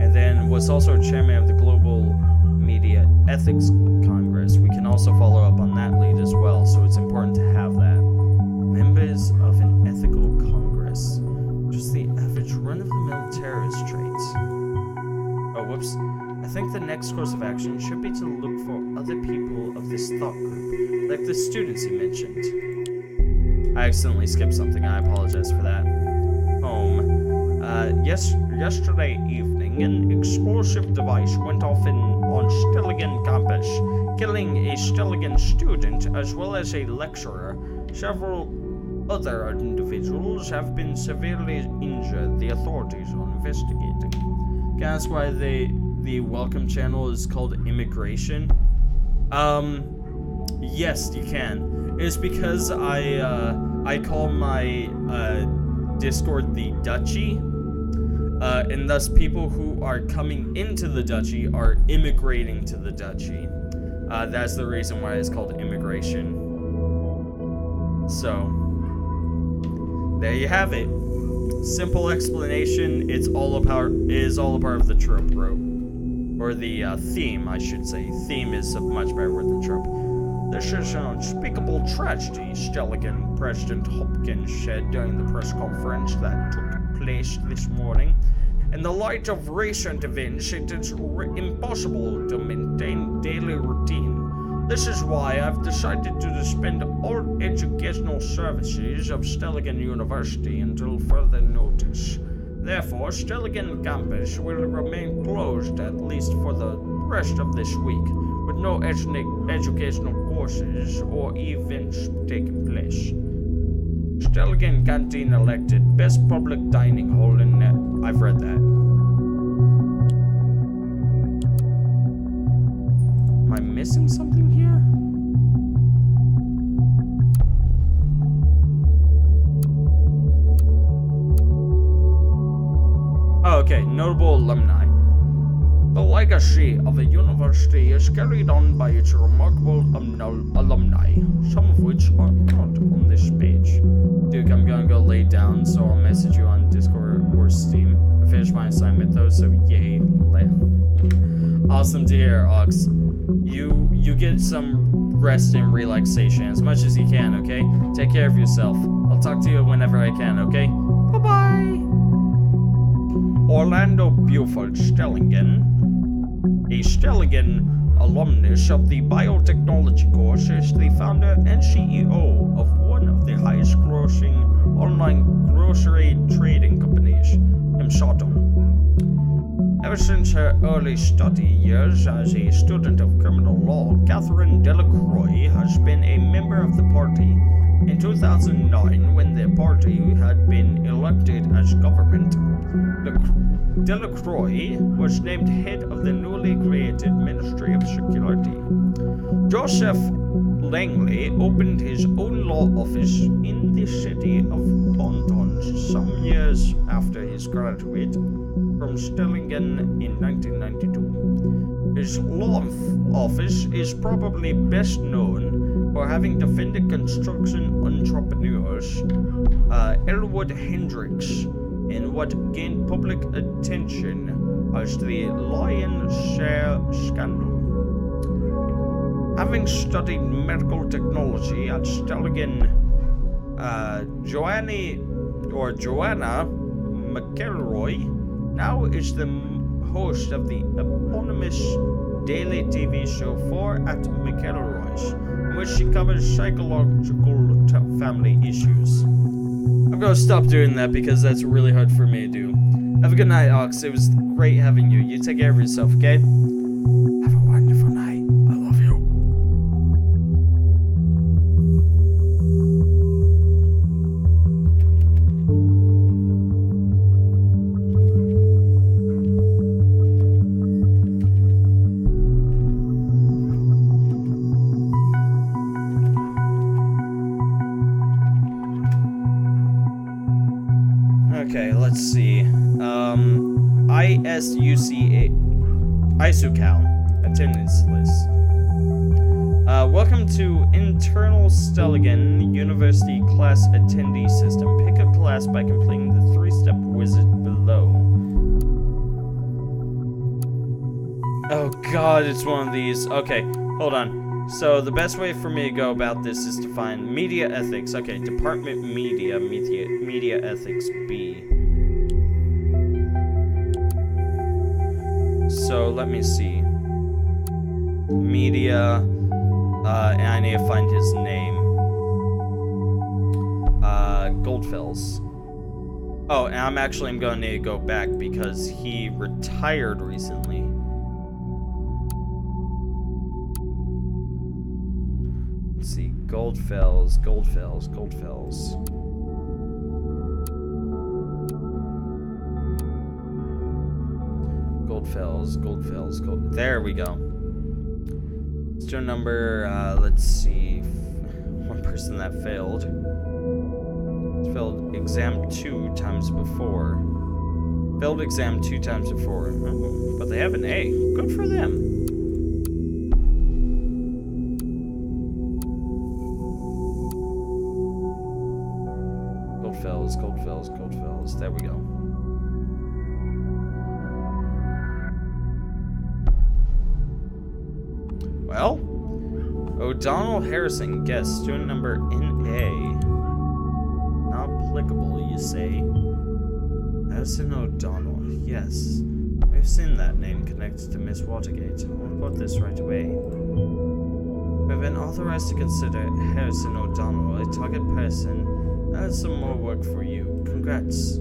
And then was also chairman of the Global Media Ethics Congress. We can also follow up on that lead as well, so it's important to have that. Members of an ethical congress. Just the average run-of-the-mill terrorist traits. Oh, whoops. I think the next course of action should be to look for other people of this thought group, like the students he mentioned. I accidentally skipped something, I apologize for that. Yesterday evening, an explosive device went off on Stellingen campus, killing a Stellingen student as well as a lecturer. Several other individuals have been severely injured. The authorities are investigating. That's why the welcome channel is called Immigration. Yes, you can. It's because I call my Discord the Duchy. And thus people who are coming into the Duchy are immigrating to the Duchy. That's the reason why it's called Immigration. So, there you have it. Simple explanation. It's all a part of the trope rope. Or the theme, I should say. Theme is a much better word than trope. This is an unspeakable tragedy, Stellingen President Hopkins said during the press conference that took place this morning. In the light of recent events, it is impossible to maintain daily routine. This is why I've decided to suspend all educational services of Stellingen University until further notice. Therefore, Stellingen campus will remain closed at least for the rest of this week, with no educational courses or events taking place. Stellingen Canteen elected Best Public Dining Hall in net. I've read that. Am I missing something here? Oh, okay. Notable alumni. The legacy of the university is carried on by its remarkable alumni, some of which are not on this page. Duke, I'm gonna go lay down, so I'll message you on Discord or Steam. I finished my assignment though, so yay. Awesome to hear, Ox. You get some rest and relaxation as much as you can, okay? Take care of yourself. I'll talk to you whenever I can, okay? Bye-bye! Orlando Buford Stellingen, a Stellingen alumnus of the biotechnology course, is the founder and CEO of one of the highest grossing online grocery trading companies, Emsato. Ever since her early study years as a student of criminal law, Catherine Delacroix has been a member of the party. In 2009, when the party had been elected as government, Delacroix was named head of the newly created Ministry of Security. Joseph Langley opened his own law office in the city of Bonton some years after his graduate from Stellingen in 1992. His law office is probably best known for having defended construction entrepreneurs Elwood Hendricks in what gained public attention as the Lion Share scandal. Having studied medical technology at Stelligan, Joanna McElroy now is the host of the eponymous daily TV show 4 at McElroy's, in which she covers psychological family issues. I'm gonna stop doing that because that's really hard for me to do. Have a good night, Ox. It was great having you. You take care of yourself, okay? Have a wonderful night. I love you. Okay, let's see. ISUCAL attendance list. Welcome to Internal Stelligan University class attendee system. Pick a class by completing the 3-step wizard below. Oh god, it's one of these. Okay, hold on. So the best way for me to go about this is to find media ethics. Okay, department media ethics B. So let me see. Media, and I need to find his name. Goldfells. Oh, and I'm going to need to go back because he retired recently. Let's see, Goldfells. There we go. Student number, let's see. One person that failed. Failed exam 2 times before. Failed exam 2 times before. Oh, but they have an A. Good for them. Goldfells. There we go. Well, O'Donnell Harrison, guest, student number NA. Not applicable, you say? Harrison O'Donnell, yes. We've seen that name connected to Miss Watergate. I'll report this right away. We've been authorized to consider Harrison O'Donnell a target person. That's some more work for you. Congrats.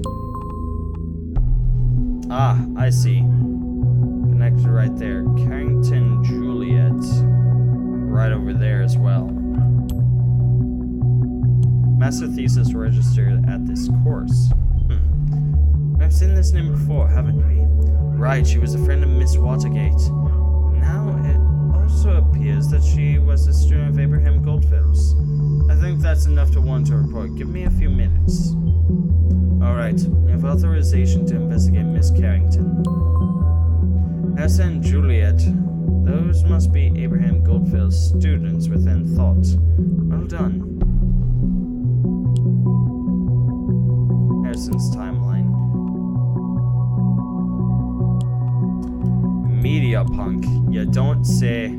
Ah, I see. Connected right there. Carrington Juliet. Right over there as well. Master thesis registered at this course. I've seen this name before, haven't we? Right, she was a friend of Miss Watergate. Now it also appears that she was a student of Abraham Goldfells. I think that's enough to warrant a report. Give me a few minutes. Alright, you have authorization to investigate Miss Carrington. Harrison and Juliet, those must be Abraham Goldfells' students within thought. Well done. Harrison's timeline. Media punk. You don't say.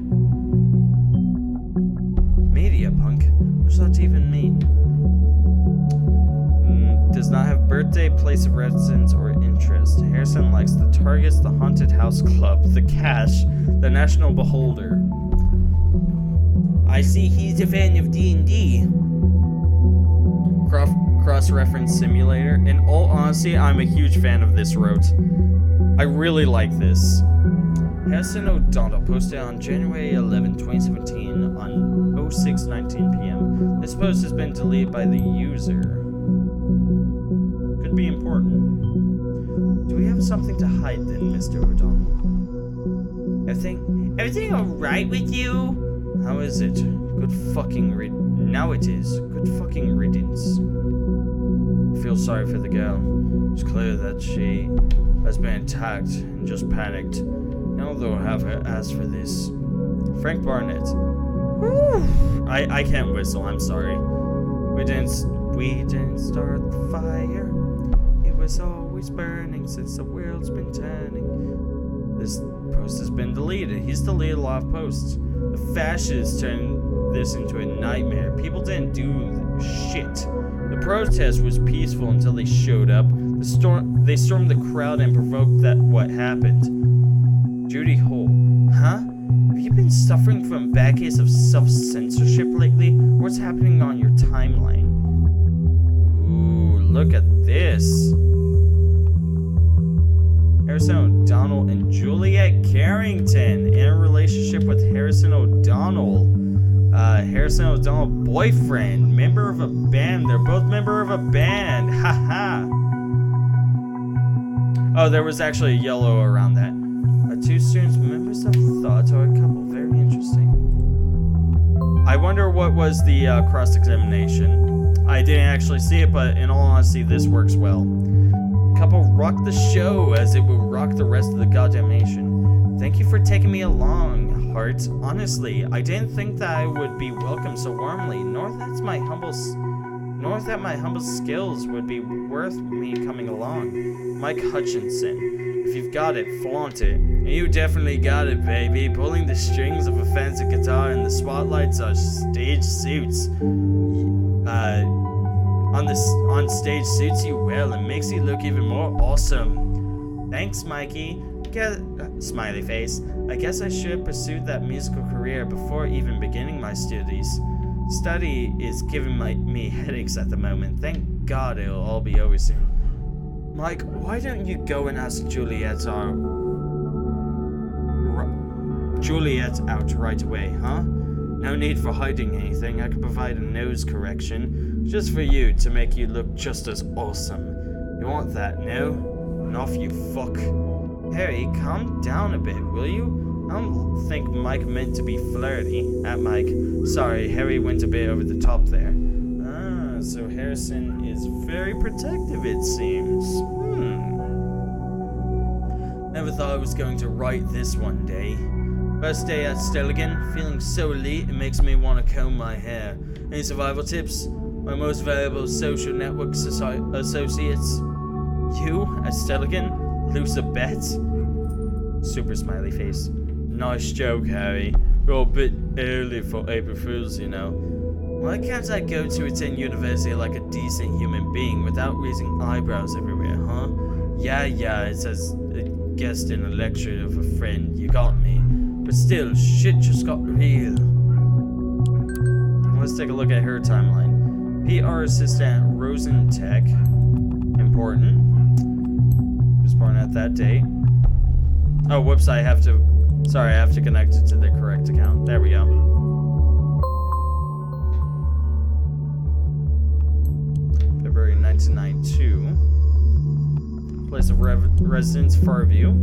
Media punk? What does that even mean? Does not have birthday, place of residence, or interest. Harrison likes the Targets, the Haunted House Club, the Cash, the National Beholder. I see he's a fan of D&D. Cross-reference simulator. In all honesty, I'm a huge fan of this route. I really like this. Harrison O'Donnell posted on January 11, 2017 on 06:19 p.m. This post has been deleted by the user. Could be important. Do we have something to hide then, Mr. O'Donnell? Everything alright with you? How is it? Good fucking Now it is. Good fucking riddance. I feel sorry for the girl. It's clear that she has been attacked and just panicked. Now they'll have her ask for this. Frank Barnett. Whew. I can't whistle, I'm sorry. We didn't start the fire. It was always burning since the world's been turning. This post has been deleted. He's deleted a lot of posts. The fascists turned this into a nightmare. People didn't do shit. The protest was peaceful until they showed up. They stormed the crowd and provoked what happened. Judy Hole. Huh? Have you been suffering from a bad case of self-censorship lately? What's happening on your timeline? Ooh, look at this. Harrison O'Donnell and Juliet Carrington in a relationship with Harrison O'Donnell. Harrison O'Donnell, boyfriend, member of a band. They're both member of a band. Haha. Oh, there was actually a yellow around that. Two students, members of thought, or a couple. Very interesting. I wonder what was the cross-examination. I didn't actually see it, but in all honesty, this works well. Couple rock the show as it will rock the rest of the goddamn nation. Thank you for taking me along, Heart. Honestly, I didn't think that I would be welcomed so warmly, nor that my humble skills would be worth me coming along. Mike Hutchinson. If you've got it, flaunt it. And you definitely got it, baby. Pulling the strings of a fancy guitar in the spotlights are stage suits. On stage suits you well and makes you look even more awesome. Thanks, Mikey. Smiley face. I guess I should have pursued that musical career before even beginning my studies. Study is giving me headaches at the moment. Thank God it'll all be over soon. Mike, why don't you go and ask Juliet out right away, huh? No need for hiding anything. I could provide a nose correction just for you to make you look just as awesome. You want that, no? And off you fuck. Harry, calm down a bit, will you? I don't think Mike meant to be flirty. At Mike. Sorry, Harry went a bit over the top there. Ah, so Harrison is very protective, it seems. Never thought I was going to write this one day. First day at Stelligan, feeling so elite it makes me want to comb my hair. Any survival tips? My most valuable social network associates? You at Stelligan? Lose a bet? Super smiley face. Nice joke, Harry. We're a bit early for April Fools, you know. Why can't I go to attend university like a decent human being without raising eyebrows everywhere, huh? Yeah, it says a guest in a lecture of a friend. You got me. But still, shit just got real. Let's take a look at her timeline. PR assistant Rosentech. Important. Was born at that date. Oh, whoops, I have to connect it to the correct account. There we go. February 1992. Place of residence, Farview.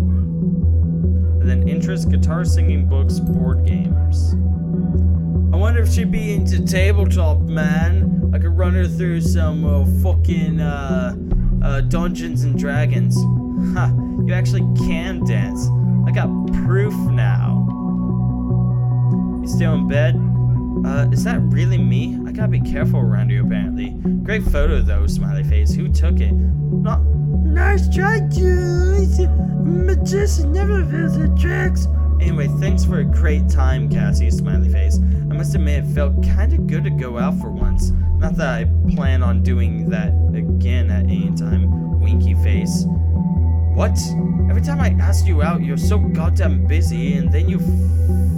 And then interest, guitar, singing, books, board games. I wonder if she'd be into tabletop, man. I could run her through some fucking Dungeons and Dragons. Ha, you actually can dance. I got proof now. You still in bed? Is that really me? I gotta be careful around you, apparently. Great photo, though, smiley face. Who took it? Nice try, dudes. Magician never fails her tricks. Anyway, thanks for a great time, Cassie, smiley face. I must admit, it felt kinda good to go out for once. Not that I plan on doing that again at any time. Winky face. What? Every time I ask you out, you're so goddamn busy, and then you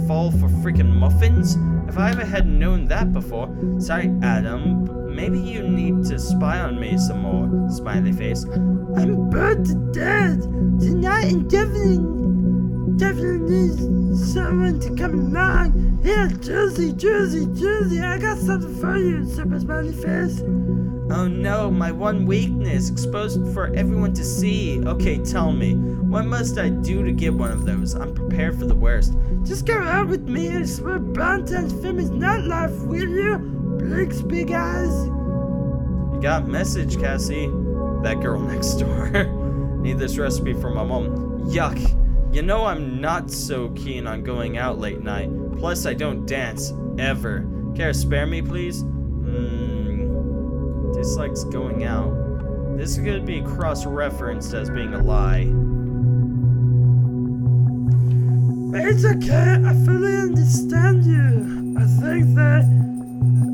fall for freaking muffins? If I ever had known that before. Sorry, Adam, but maybe you need to spy on me some more, smiley face. I'm bored to death. Tonight and definitely need someone to come along. Here, Jersey, I got something for you, super smiley face. Oh no, my one weakness, exposed for everyone to see. Okay, tell me, what must I do to get one of those? I'm prepared for the worst. Just go out with me and swear Bonton's famous nightlife, will you? Blake's big eyes. You got a message, Cassie. That girl next door. Need this recipe for my mom. Yuck. You know I'm not so keen on going out late night. Plus, I don't dance. Ever. Care to spare me, please? Dislikes going out. This is going to be cross-referenced as being a lie. It's okay, I fully understand you.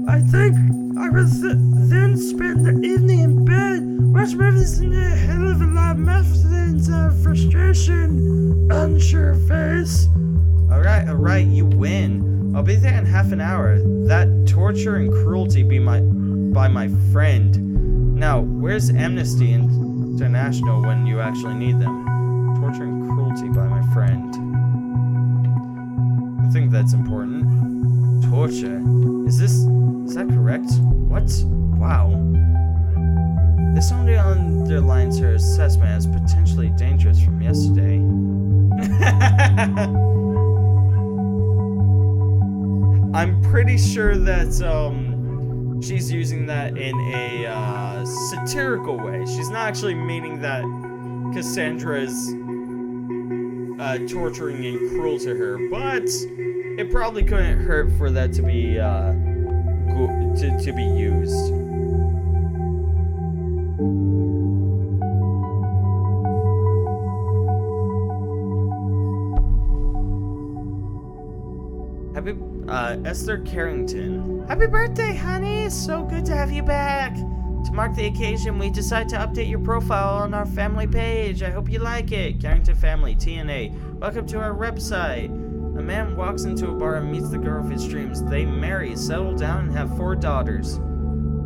I think I will then spend the evening in bed, watch movies and a hell of a lot of muscles of frustration on your face. Alright, you win. I'll be there in half an hour. That torture and cruelty by my friend. Now, where's Amnesty International when you actually need them? Torture and cruelty by my friend. I think that's important. Torture. Is that correct? What? Wow. This only underlines her assessment as potentially dangerous from yesterday. I'm pretty sure that she's using that in a satirical way. She's not actually meaning that Cassandra is torturing and cruel to her, but it probably couldn't hurt for that to be to be used. Happy Esther Carrington. Happy birthday, honey. It's so good to have you back. To mark the occasion, we decided to update your profile on our family page. I hope you like it. Carrington Family, TNA. Welcome to our website. A man walks into a bar and meets the girl of his dreams. They marry, settle down, and have 4 daughters.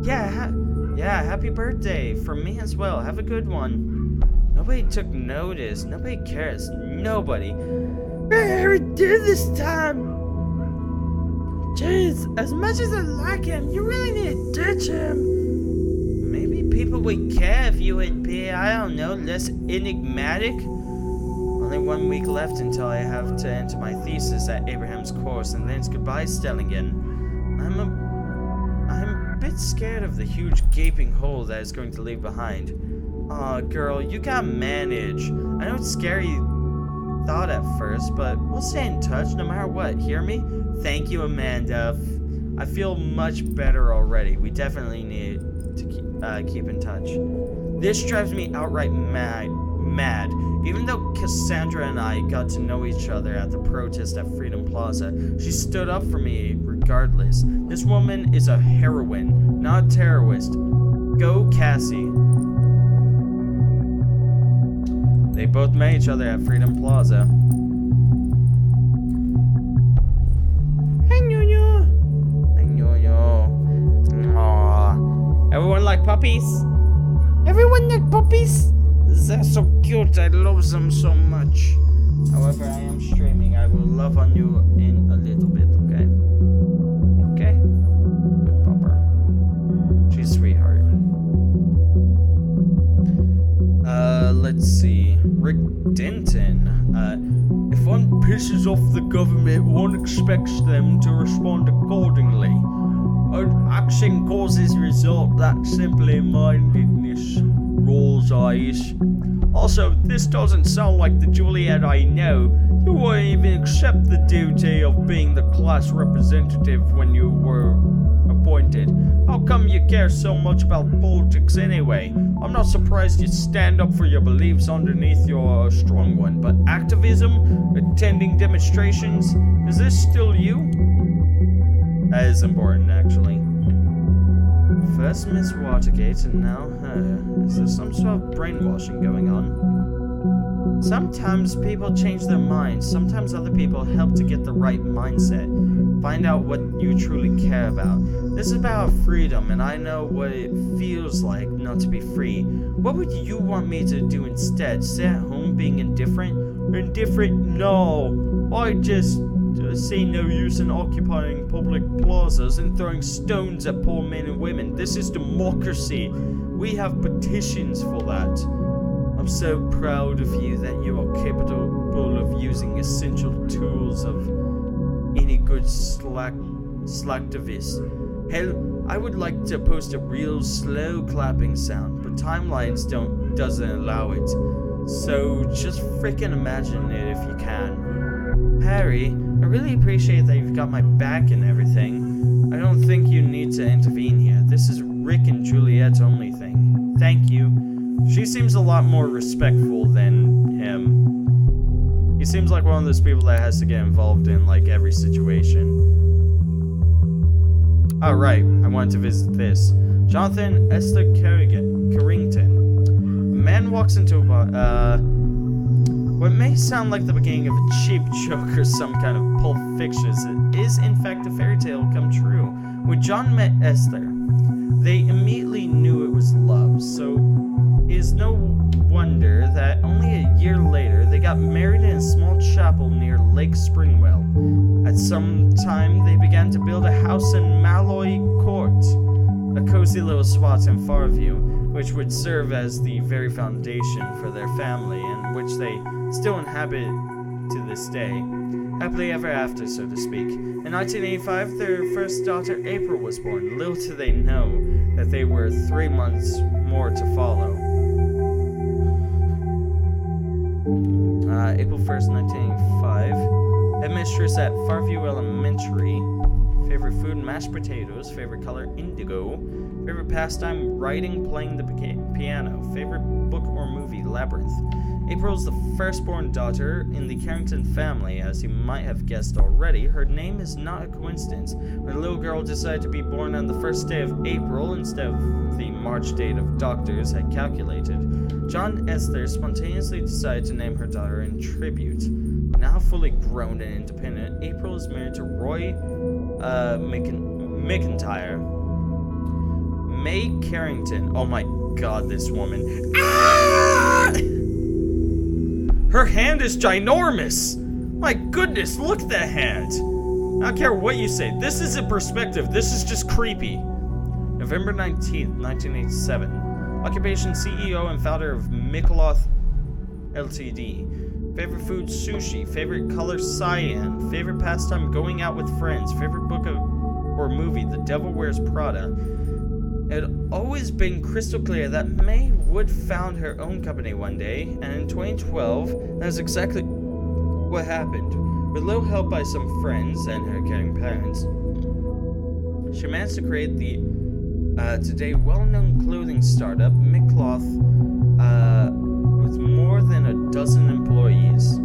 Yeah, happy birthday. From me as well. Have a good one. Nobody took notice. Nobody cares. Nobody. Harry did this time. Jeez, as much as I like him, you really need to ditch him. Maybe people would care if you would be, I don't know, less enigmatic. Only 1 week left until I have to enter my thesis at Abraham's course, and then it's goodbye Stellingen. I'm a bit scared of the huge gaping hole that is going to leave behind. Aw, girl, you gotta manage. I know it's scary thought at first, but we'll stay in touch no matter what. Hear me? Thank you, Amanda. I feel much better already. We definitely need to keep in touch. This drives me outright mad. Even though Cassandra and I got to know each other at the protest at Freedom Plaza, she stood up for me regardless. This woman is a heroine, not a terrorist. Go, Cassie. They both met each other at Freedom Plaza. Hey, Nyo-Nyo. Hey, Nyo-Nyo. Aww. Everyone like puppies? Everyone like puppies? They're so cute. I love them so much. However, I am streaming. I will love on you in a little bit, okay? Okay? Good pupper. She's a sweetheart. Let's see. Rick Denton. If one pisses off the government, one expects them to respond accordingly. Action causes result, that simply-mindedness rolls eyes. Also, this doesn't sound like the Juliet I know. You wouldn't even accept the duty of being the class representative when you were appointed. How come you care so much about politics anyway? I'm not surprised you stand up for your beliefs underneath your strong one, but activism, attending demonstrations, is this still you? That is important, actually. First Miss Watergate and now her. Is there some sort of brainwashing going on? Sometimes people change their minds. Sometimes other people help to get the right mindset. Find out what you truly care about. This is about freedom, and I know what it feels like not to be free. What would you want me to do instead? Stay at home being indifferent? Indifferent? No. I just see no use in occupying public plazas and throwing stones at poor men and women. This is democracy. We have petitions for that. I'm so proud of you that you are capable of using essential tools of any good slacktivist. Hell, I would like to post a real slow clapping sound, but timelines doesn't allow it. So just freaking imagine it if you can. Harry, I really appreciate that you've got my back and everything. I don't think you need to intervene here. This is Rick and Juliet's only thing. Thank you. She seems a lot more respectful than him. He seems like one of those people that has to get involved in, like, every situation. Oh, right. I wanted to visit this. Jonathan Esther Carrington. A man walks into a what may sound like the beginning of a cheap joke or some kind of Pulp Fiction is in fact a fairy tale come true. When John met Esther, they immediately knew it was love, so it is no wonder that only a year later they got married in a small chapel near Lake Springwell. At some time, they began to build a house in Malloy Court, a cozy little spot in Farview, which would serve as the very foundation for their family, and which they still inhabit to this day. Happily ever after, so to speak. In 1985, their first daughter, April, was born. Little did they know that they were 3 months more to follow. April 1st, 1985. Headmistress at Farview Elementary. Favorite food, mashed potatoes. Favorite color, indigo. Favorite pastime, writing, playing the piano. Favorite book or movie, Labyrinth. April is the firstborn daughter in the Carrington family. As you might have guessed already, her name is not a coincidence. When the little girl decided to be born on the first day of April instead of the March date of doctors had calculated, John Esther spontaneously decided to name her daughter in tribute. Now fully grown and independent, April is married to Roy McIntyre. May Carrington. Oh my god, this woman. Ah! Her hand is ginormous! My goodness, look at that hand! I don't care what you say. This isn't perspective. This is just creepy. November 19th, 1987. Occupation CEO and founder of Micheloth Ltd. Favorite food, sushi. Favorite color, cyan. Favorite pastime, going out with friends. Favorite book or movie, The Devil Wears Prada. It had always been crystal clear that May would found her own company one day, and in 2012, that is exactly what happened. With little help by some friends and her caring parents, she managed to create the today well-known clothing startup, Micheloth, with more than a dozen employees.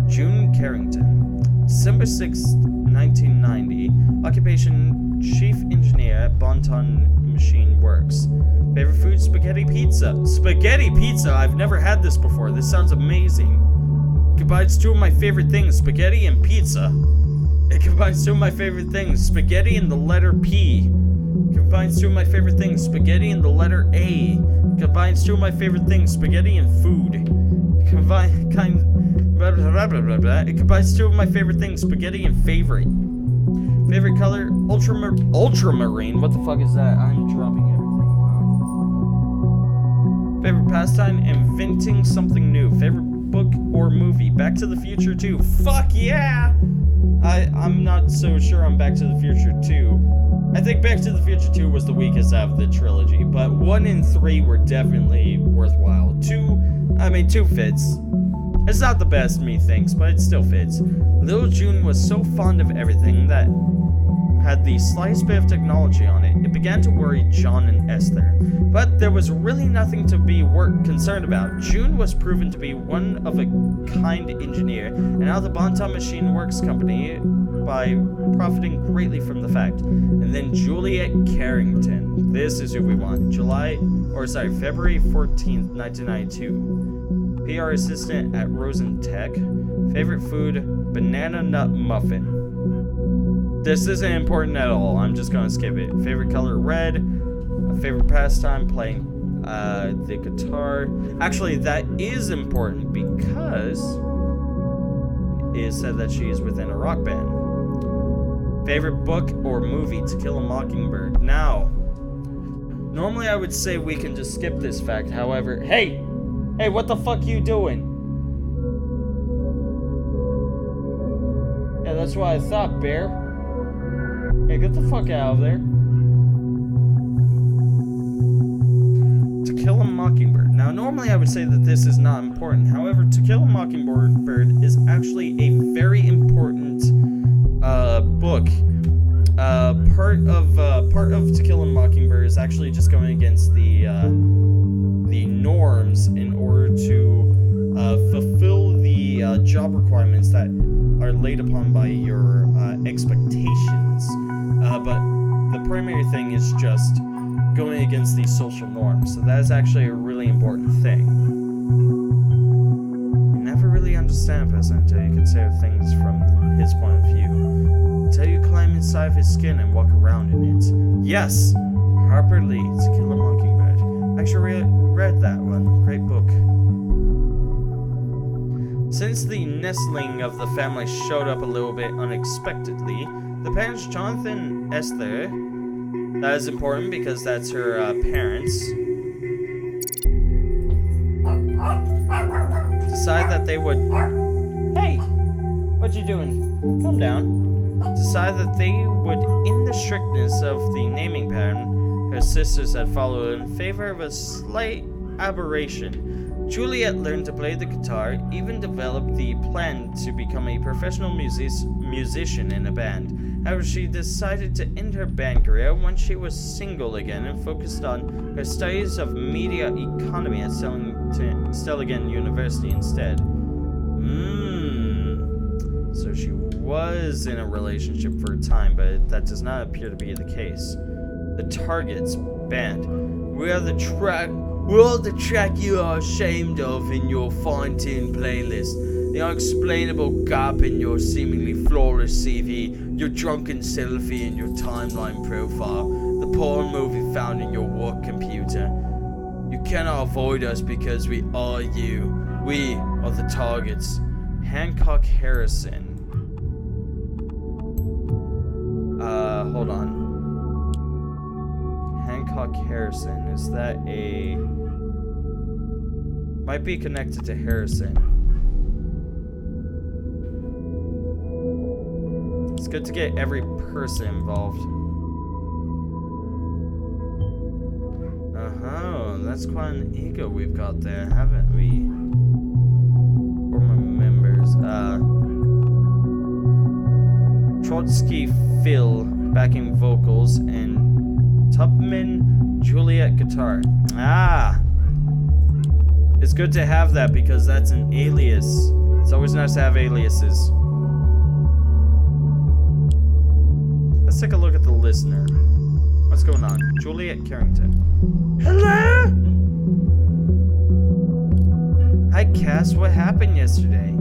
June Carrington. December 6, 1990. Occupation, Chief Engineer at Bonton Machine Works. Favorite food, spaghetti pizza. Spaghetti pizza? I've never had this before. This sounds amazing. It combines two of my favorite things, spaghetti and pizza. It combines two of my favorite things, spaghetti and the letter P. It combines two of my favorite things, spaghetti and the letter A. It combines two of my favorite things, spaghetti and food. It combines two of my favorite things, spaghetti and favorite. Favorite color, ultramarine. What the fuck is that? I'm dropping everything. Favorite pastime, inventing something new. Favorite book or movie, Back to the Future 2. Fuck yeah! I'm not so sure on Back to the Future 2. I think Back to the Future 2 was the weakest out of the trilogy, but 1 and 3 were definitely worthwhile. 2 fits. It's not the best, methinks, but it still fits. Little June was so fond of everything that had the slightest bit of technology on it. It began to worry John and Esther. But there was really nothing to be concerned about. June was proven to be one of a kind engineer, and now the Bonton Machine Works company by profiting greatly from the fact. And then Juliet Carrington. This is who we want. February 14th, 1992. PR assistant at Rosen Tech. Favorite food, banana nut muffin. This isn't important at all. I'm just gonna skip it. Favorite color, red. Favorite pastime, playing the guitar. Actually, that is important because it is said that she is within a rock band. Favorite book or movie, To Kill a Mockingbird. Now, normally I would say we can just skip this fact. However, hey, what the fuck you doing? Yeah, that's what I thought, Bear. Hey, get the fuck out of there. To Kill a Mockingbird. Now, normally I would say that this is not important. However, To Kill a Mockingbird is actually a very important book. Part of To Kill a Mockingbird is actually just going against the norms in order to fulfill the job requirements that are laid upon by your expectations. But the primary thing is just going against these social norms. So that is actually a really important thing. You never really understand a person until you consider things from his point of view. Until you climb inside of his skin and walk around in it. Yes! Harper Lee, To Kill a Mockingbird. I actually read that one. Great book. Since the nestling of the family showed up a little bit unexpectedly, the parents, Jonathan and Esther, that is important because that's her parents, decide that they would... Hey! What you doing? Calm down. Decide that they would, in the strictness of the naming pattern her sisters had followed, in favor of a slight aberration. Juliet learned to play the guitar, even developed the plan to become a professional musician in a band. However, she decided to end her band career when she was single again and focused on her studies of media economy at Stelligan University instead. So she was in a relationship for a time, but that does not appear to be the case. The Targets band. We are the track you are ashamed of in your fine tin playlist. The unexplainable gap in your seemingly flawless CV, your drunken selfie in your timeline profile, the porn movie found in your work computer. You cannot avoid us because we are you. We are the Targets. Hancock Harrison. Hold on. Hancock Harrison, is that a... Might be connected to Harrison. It's good to get every person involved. That's quite an ego we've got there, haven't we? Former members. Trotsky Phil, backing vocals, and Tubman Juliet guitar. It's good to have that because that's an alias. It's always nice to have aliases. Let's take a look at the listener. What's going on? Juliet Carrington. Hello? Hi, Cass. What happened yesterday?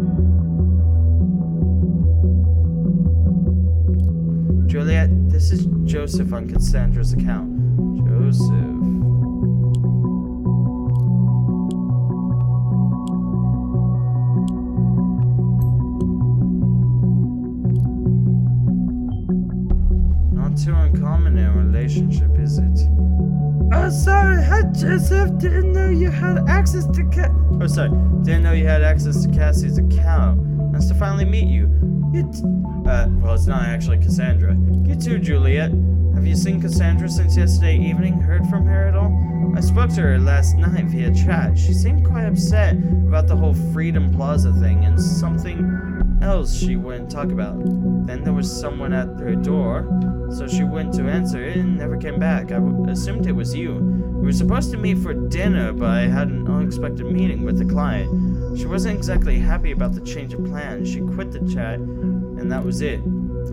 Juliet, this is Joseph on Cassandra's account. Joseph. Not too uncommon in a relationship, is it? Oh, sorry. Hi, Joseph. Didn't know you had access to Didn't know you had access to Cassie's account. Nice to finally meet you. Well, it's not actually Cassandra. You too, Juliet. Have you seen Cassandra since yesterday evening? Heard from her at all? I spoke to her last night via chat. She seemed quite upset about the whole Freedom Plaza thing and something else she wouldn't talk about. Then there was someone at her door, so she went to answer it and never came back. I assumed it was you. We were supposed to meet for dinner, but I had an unexpected meeting with the client. She wasn't exactly happy about the change of plans. She quit the chat, and that was it.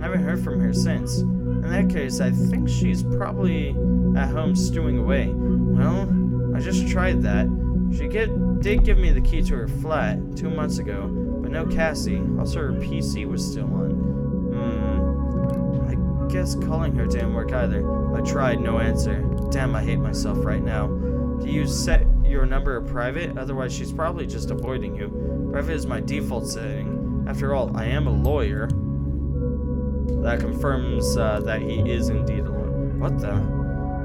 I haven't heard from her since. In that case, I think she's probably at home stewing away. Well, I just tried that. She did give me the key to her flat 2 months ago, but no Cassie. Also, her PC was still on. I guess calling her didn't work either. I tried, no answer. Damn, I hate myself right now. Do you set your number private? Otherwise, she's probably just avoiding you. Private is my default setting. After all, I am a lawyer. That confirms that he is indeed a lawyer. What the?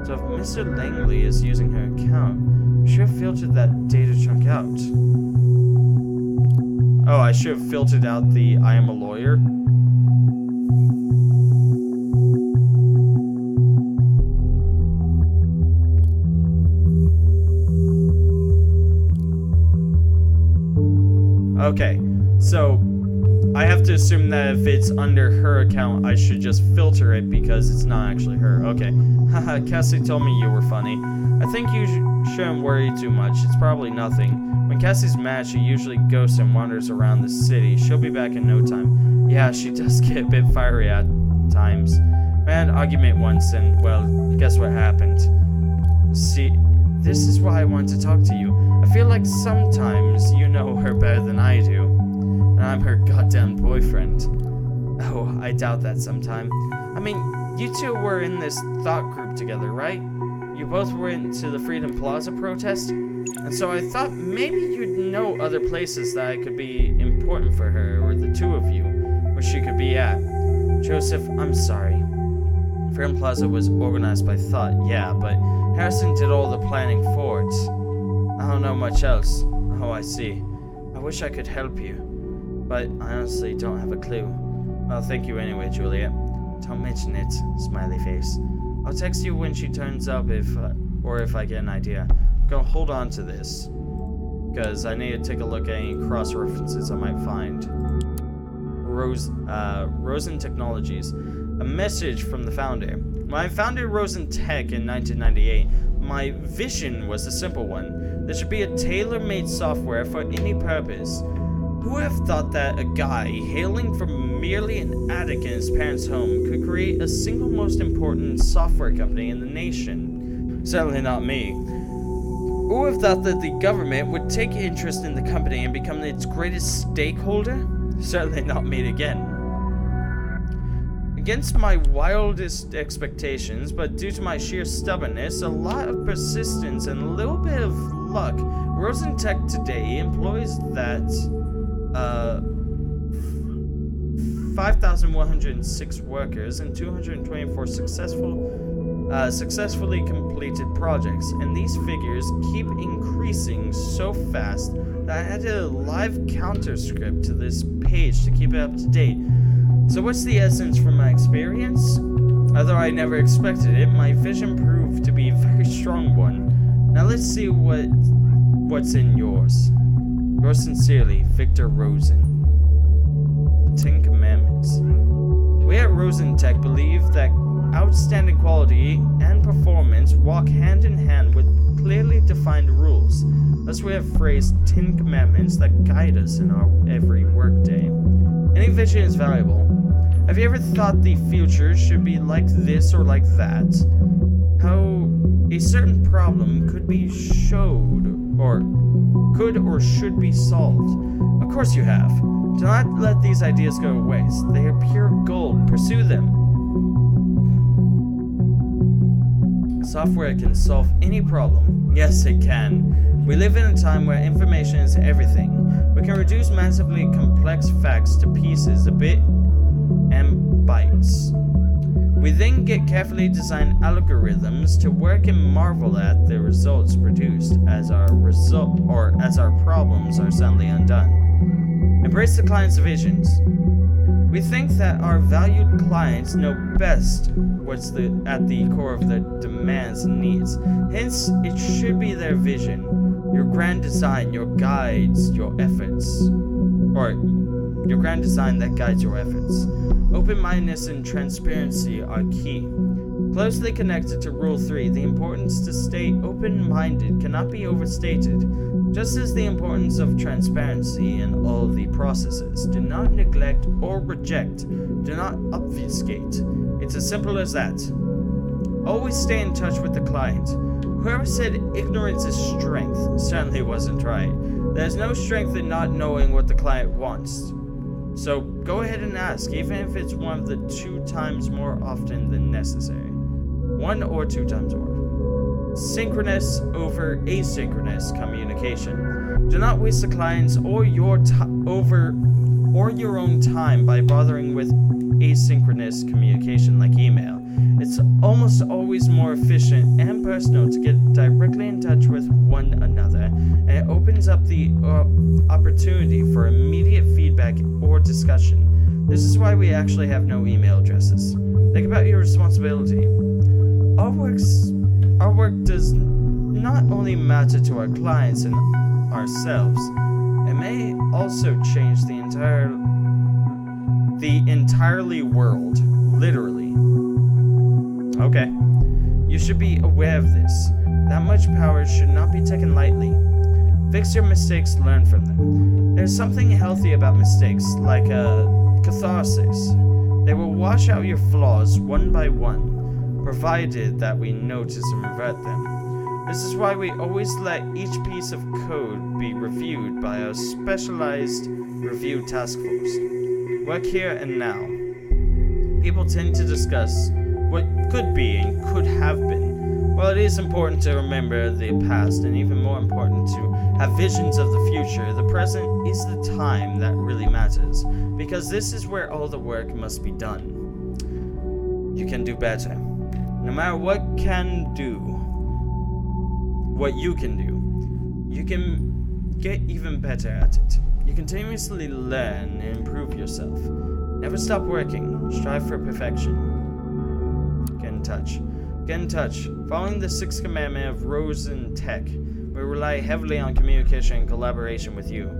So if Mr. Langley is using her account, we should have filtered that data chunk out. Oh, I should have filtered out the I am a lawyer. Okay, so I have to assume that if it's under her account, I should just filter it because it's not actually her. Okay. Haha, Cassie told me you were funny. I think you shouldn't worry too much. It's probably nothing. When Cassie's mad, she usually ghosts and wanders around the city. She'll be back in no time. Yeah, she does get a bit fiery at times. Man, argument once and, well, guess what happened? See, this is why I want to talk to you. I feel like sometimes you know her better than I do. And I'm her goddamn boyfriend. Oh, I doubt that sometime. I mean, you two were in this thought group together, right? You both went to the Freedom Plaza protest? And so I thought maybe you'd know other places that could be important for her, or the two of you, where she could be at. Joseph, I'm sorry. Freedom Plaza was organized by Thought, yeah, but Harrison did all the planning for it. I don't know much else. Oh, I see. I wish I could help you, but I honestly don't have a clue. Well, thank you anyway, Juliet. Don't mention it, smiley face. I'll text you when she turns up if I get an idea. I'm gonna hold on to this, because I need to take a look at any cross-references I might find. Rosen Technologies. A message from the founder. When I founded Rosen Tech in 1998, my vision was a simple one. There should be a tailor-made software for any purpose. Who would have thought that a guy hailing from merely an attic in his parents' home could create a single most important software company in the nation? Certainly not me. Who would have thought that the government would take interest in the company and become its greatest stakeholder? Certainly not me again. Against my wildest expectations, but due to my sheer stubbornness, a lot of persistence, and a little bit of luck, Rosen Tech today employs that 5,106 workers and 224 successfully completed projects, and these figures keep increasing so fast that I had a live counter script to this page to keep it up to date. So what's the essence from my experience? Although I never expected it, my vision proved to be a very strong one. Now let's see what's in yours. Yours sincerely, Victor Rosen. The 10 Commandments. We at Rosen Tech believe that outstanding quality and performance walk hand in hand with clearly defined rules. Thus we have phrased 10 Commandments that guide us in our every workday. Any vision is valuable. Have you ever thought the future should be like this or like that? How a certain problem could be could or should be solved? Of course you have. Do not let these ideas go to waste. They are pure gold. Pursue them. Software can solve any problem. Yes, it can. We live in a time where information is everything. We can reduce massively complex facts to pieces, a bit, and bytes. We then get carefully designed algorithms to work and marvel at the results produced as our problems are suddenly undone. Embrace the client's visions. We think that our valued clients know best what's at the core of their demands and needs. Hence, it should be their vision, your grand design, your efforts. Your grand design that guides your efforts. Open-mindedness and transparency are key. Closely connected to Rule 3, the importance to stay open-minded cannot be overstated, just as the importance of transparency in all of the processes. Do not neglect or reject. Do not obfuscate. It's as simple as that. Always stay in touch with the client. Whoever said ignorance is strength certainly wasn't right. There's no strength in not knowing what the client wants. So go ahead and ask, even if it's 1 of the 2 times more often than necessary. 1 or 2 times more. Synchronous over asynchronous communication. Do not waste the client's or your own time by bothering with asynchronous communication like email. It's almost always more efficient and personal to get directly in touch with one another, and it opens up the opportunity for immediate feedback or discussion. This is why we actually have no email addresses. Think about your responsibility. Our work does not only matter to our clients and ourselves, it may also change the entire the entirely world, literally. Okay. You should be aware of this. That much power should not be taken lightly. Fix your mistakes, learn from them. There's something healthy about mistakes, like a catharsis. They will wash out your flaws one by one, provided that we notice and revert them. This is why we always let each piece of code be reviewed by a specialized review task force. Work here and now. People tend to discuss what could be and could have been. While it is important to remember the past, and even more important to have visions of the future, the present is the time that really matters, because this is where all the work must be done. You can do better. No matter what you can do, you can get even better at it. You continuously learn and improve yourself. Never stop working. Strive for perfection. Get in touch. Get in touch. Following the sixth commandment of Rosen Tech, we rely heavily on communication and collaboration with you.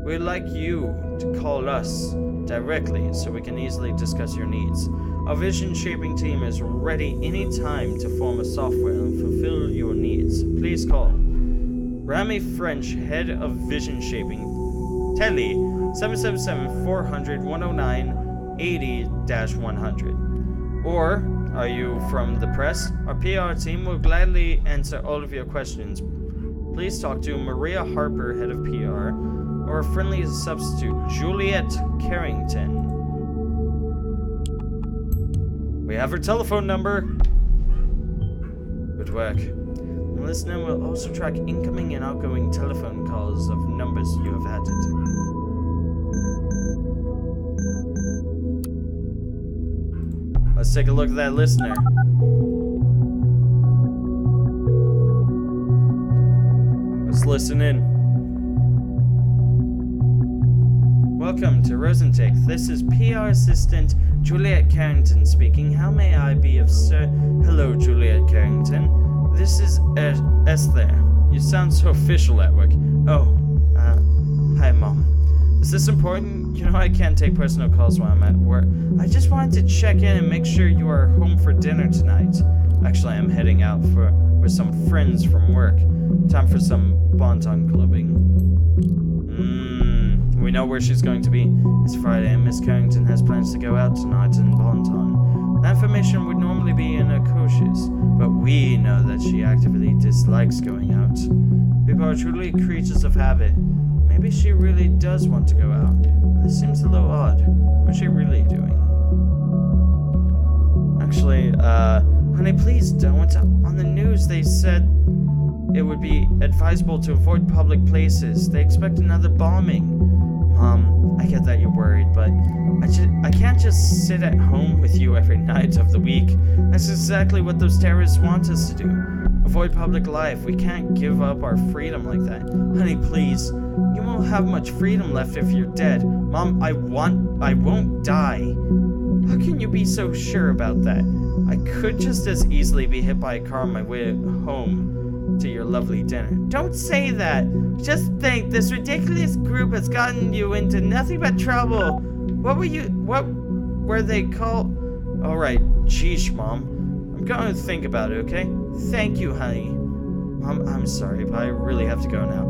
We'd like you to call us directly so we can easily discuss your needs. Our vision shaping team is ready anytime to form a software and fulfill your needs. Please call Rami French, head of vision shaping. Tele 777-400-109-80-100. Or are you from the press? Our PR team will gladly answer all of your questions. Please talk to Maria Harper, head of PR, or a friendly substitute, Juliet Carrington. We have her telephone number. Good work. The listener will also track incoming and outgoing telephone calls of numbers you have added. Let's take a look at that listener. Let's listen in. Welcome to Rosentech. This is PR assistant Juliet Carrington speaking. How may I be of service? Hello, Juliet Carrington. This is Esther. You sound so official at work. Oh, hi, Mom. Is this important? You know I can't take personal calls while I'm at work. I just wanted to check in and make sure you are home for dinner tonight. Actually, I'm heading out with some friends from work. Time for some Bonton clubbing. We know where she's going to be. It's Friday and Miss Carrington has plans to go out tonight in Bonton. That information would normally be in her coaches, but we know that she actively dislikes going out. People are truly creatures of habit. Maybe she really does want to go out. This seems a little odd. What's she really doing? Actually, honey, please don't. On the news, they said it would be advisable to avoid public places. They expect another bombing. Mom, I get that you're worried, but I can't just sit at home with you every night of the week. That's exactly what those terrorists want us to do. Avoid public life. We can't give up our freedom like that. Honey, please. You won't have much freedom left if you're dead. Mom, I won't die. How can you be so sure about that? I could just as easily be hit by a car on my way home to your lovely dinner. Don't say that. Just think, this ridiculous group has gotten you into nothing but trouble. What were they called? Alright, sheesh, Mom. I'm gonna think about it, okay? Thank you, honey. Mom, I'm sorry, but I really have to go now.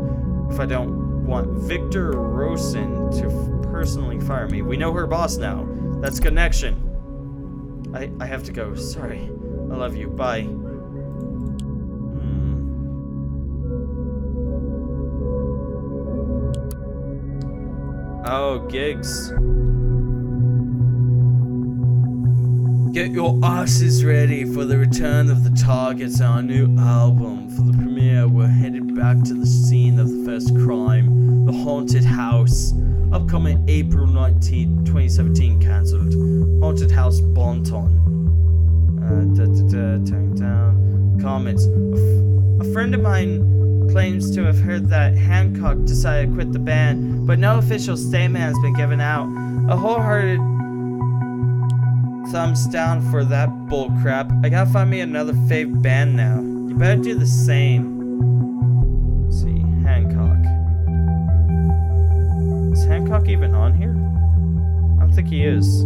If I don't want Victor Rosen to personally fire me. We know her boss now. That's connection. I have to go. Sorry. I love you. Bye. Oh, gigs. Get your asses ready for the return of the Targets, our new album. For the premiere, we're headed back to the scene of the first crime, the haunted house. Upcoming April 19, 2017, cancelled. Haunted House Bonton. Tearing down. Comments. A friend of mine claims to have heard that Hancock decided to quit the band, but no official statement has been given out. A wholehearted thumbs down for that bullcrap. I gotta find me another fave band now. You better do the same. Let's see, Hancock. Is Hancock even on here? I don't don't think he is.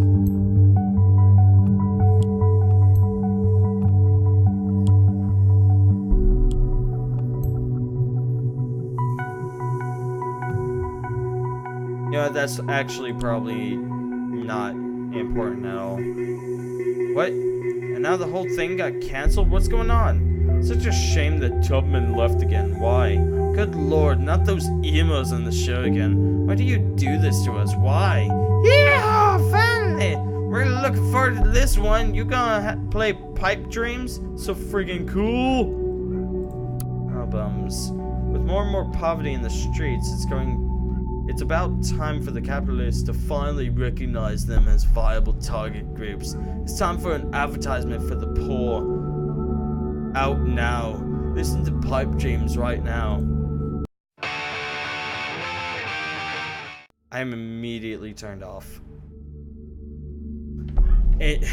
You know, that's actually probably not important at all. What? And now the whole thing got cancelled? What's going on? Such a shame that Tubman left again. Why? Good lord, not those emos on the show again. Why do you do this to us? Why? Yeah, finally! We're looking forward to this one. You gonna play Pipe Dreams? So friggin' cool. Albums. With more and more poverty in the streets, it's about time for the capitalists to finally recognize them as viable target groups. It's time for an advertisement for the poor. Out now. Listen to Pipe Dreams right now. I am immediately turned off. I'm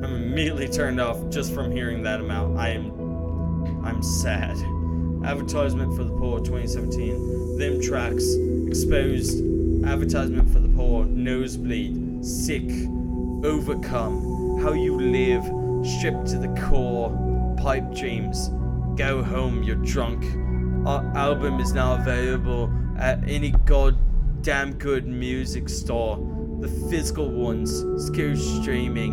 immediately turned off just from hearing that amount. I'm sad. Advertisement for the poor 2017. Them tracks. Exposed. Advertisement for the poor. Nosebleed. Sick. Overcome. How you live. Stripped to the core. Pipe Dreams. Go home, you're drunk. Our album is now available at any goddamn good music store. The physical ones. Go streaming.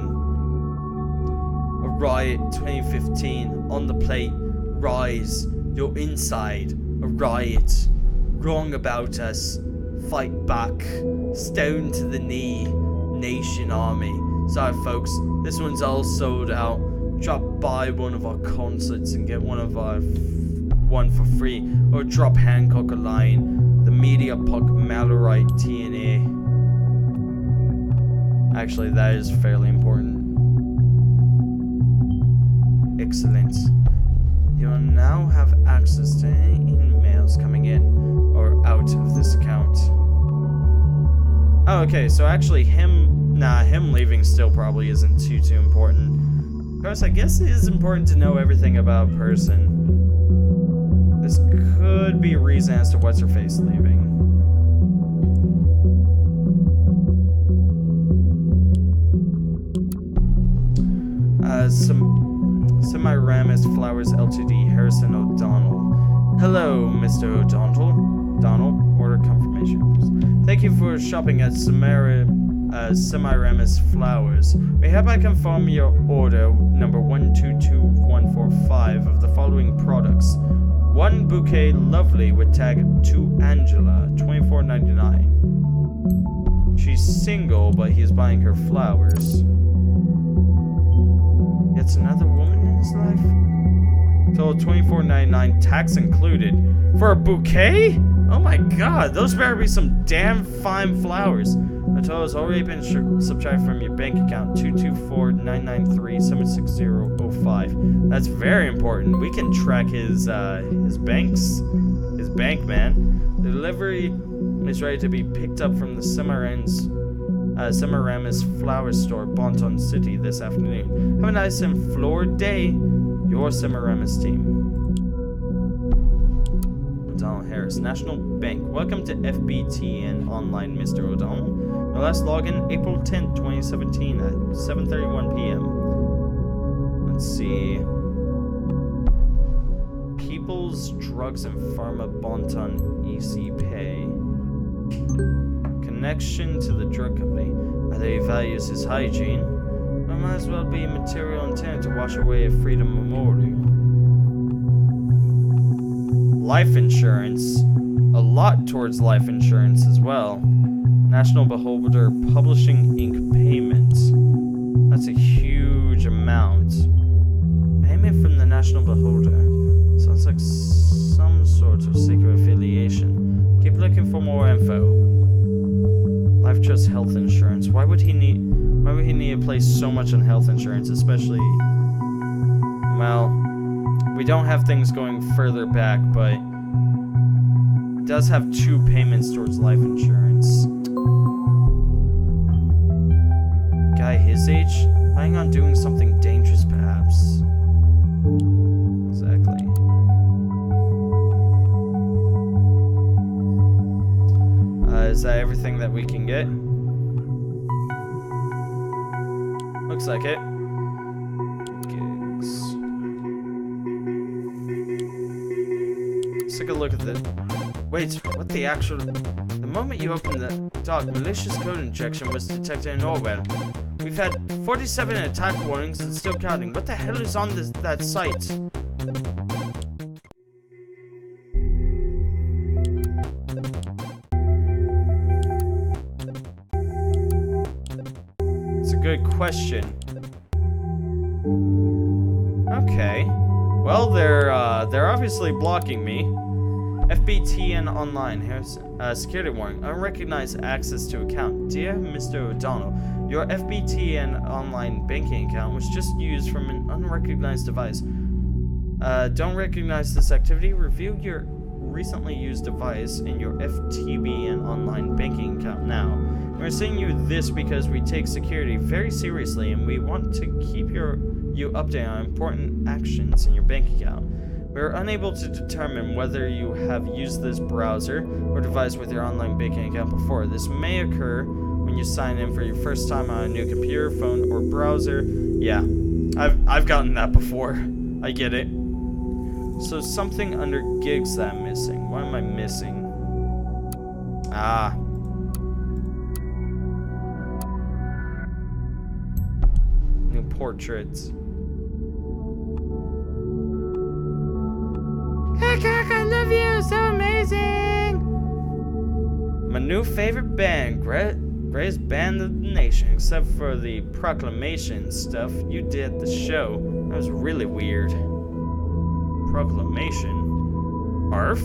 A Riot 2015. On the plate. Rise. You're inside. A riot. Wrong about us. Fight back. Stone to the knee. Nation Army. Sorry folks, this one's all sold out. Drop by one of our concerts and get one for free. Or drop Hancock a line. The Media Puck Malorite TNA. Actually, that is fairly important. Excellent. You will now have access to any emails coming in or out of this account. Oh, okay, so actually him leaving still probably isn't too important. Of course, I guess it is important to know everything about a person. This could be a reason as to what's her face leaving. Semiramis Flowers Ltd. Harrison O'Donnell. Hello, Mr. O'Donnell. Order confirmation. Thank you for shopping at Semiramis Flowers. We hereby confirm your order number 122145 of the following products. 1 bouquet lovely with tag to Angela, $24.99. She's single, but he's buying her flowers. It's another woman in his life? Total $24.99, tax included. For a bouquet? Oh my god, those better be some damn fine flowers. The total has already been subtracted from your bank account, 224-993-76005. That's very important. We can track his bank man. The delivery is ready to be picked up from the Semiramis Flower Store, Bonton City, this afternoon. Have a nice and florid day. Your Semiramis team. O'Donnell Harris, National Bank. Welcome to FBTN Online, Mr. O'Donnell. My last login, April 10th, 2017 at 7:31 p.m. Let's see. People's Drugs and Pharma Bonton EC Pay. Connection to the drug company. Although he values his hygiene, but might as well be material intended to wash away a Freedom Memorial. Life insurance. A lot towards life insurance as well. National Beholder Publishing Inc. payment. That's a huge amount. Payment from the National Beholder. Sounds like some sort of secret affiliation. Keep looking for more info. Life Trust Health Insurance. Why would he need to place so much on health insurance, especially? Well, we don't have things going further back, but it does have 2 payments towards life insurance. Guy his age, planning on doing something dangerous, perhaps. Exactly. Is that everything that we can get? Looks like it. Gigs. Let's take a look at this. Wait, what the actual... The moment you opened the dock, malicious code injection was detected in Orwell. We've had 47 attack warnings and still counting. What the hell is on that site? It's a good question. Okay. Well, they're obviously blocking me. FBTN Online, security warning, unrecognized access to account. Dear Mr. O'Donnell, your FBTN Online banking account was just used from an unrecognized device. Don't recognize this activity? Review your recently used device in your FTBN Online banking account now. We're sending you this because we take security very seriously and we want to keep you updated on important actions in your bank account. We're unable to determine whether you have used this browser or device with your online banking account before. This may occur when you sign in for your first time on a new computer, phone, or browser. Yeah, I've gotten that before. I get it. So something under gigs that I'm missing. What am I missing? Ah. New portraits. Kak, I love you, so amazing! My new favorite band, greatest band of the nation, except for the proclamation stuff you did at the show. That was really weird. Proclamation? ARF?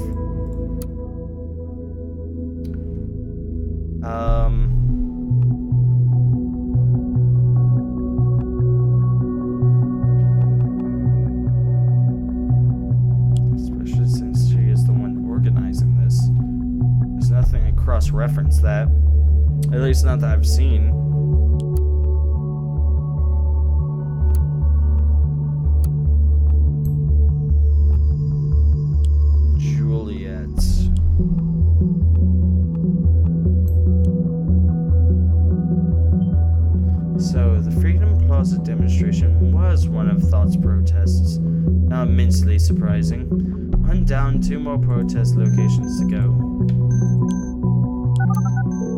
Especially since she is the one organizing this. There's nothing to cross-reference that. At least not that I've seen. Juliet. So, the Freedom Plaza demonstration was one of Thought's protests. Not immensely surprising. One down, 2 more protest locations to go.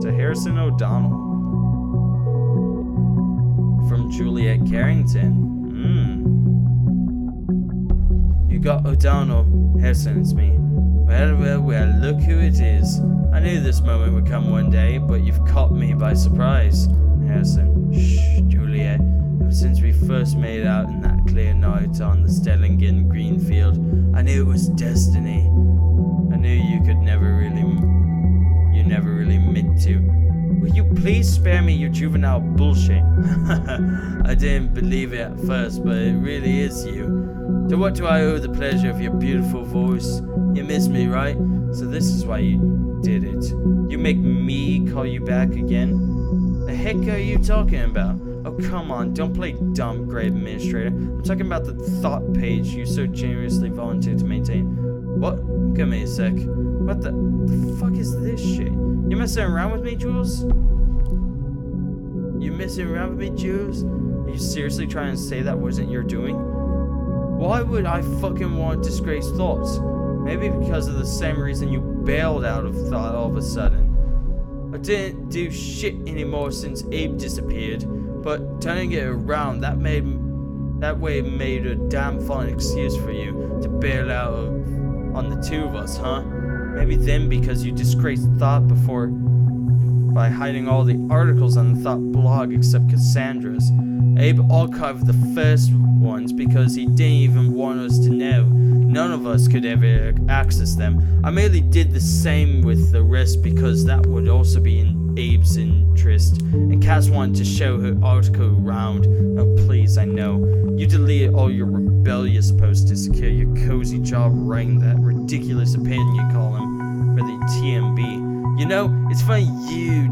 To Harrison O'Donnell. From Juliet Carrington. You got O'Donnell. Harrison, it's me. Well, look who it is. I knew this moment would come one day, but you've caught me by surprise. Harrison, shh, Juliet. Ever since we first made out in that clear night on the Stellingen green field, I knew it was destiny. I knew you never really meant to. Will you please spare me your juvenile bullshit? I didn't believe it at first, but it really is you. To what do I owe the pleasure of your beautiful voice? You miss me, right? So this is why you did it. You make me call you back again? The heck are you talking about? Oh, come on, don't play dumb, great administrator. I'm talking about the thought page you so generously volunteered to maintain. What? Give me a sec. What the fuck is this shit? You messing around with me, Jules? You messing around with me, Jules? Are you seriously trying to say that wasn't your doing? Why would I fucking want disgraced thoughts? Maybe because of the same reason you bailed out of thought all of a sudden. I didn't do shit anymore since Abe disappeared, but turning it around, that way made a damn fine excuse for you to bail out on the two of us, huh? Maybe then because you disgraced Thought before by hiding all the articles on the Thought blog except Cassandra's. Abe archived the first ones because he didn't even want us to know. None of us could ever access them. I merely did the same with the rest because that would also be in Abe's interest. And Cass wanted to show her article around. Oh please, I know. You deleted all your rebellious posts to secure your cozy job writing that ridiculous opinion column for the TMB. You know, it's funny you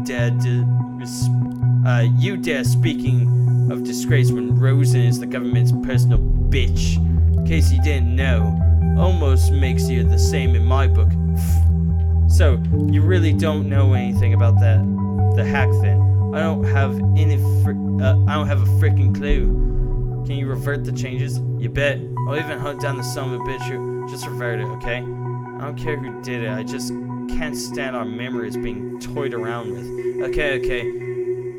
dare speaking of disgrace when Rosen is the government's personal bitch. In case you didn't know, almost makes you the same in my book. So, you really don't know anything about the hack thing. I don't have a freaking clue. Can you revert the changes? You bet. I'll even hunt down the son of a bitch who just revert it, okay? I don't care who did it, I just can't stand our memories being toyed around with. Okay.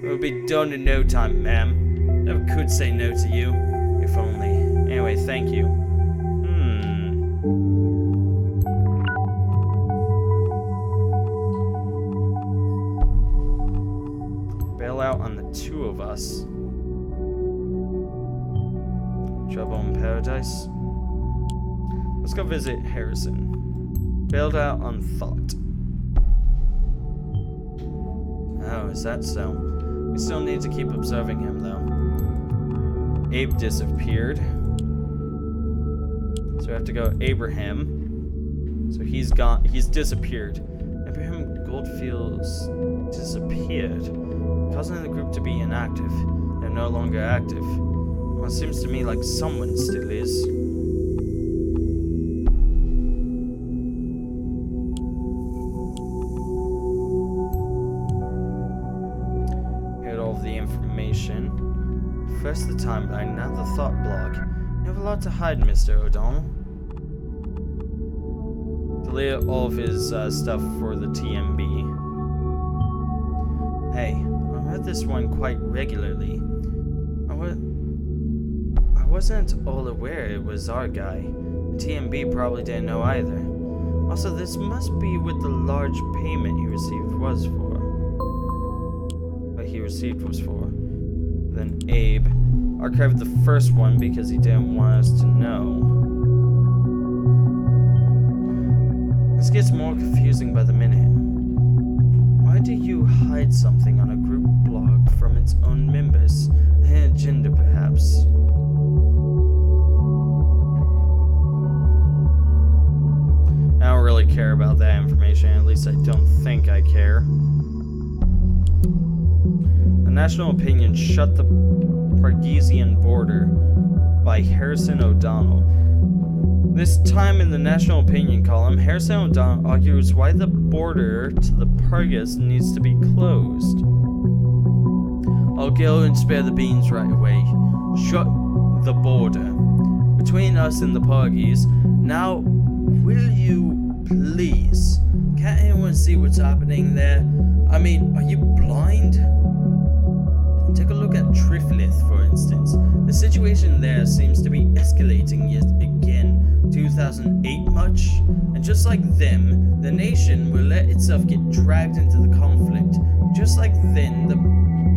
It'll be done in no time, ma'am. Never could say no to you. If only. Anyway, thank you. Bail out on the two of us. Trouble in paradise. Let's go visit Harrison. Bailed out on thought. Oh, is that so? We still need to keep observing him, though. Abe disappeared. So we have to go Abraham. So he's gone. He's disappeared. Abraham Goldfield's disappeared, causing the group to be inactive. They're no longer active. Well, it seems to me like someone still is. First the timeline, now the thought block. You have a lot to hide, Mr. O'Donnell. Delete all of his stuff for the TMB. Hey, I read this one quite regularly. I wasn't all aware it was our guy. The TMB probably didn't know either. Also, this must be what the large payment he received was for. Then Abe archived the first one because he didn't want us to know. This gets more confusing by the minute. Why do you hide something on a group blog from its own members? An agenda, perhaps? I don't really care about that information, at least I don't think I care. The National Opinion Shut the Pargesian Border by Harrison O'Donnell. This time in the National Opinion column, Harrison O'Donnell argues why the border to the Pargas needs to be closed. I'll go and spare the beans right away. Shut the border between us and the Pargies. Now, will you please? Can't anyone see what's happening there? I mean, are you blind? Take a look at Triflith, for instance. The situation there seems to be escalating yet again. 2008 much? And just like them, the nation will let itself get dragged into the conflict. Just like then, the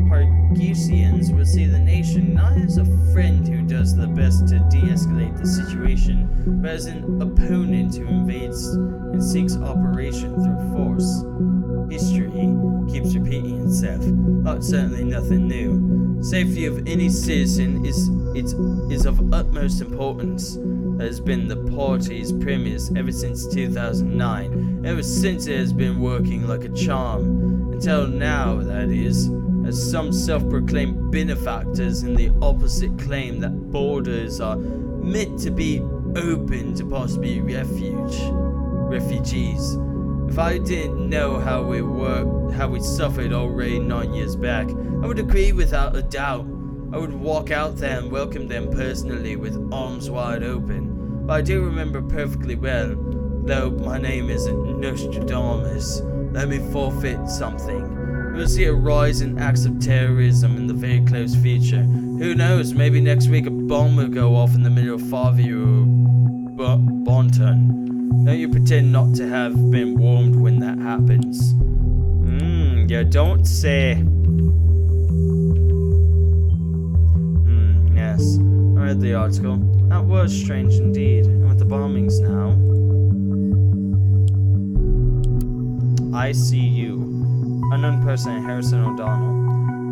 Pargesians will see the nation not as a friend who does the best to de-escalate the situation, but as an opponent who invades and seeks operation through force. History keeps repeating itself. Certainly nothing new. Safety of any citizen is of utmost importance. That has been the party's premise ever since 2009. Ever since it has been working like a charm. Until now, that is. As some self-proclaimed benefactors in the opposite claim that borders are meant to be open to possibly refugees. If I didn't know how we suffered already 9 years back, I would agree without a doubt. I would walk out there and welcome them personally with arms wide open. But I do remember perfectly well, though my name isn't Nostradamus, let me forfeit something. We'll see a rise in acts of terrorism in the very close future. Who knows, maybe next week a bomb will go off in the middle of Farview or Bonton. Don't you pretend not to have been warned when that happens. You don't say. Yes. I read the article. That was strange indeed. And with the bombings now. I see you. Unknown person, Harrison O'Donnell.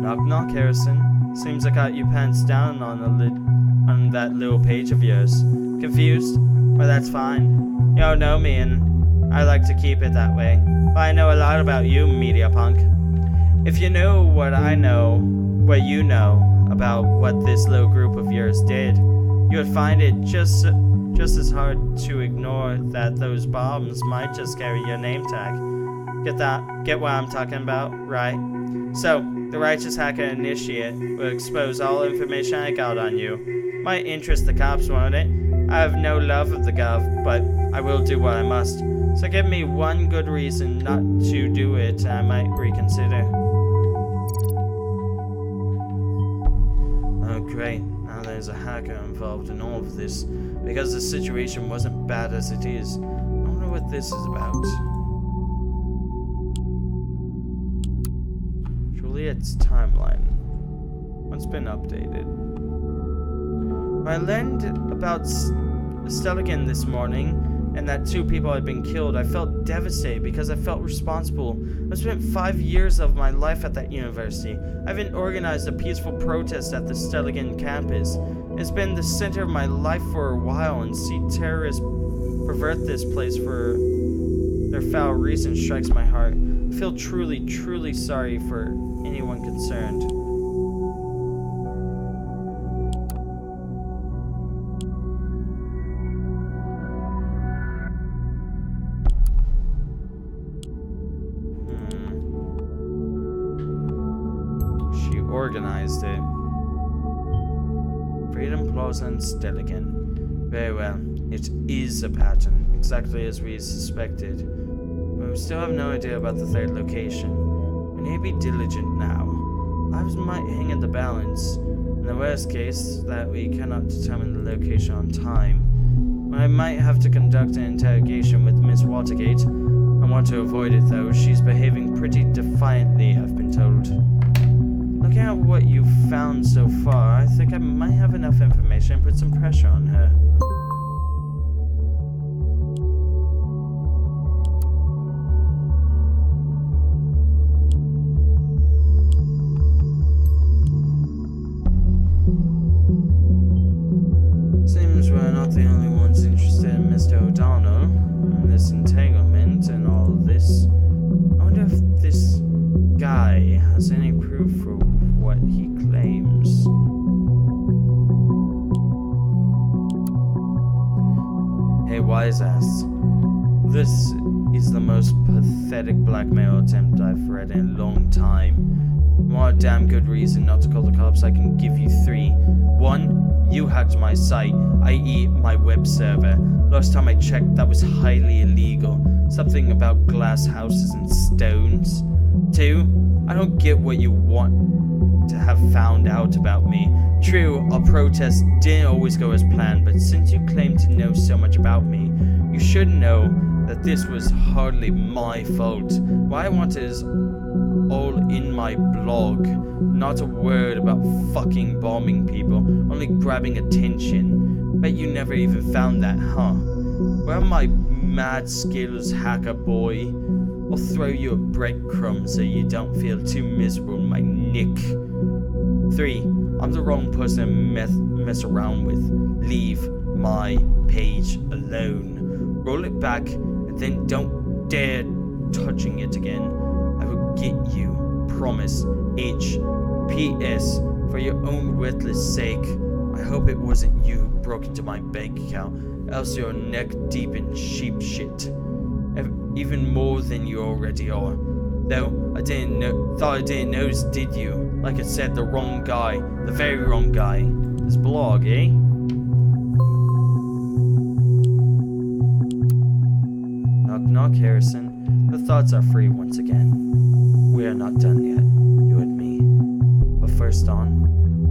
Knock knock, Harrison. Seems I got you pants down on that little page of yours. Confused? Well, that's fine. You don't know me, and I like to keep it that way. But I know a lot about you, media punk. If you know what I know, what you know about what this little group of yours did, you would find it just as hard to ignore that those bombs might just carry your name tag. Get what I'm talking about, right? So, the Righteous Hacker Initiate will expose all information I got on you. Might interest the cops, won't it? I have no love of the Gov, but I will do what I must. So give me one good reason not to do it, and I might reconsider. Oh great, now there's a hacker involved in all of this, because the situation wasn't bad as it is. I wonder what this is about. Juliet's timeline. What's been updated? When I learned about Stelligan this morning, and that 2 people had been killed, I felt devastated because I felt responsible. I've spent 5 years of my life at that university. I've even organized a peaceful protest at the Stelligan campus. It's been the center of my life for a while, and see terrorists pervert this place for their foul reason strikes my heart. I feel truly, truly sorry for anyone concerned. Organized it. Freedom Plaza and Stelligan. Very well. It is a pattern, exactly as we suspected. But we still have no idea about the 3rd location. We need to be diligent now. Lives might hang in the balance. In the worst case, that we cannot determine the location on time. I might have to conduct an interrogation with Miss Watergate. I want to avoid it though. She's behaving pretty defiantly, I've been told. Looking at what you've found so far, I think I might have enough information to put some pressure on her. Seems we're not the only ones interested in Mr. O'Donnell, and this entanglement and all of this. I wonder if this guy has any proof for what he claims. Hey, wise ass. This is the most pathetic blackmail attempt I've read in a long time. You want a damn good reason not to call the cops? I can give you 3. 1, you hacked my site, i.e. my web server. Last time I checked, that was highly illegal. Something about glass houses and stones. 2, I don't get what you want to have found out about me. True, our protest didn't always go as planned, but since you claim to know so much about me, you should know that this was hardly my fault. What I wanted is all in my blog. Not a word about fucking bombing people, only grabbing attention. Bet you never even found that, huh? Where are my mad skills, hacker boy? I'll throw you a breadcrumb so you don't feel too miserable in my nick. 3, I'm the wrong person to mess around with. Leave my page alone. Roll it back and then don't dare touching it again. I will get you. Promise. H. P.S. For your own worthless sake, I hope it wasn't you who broke into my bank account, else you're neck deep in sheep shit. Even more than you already are. Though thought I didn't notice, did you? Like I said, the wrong guy. The very wrong guy. This blog, eh? Knock knock, Harrison. The thoughts are free once again. We are not done yet, you and me. But first on,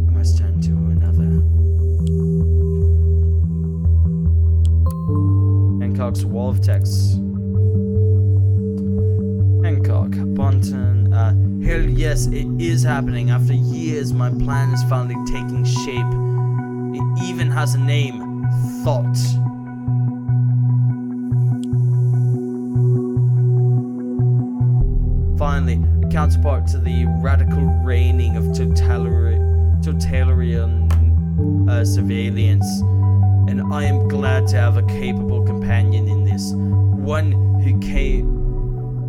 I must turn to another. Hancock's wall of text. Hancock, Bonton, hell yes, it is happening. After years, my plan is finally taking shape. It even has a name, Thought. Finally, a counterpart to the radical reigning of totalitarian surveillance. And I am glad to have a capable companion in this. One who came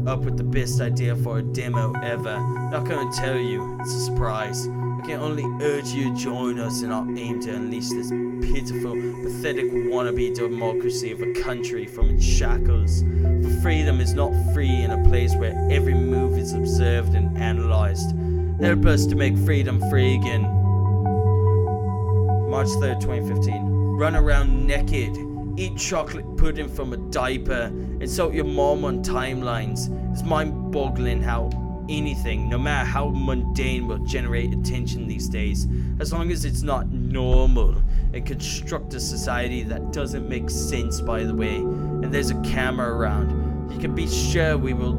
up with the best idea for a demo ever. Not gonna tell you, it's a surprise. I can only urge you to join us in our aim to unleash this pitiful, pathetic wannabe democracy of a country from its shackles. For freedom is not free in a place where every move is observed and analyzed. Help us to make freedom free again. March 3rd, 2015. Run around naked. Eat chocolate pudding from a diaper. Insult your mom on timelines. It's mind-boggling how anything, no matter how mundane, will generate attention these days, as long as it's not normal, and construct a society that doesn't make sense, by the way, and there's a camera around. You can be sure we will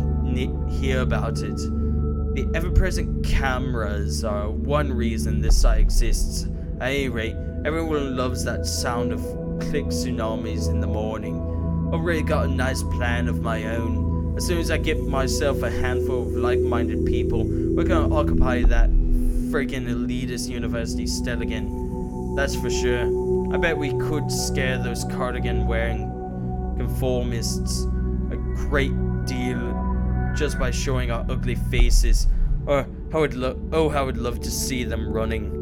hear about it. The ever-present cameras are one reason this site exists. At any rate, everyone loves that sound of click tsunamis in the morning. I've already got a nice plan of my own. As soon as I get myself a handful of like-minded people, we're gonna occupy that freaking elitist university still again. That's for sure. I bet we could scare those cardigan-wearing conformists a great deal just by showing our ugly faces. Or how I'd love to see them running.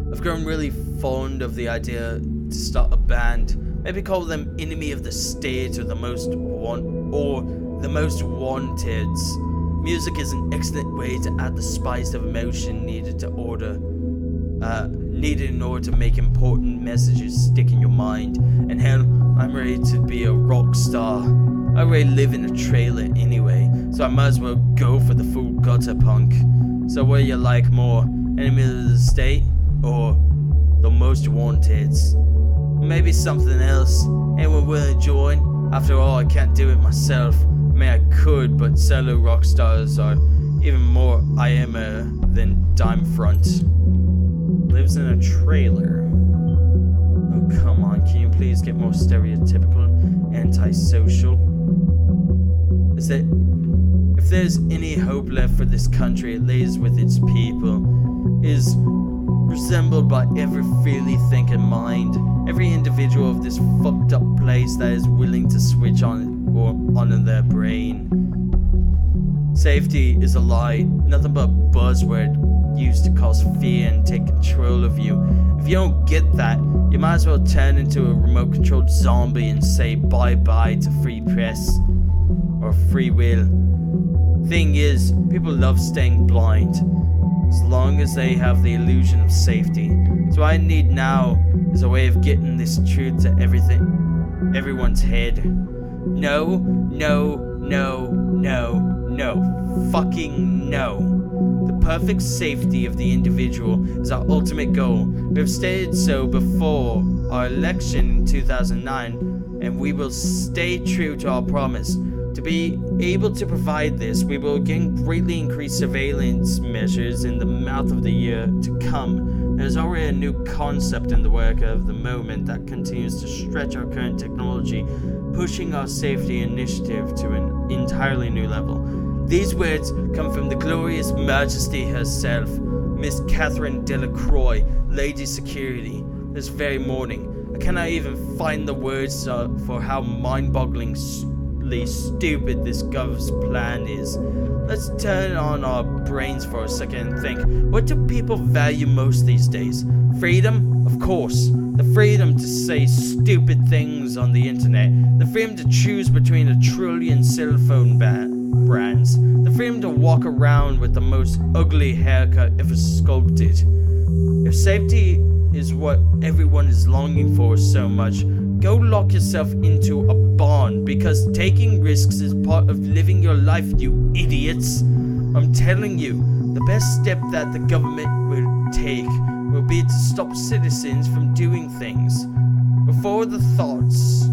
I've grown really fond of the idea to start a band. Maybe call them Enemy of the State or the Most Wanted. Music is an excellent way to add the spice of emotion needed in order to make important messages stick in your mind. And hell, I'm ready to be a rock star. I already live in a trailer anyway, so I might as well go for the full gutter punk. So what do you like more, Enemy of the State or the Most Wanted? Maybe something else. Anyone willing to join? After all, I can't do it myself. I mean, I could, but solo rock stars are even more IMer than Dime Front. Lives in a trailer. Oh, come on, can you please get more stereotypical, antisocial? If there's any hope left for this country, it lays with its people. It is resembled by every freely thinking mind, every individual of this fucked up place that is willing to switch on their brain. Safety is a lie, nothing but a buzzword used to cause fear and take control of you. If you don't get that, you might as well turn into a remote-controlled zombie and say bye-bye to free press or free will. Thing is, people love staying blind, as long as they have the illusion of safety. So what I need now is a way of getting this truth to everyone's head. No, no, no, no, no. Fucking no. The perfect safety of the individual is our ultimate goal. We have stated so before our election in 2009, and we will stay true to our promise. To be able to provide this, we will again greatly increase surveillance measures in the month of the year to come. There's already a new concept in the work of the moment that continues to stretch our current technology, pushing our safety initiative to an entirely new level. These words come from the glorious Majesty herself, Miss Catherine Delacroix, Lady Security, this very morning. I cannot even find the words for how mind-boggling stupid this gov's plan is. Let's turn on our brains for a second and think, what do people value most these days? Freedom? Of course. The freedom to say stupid things on the internet. The freedom to choose between 1 trillion cell phone brands. The freedom to walk around with the most ugly haircut ever sculpted. If safety is what everyone is longing for so much, go lock yourself into a barn, because taking risks is part of living your life, you idiots. I'm telling you, the best step that the government will take will be to stop citizens from doing things. Before the thoughts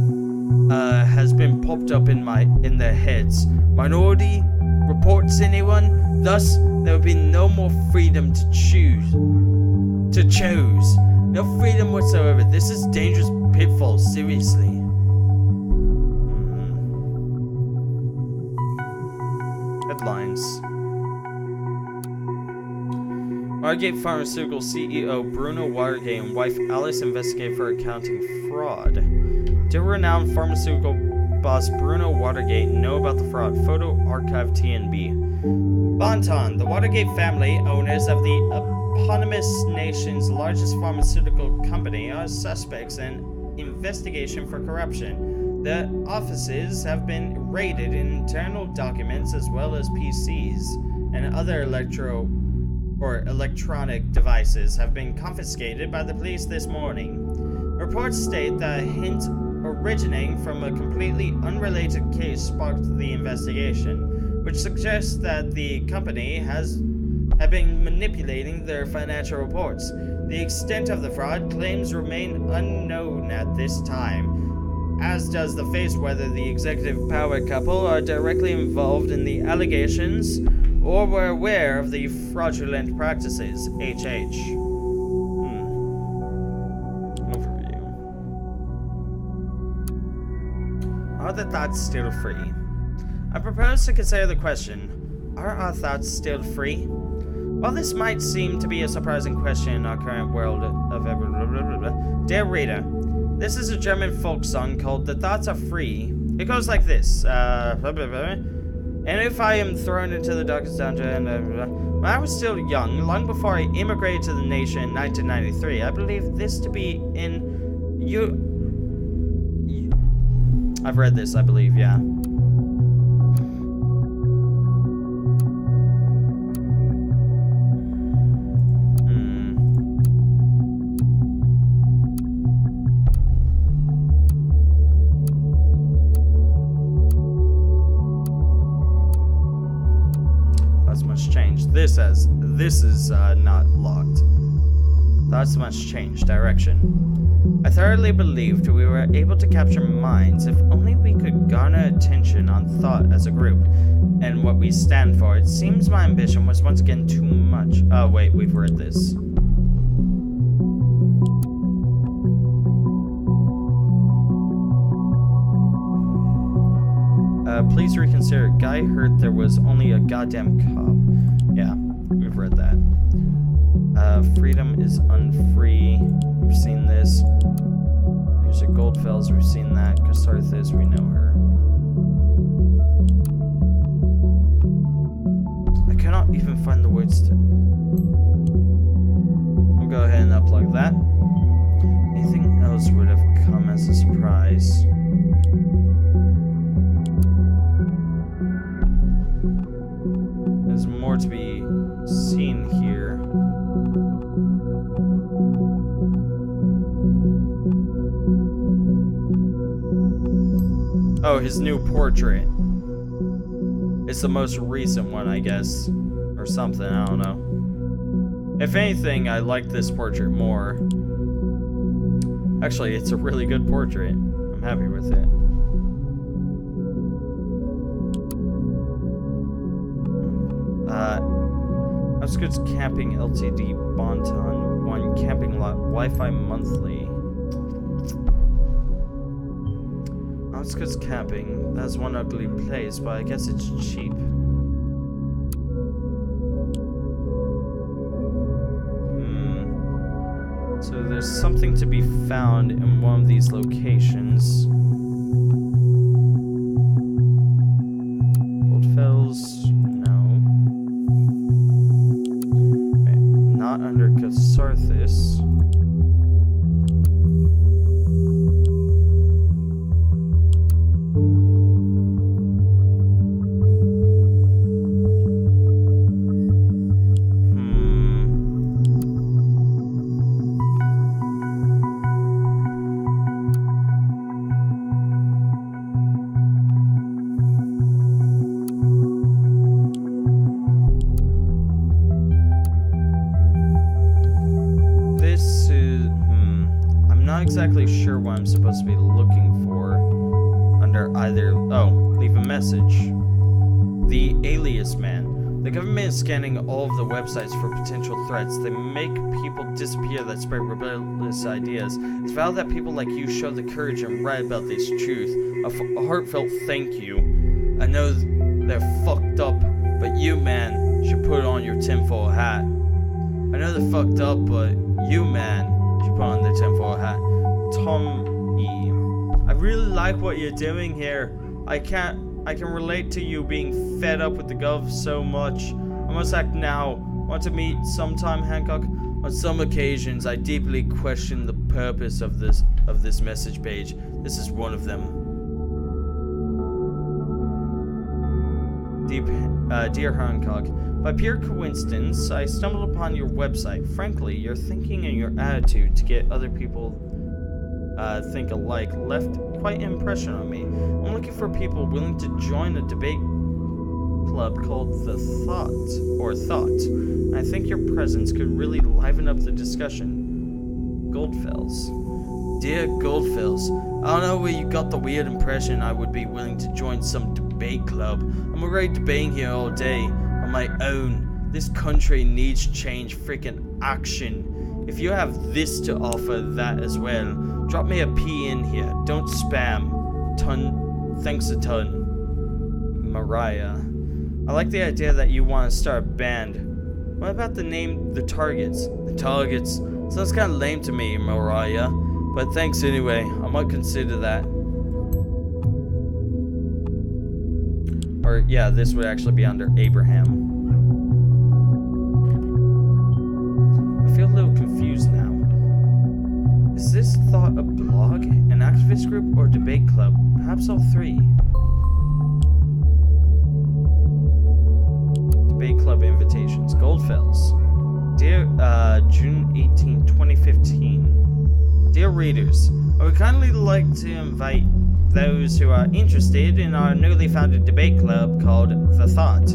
has been popped up in their heads. Minority reports anyone? Thus, there will be no more freedom to choose. No freedom whatsoever. This is dangerous pitfall, seriously. Headlines. Watergate Pharmaceutical CEO Bruno Watergate and wife Alice investigate for accounting fraud. Two renowned pharmaceutical corporate boss Bruno Watergate know about the fraud? Photo Archive TNB. Bonton, the Watergate family, owners of the eponymous nation's largest pharmaceutical company, are suspects in investigation for corruption. The offices have been raided in internal documents as well as PCs, and other electronic devices have been confiscated by the police this morning. Reports state that a hint originating from a completely unrelated case sparked the investigation, which suggests that the company have been manipulating their financial reports. The extent of the fraud claims remain unknown at this time, as does the face whether the executive power couple are directly involved in the allegations or were aware of the fraudulent practices. HH. Overview. Are the thoughts still free? I propose to consider the question, are our thoughts still free? While this might seem to be a surprising question in our current world of Dear reader, this is a German folk song called The Thoughts Are Free. It goes like this, and if I am thrown into the darkest dungeon, when I was still young, long before I immigrated to the nation in 1993, I believed this to be in I've read this, I believe, yeah. This is not locked. Thoughts must change direction. I thoroughly believed we were able to capture minds if only we could garner attention on thought as a group and what we stand for. It seems my ambition was once again too much. Oh wait, we've read this. Please reconsider. Guy heard there was only a goddamn cop. Yeah, we've read that. Freedom is unfree. We've seen this. User Goldfells, we've seen that. Casarthis, we know her. I cannot even find the words to... We'll go ahead and unplug that. Anything else would have come as a surprise. There's more to be seen here. Oh, his new portrait. It's the most recent one, I guess. Or something, I don't know. If anything, I like this portrait more. Actually, it's a really good portrait. I'm happy with it. Outskirts Camping Ltd. Bonton 1 Camping Lot Wi-Fi Monthly. Outskirts Camping. That's one ugly place, but I guess it's cheap. So there's something to be found in one of these locations. Goldfells. Not under Casarthis. Exactly sure what I'm supposed to be looking for under either. Oh, leave a message. The Alias Man. The government is scanning all of the websites for potential threats. They make people disappear that spread rebellious ideas. It's vital that people like you show the courage and write about this truth. A heartfelt thank you. I know they're fucked up, but you, man, should put on your tinfoil hat. I know they're fucked up, but you, man, should put on the tinfoil hat. Tom E. I've really like what you're doing here. I can relate to you being fed up with the Gov so much. I must act now. Want to meet sometime, Hancock? On some occasions, I deeply question the purpose of this message page. This is one of them. Dear Hancock, by pure coincidence, I stumbled upon your website. Frankly, your thinking and your attitude to get other people think alike left quite an impression on me. I'm looking for people willing to join a debate club called The Thought. I think your presence could really liven up the discussion. Goldfells. Dear Goldfells, I don't know where you got the weird impression I would be willing to join some debate club. I'm already debating here all day on my own. This country needs change, freaking action. If you have this to offer, that as well. Drop me a P in here. Don't spam. Thanks a ton. Mariah. I like the idea that you want to start a band. What about the name The Targets? The Targets. Sounds kind of lame to me, Mariah. But thanks anyway. I might consider that. Or, yeah, this would actually be under Abraham. I feel a little confused now. Is this Thought a blog, an activist group, or debate club? Perhaps all three. Debate club invitations. Goldfells. Dear, June 18, 2015. Dear readers, I would kindly like to invite those who are interested in our newly founded debate club called The Thought.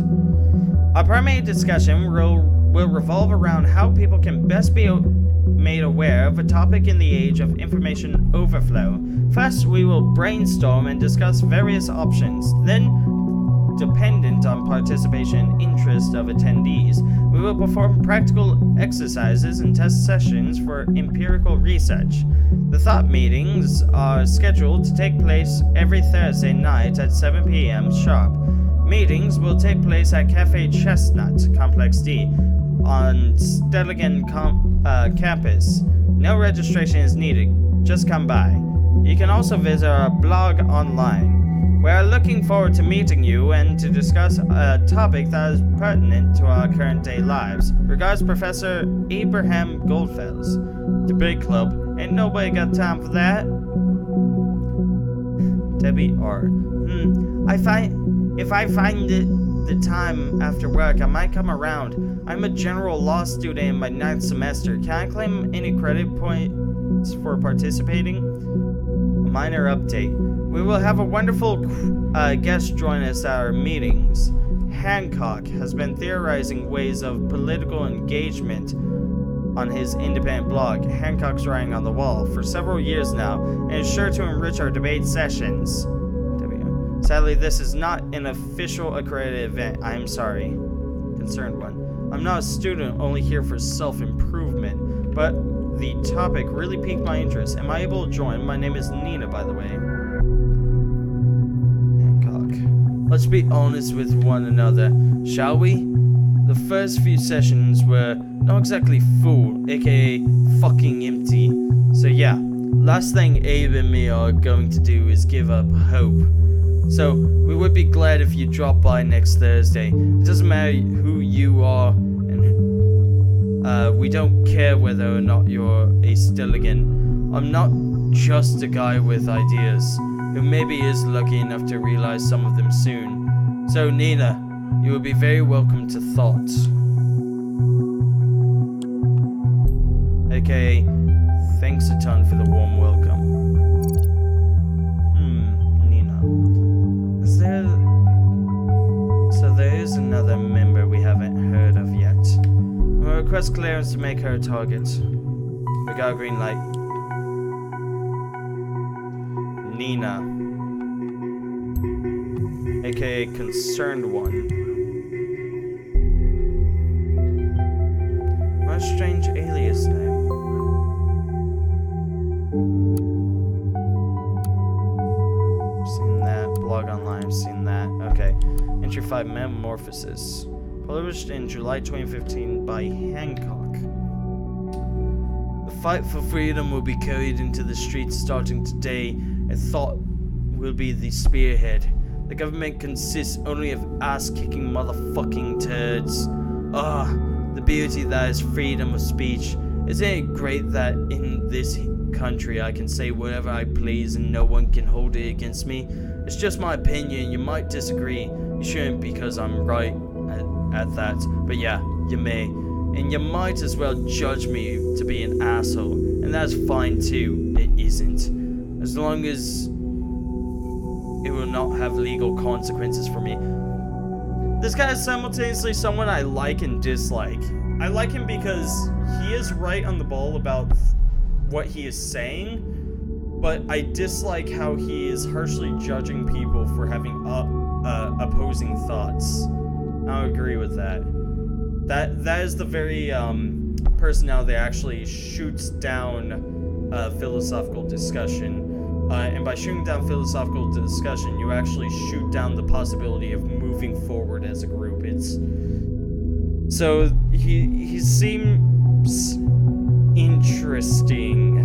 Our primary discussion will revolve around how people can best be made aware of a topic in the age of information overflow. First, we will brainstorm and discuss various options. Then, dependent on participation and interest of attendees, we will perform practical exercises and test sessions for empirical research. The Thought meetings are scheduled to take place every Thursday night at 7 p.m. sharp. Meetings will take place at Cafe Chestnut, Complex D, on Stelligan campus. No registration is needed, just come by. You can also visit our blog online. We are looking forward to meeting you and to discuss a topic that is pertinent to our current day lives. Regards, Professor Abraham Goldfells. Debate club. Ain't nobody got time for that. Debbie R. If I find the time after work, I might come around. I'm a general law student in my 9th semester. Can I claim any credit points for participating? A minor update. We will have a wonderful guest join us at our meetings. Hancock has been theorizing ways of political engagement on his independent blog, Hancock's Writing on the Wall, for several years now, and is sure to enrich our debate sessions. Sadly, this is not an official accredited event. I am sorry. Concerned one. I'm not a student, only here for self-improvement, but the topic really piqued my interest. Am I able to join? My name is Nina, by the way. Hancock. Let's be honest with one another, shall we? The first few sessions were not exactly full, aka fucking empty. So yeah, last thing Abe and me are going to do is give up hope. So, we would be glad if you drop by next Thursday. It doesn't matter who you are, and we don't care whether or not you're a Stelligan. I'm not just a guy with ideas, who maybe is lucky enough to realize some of them soon. So, Nina, you will be very welcome to Thought. AKA, thanks a ton for the warm welcome. So there is another member we haven't heard of yet. We'll request clearance to make her a target. We got a green light. Nina, aka Concerned One. What a strange alias name. Blog online, I've seen that. Okay. Entry 5 Metamorphosis. Published in July 2015 by Hancock. The fight for freedom will be carried into the streets starting today and thought will be the spearhead. The government consists only of ass-kicking motherfucking turds. The beauty that is freedom of speech. Isn't it great that in this country I can say whatever I please and no one can hold it against me? It's just my opinion. You might disagree. You shouldn't, because I'm right at that. But yeah, you may. And you might as well judge me to be an asshole. And that's fine too. It isn't. As long as it will not have legal consequences for me. This guy is simultaneously someone I like and dislike. I like him because he is right on the ball about what he is saying, but I dislike how he is harshly judging people for having opposing thoughts. I agree with that. That is the very personality that actually shoots down philosophical discussion. And by shooting down philosophical discussion, you actually shoot down the possibility of moving forward as a group. So he seems interesting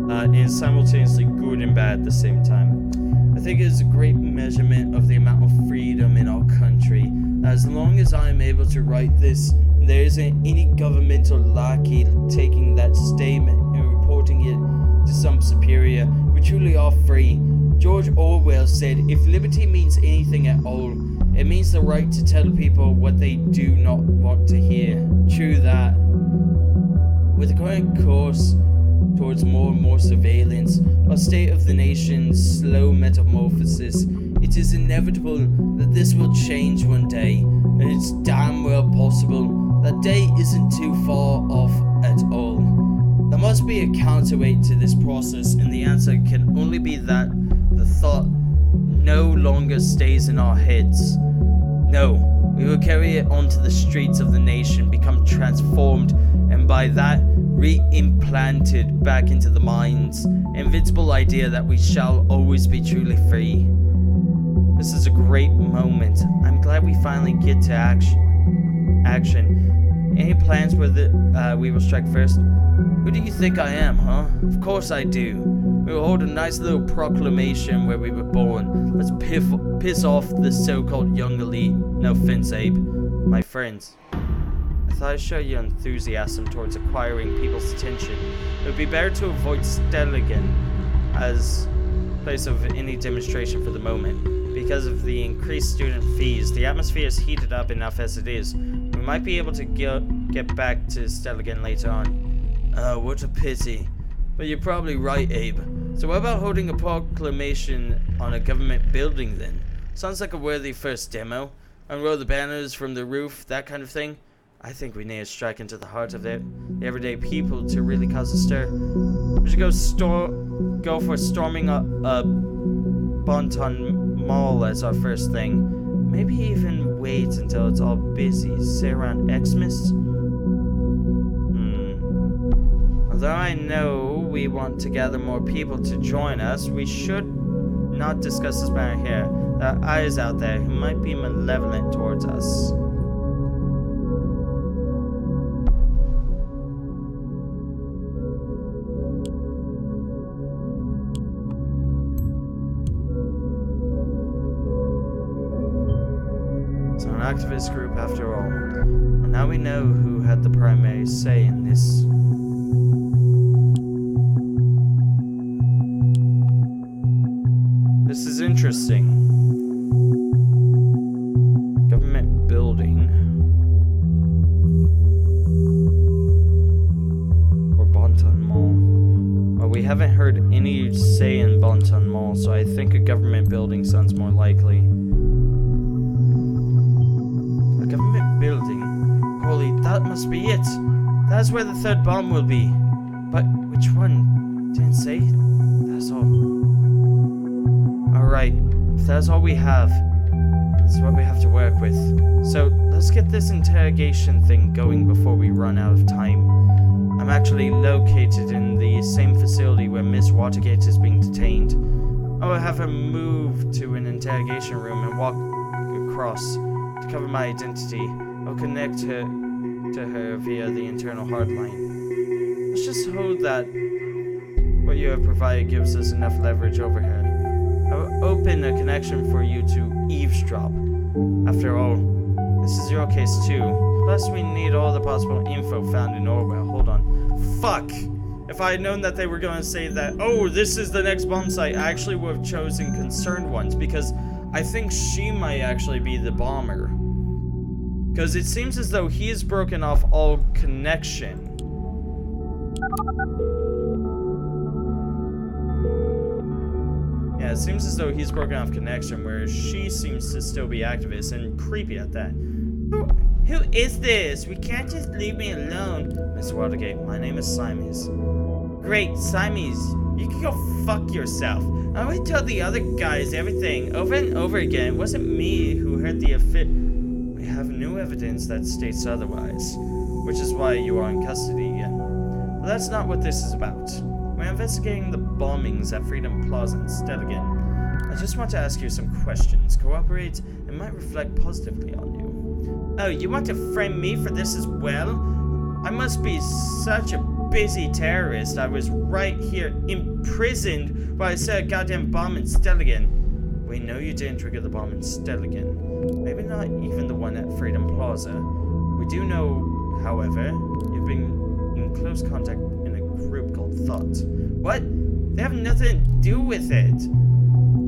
and simultaneously good and bad at the same time. I think it is a great measurement of the amount of freedom in our country. As long as I am able to write this, there isn't any governmental lackey taking that statement and reporting it to some superior. We truly are free. George Orwell said, if liberty means anything at all, it means the right to tell people what they do not want to hear. True that. With the current course towards more and more surveillance, our state of the nation's slow metamorphosis, it is inevitable that this will change one day, and it's damn well possible that day isn't too far off at all. There must be a counterweight to this process, and the answer can only be that the thought no longer stays in our heads. No, we will carry it onto the streets of the nation, become transformed, and by that, re-implanted back into the mind's invincible idea that we shall always be truly free. This is a great moment. I'm glad we finally get to action. Any plans where we will strike first? Who do you think I am, huh? Of course I do. We will hold a nice little proclamation where we were born. Let's piss off the so-called young elite. No offense, Abe. My friends. I thought I'd show you enthusiasm towards acquiring people's attention. It would be better to avoid Stellingen as place of any demonstration for the moment. Because of the increased student fees, the atmosphere is heated up enough as it is. We might be able to get back to Stellingen later on. What a pity. But you're probably right, Abe. So what about holding a proclamation on a government building then? Sounds like a worthy first demo. Unroll the banners from the roof, that kind of thing. I think we need to strike into the heart of the everyday people to really cause a stir. We should go for storming a Bonton Mall as our first thing. Maybe even wait until it's all busy, say around Xmas. Although I know we want to gather more people to join us, we should not discuss this matter here. There are eyes out there who might be malevolent towards us. So an activist group after all. And now we know who had the primary say in this. This is interesting. Government building. Or Bonton Mall. Well, we haven't heard any say in Bonton Mall, so I think a government building sounds more likely. A government building? Holy, that must be it. That's where the third bomb will be. But which one? Didn't say. That's all. Alright, if that's all we have, that's what we have to work with. So, let's get this interrogation thing going before we run out of time. I'm actually located in the same facility where Miss Watergate is being detained. I will have her move to an interrogation room and walk across to cover my identity. I'll connect her to her via the internal hardline. Let's just hold that What you have provided gives us enough leverage over her. I will open a connection for you to eavesdrop. After all, this is your case too. Plus, we need all the possible info found in Orwell. Hold on. Fuck! If I had known that they were going to say that, oh, this is the next bomb site, I actually would have chosen Concerned Ones, because I think she might actually be the bomber. Because it seems as though he has broken off all connection. Yeah, it seems as though he's broken off connection, whereas she seems to still be activist and creepy at that. Who is this? We can't just leave me alone. Miss Watergate, my name is Simes. Great, Simes. You can go fuck yourself. I already told the other guys everything, over and over again. It wasn't me who heard the We have new evidence that states otherwise, which is why you are in custody again. But that's not what this is about. We're investigating the bombings at Freedom Plaza instead again. I just want to ask you some questions. Cooperate and might reflect positively on you. Oh, you want to frame me for this as well? I must be such a busy terrorist. I was right here imprisoned while I set a goddamn bomb in Stelligan. We know you didn't trigger the bomb in Stelligan. Maybe not even the one at Freedom Plaza. We do know, however, you've been in close contact in a group called Thought. What? They have nothing to do with it.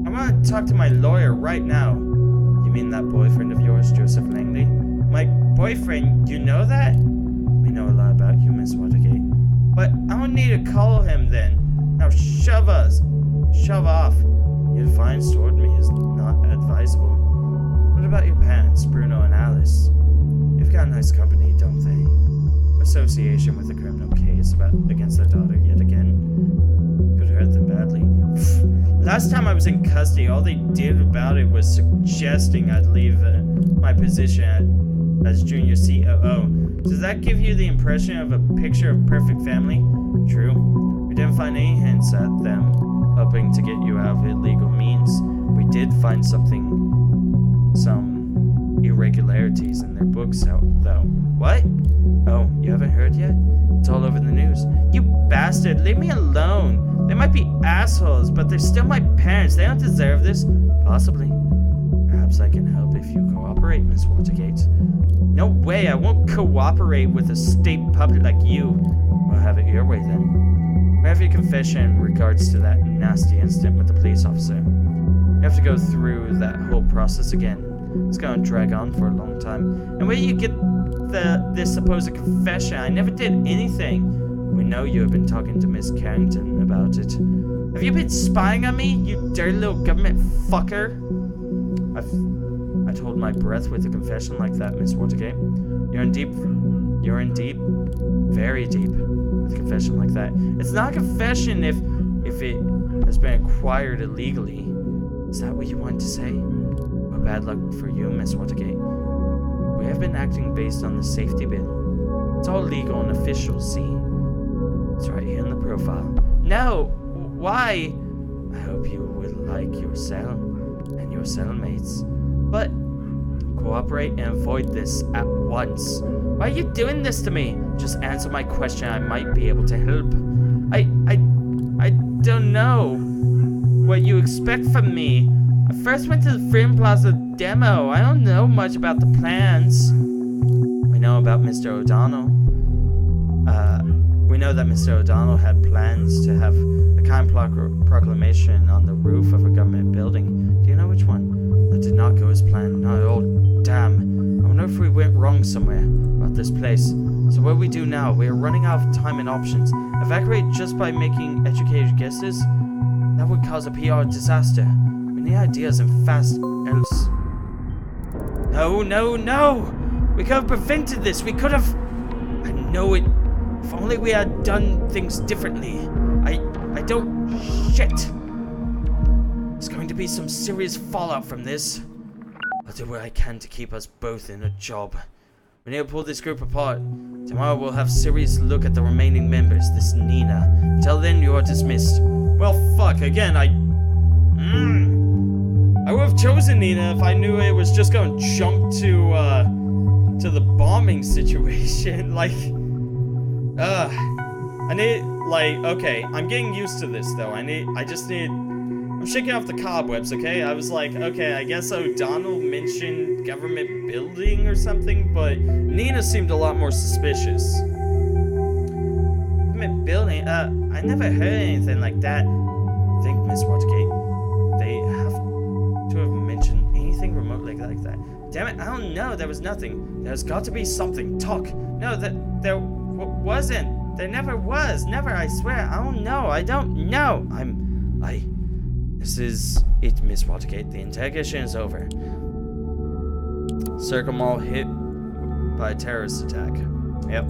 I want to talk to my lawyer right now. You mean that boyfriend of yours, Joseph Langley? My boyfriend? You know that? We know a lot about you, Miss Watergate. But I don't need to call him then. Now shove off. Your defiance toward me is not advisable. What about your parents, Bruno and Alice? You've got nice company, don't they? Association with a criminal case against their daughter yet again. Could hurt them badly. Last time I was in custody, all they did about it was suggesting I'd leave my position as junior COO. Does that give you the impression of a picture of perfect family? True. We didn't find any hints at them helping to get you out of illegal means. We did find some irregularities in their books though. What? Oh, you haven't heard yet? It's all over the news. You bastard, leave me alone. They might be assholes, but they're still my parents. They don't deserve this. Possibly. Perhaps I can help if you cooperate, Miss Watergate. No way, I won't cooperate with a state puppet like you. We'll have it your way then. We have your confession in regards to that nasty incident with the police officer. You have to go through that whole process again. It's gonna drag on for a long time. And where do you get this supposed confession? I never did anything. We know you have been talking to Miss Carrington about it. Have you been spying on me, you dirty little government fucker? I'd hold my breath with a confession like that, Miss Watergate. You're in deep, very deep with a confession like that. It's not a confession if it has been acquired illegally. Is that what you wanted to say? Well, bad luck for you, Miss Watergate. We have been acting based on the safety bill. It's all legal and official, see? It's right here in the profile. No! Why? I hope you will like your cell and your cellmates. But cooperate and avoid this at once. Why are you doing this to me? Just answer my question. I might be able to help. I don't know what you expect from me. I first went to the Freedom Plaza demo. I don't know much about the plans. We know about Mr. O'Donnell. We know that Mr. O'Donnell had plans to have a kind proclamation on the roof of a government building. Do you know which one? That did not go as planned. Not at all. Damn. I wonder if we went wrong somewhere about this place. So what we do now, we are running out of time and options. Evacuate just by making educated guesses? That would cause a PR disaster. We need ideas and fast, else. No! We could have prevented this. We could have. I know it. If only we had done things differently. I don't. Shit. There's going to be some serious fallout from this. I'll do what I can to keep us both in a job. We need to pull this group apart. Tomorrow we'll have a serious look at the remaining members, this Nina. Until then, you are dismissed. Well, fuck, again, I would have chosen Nina if I knew it was just gonna jump to the bombing situation. Like, I need, like, okay, I'm getting used to this, though. I'm shaking off the cobwebs, okay? I was like, okay, I guess O'Donnell mentioned government building or something, but Nina seemed a lot more suspicious. Government building? I never heard anything like that. I think, Miss Watergate, they have to have mentioned anything remotely like that. Damn it, I don't know. There was nothing. There's got to be something. Talk. No, there wasn't. There never was. Never, I swear. I don't know. I don't know. This is it, Miss Watergate. The interrogation is over. Circle Mall hit by a terrorist attack. Yep.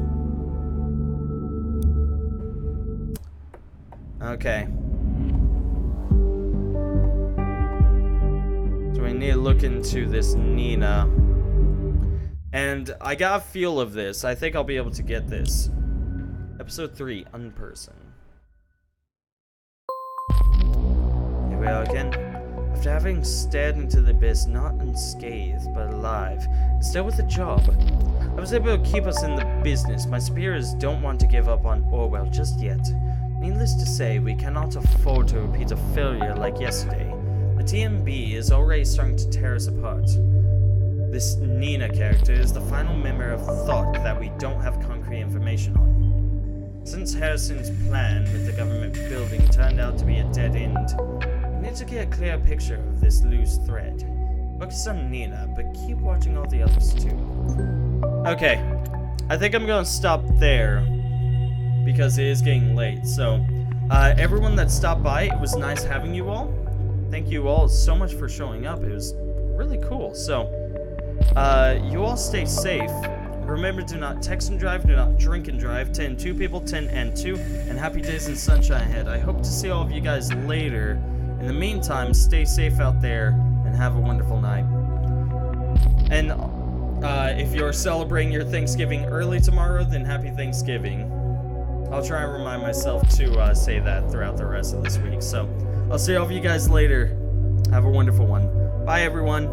Okay. So we need to look into this Nina. And I got a feel of this. I think I'll be able to get this. Episode 3, Unperson. Here we are again. After having stared into the abyss, not unscathed, but alive, and still with a job, I was able to keep us in the business. My superiors don't want to give up on Orwell just yet. Needless to say, we cannot afford to repeat a failure like yesterday. The TMB is already starting to tear us apart. This Nina character is the final member of thought that we don't have concrete information on. Since Harrison's plan with the government building turned out to be a dead end, we need to get a clear picture of this loose thread. Focus on Nina, but keep watching all the others too. Okay, I think I'm gonna stop there because it is getting late. So, everyone that stopped by, it was nice having you all. Thank you all so much for showing up. It was really cool. So, you all stay safe. Remember, do not text and drive, do not drink and drive. 10 2 people, 10 and 2, and happy days and sunshine ahead. I hope to see all of you guys later. In the meantime, stay safe out there and have a wonderful night. And if you're celebrating your Thanksgiving early tomorrow, then happy Thanksgiving. I'll try and remind myself to say that throughout the rest of this week. So I'll see all of you guys later. Have a wonderful one. Bye, everyone.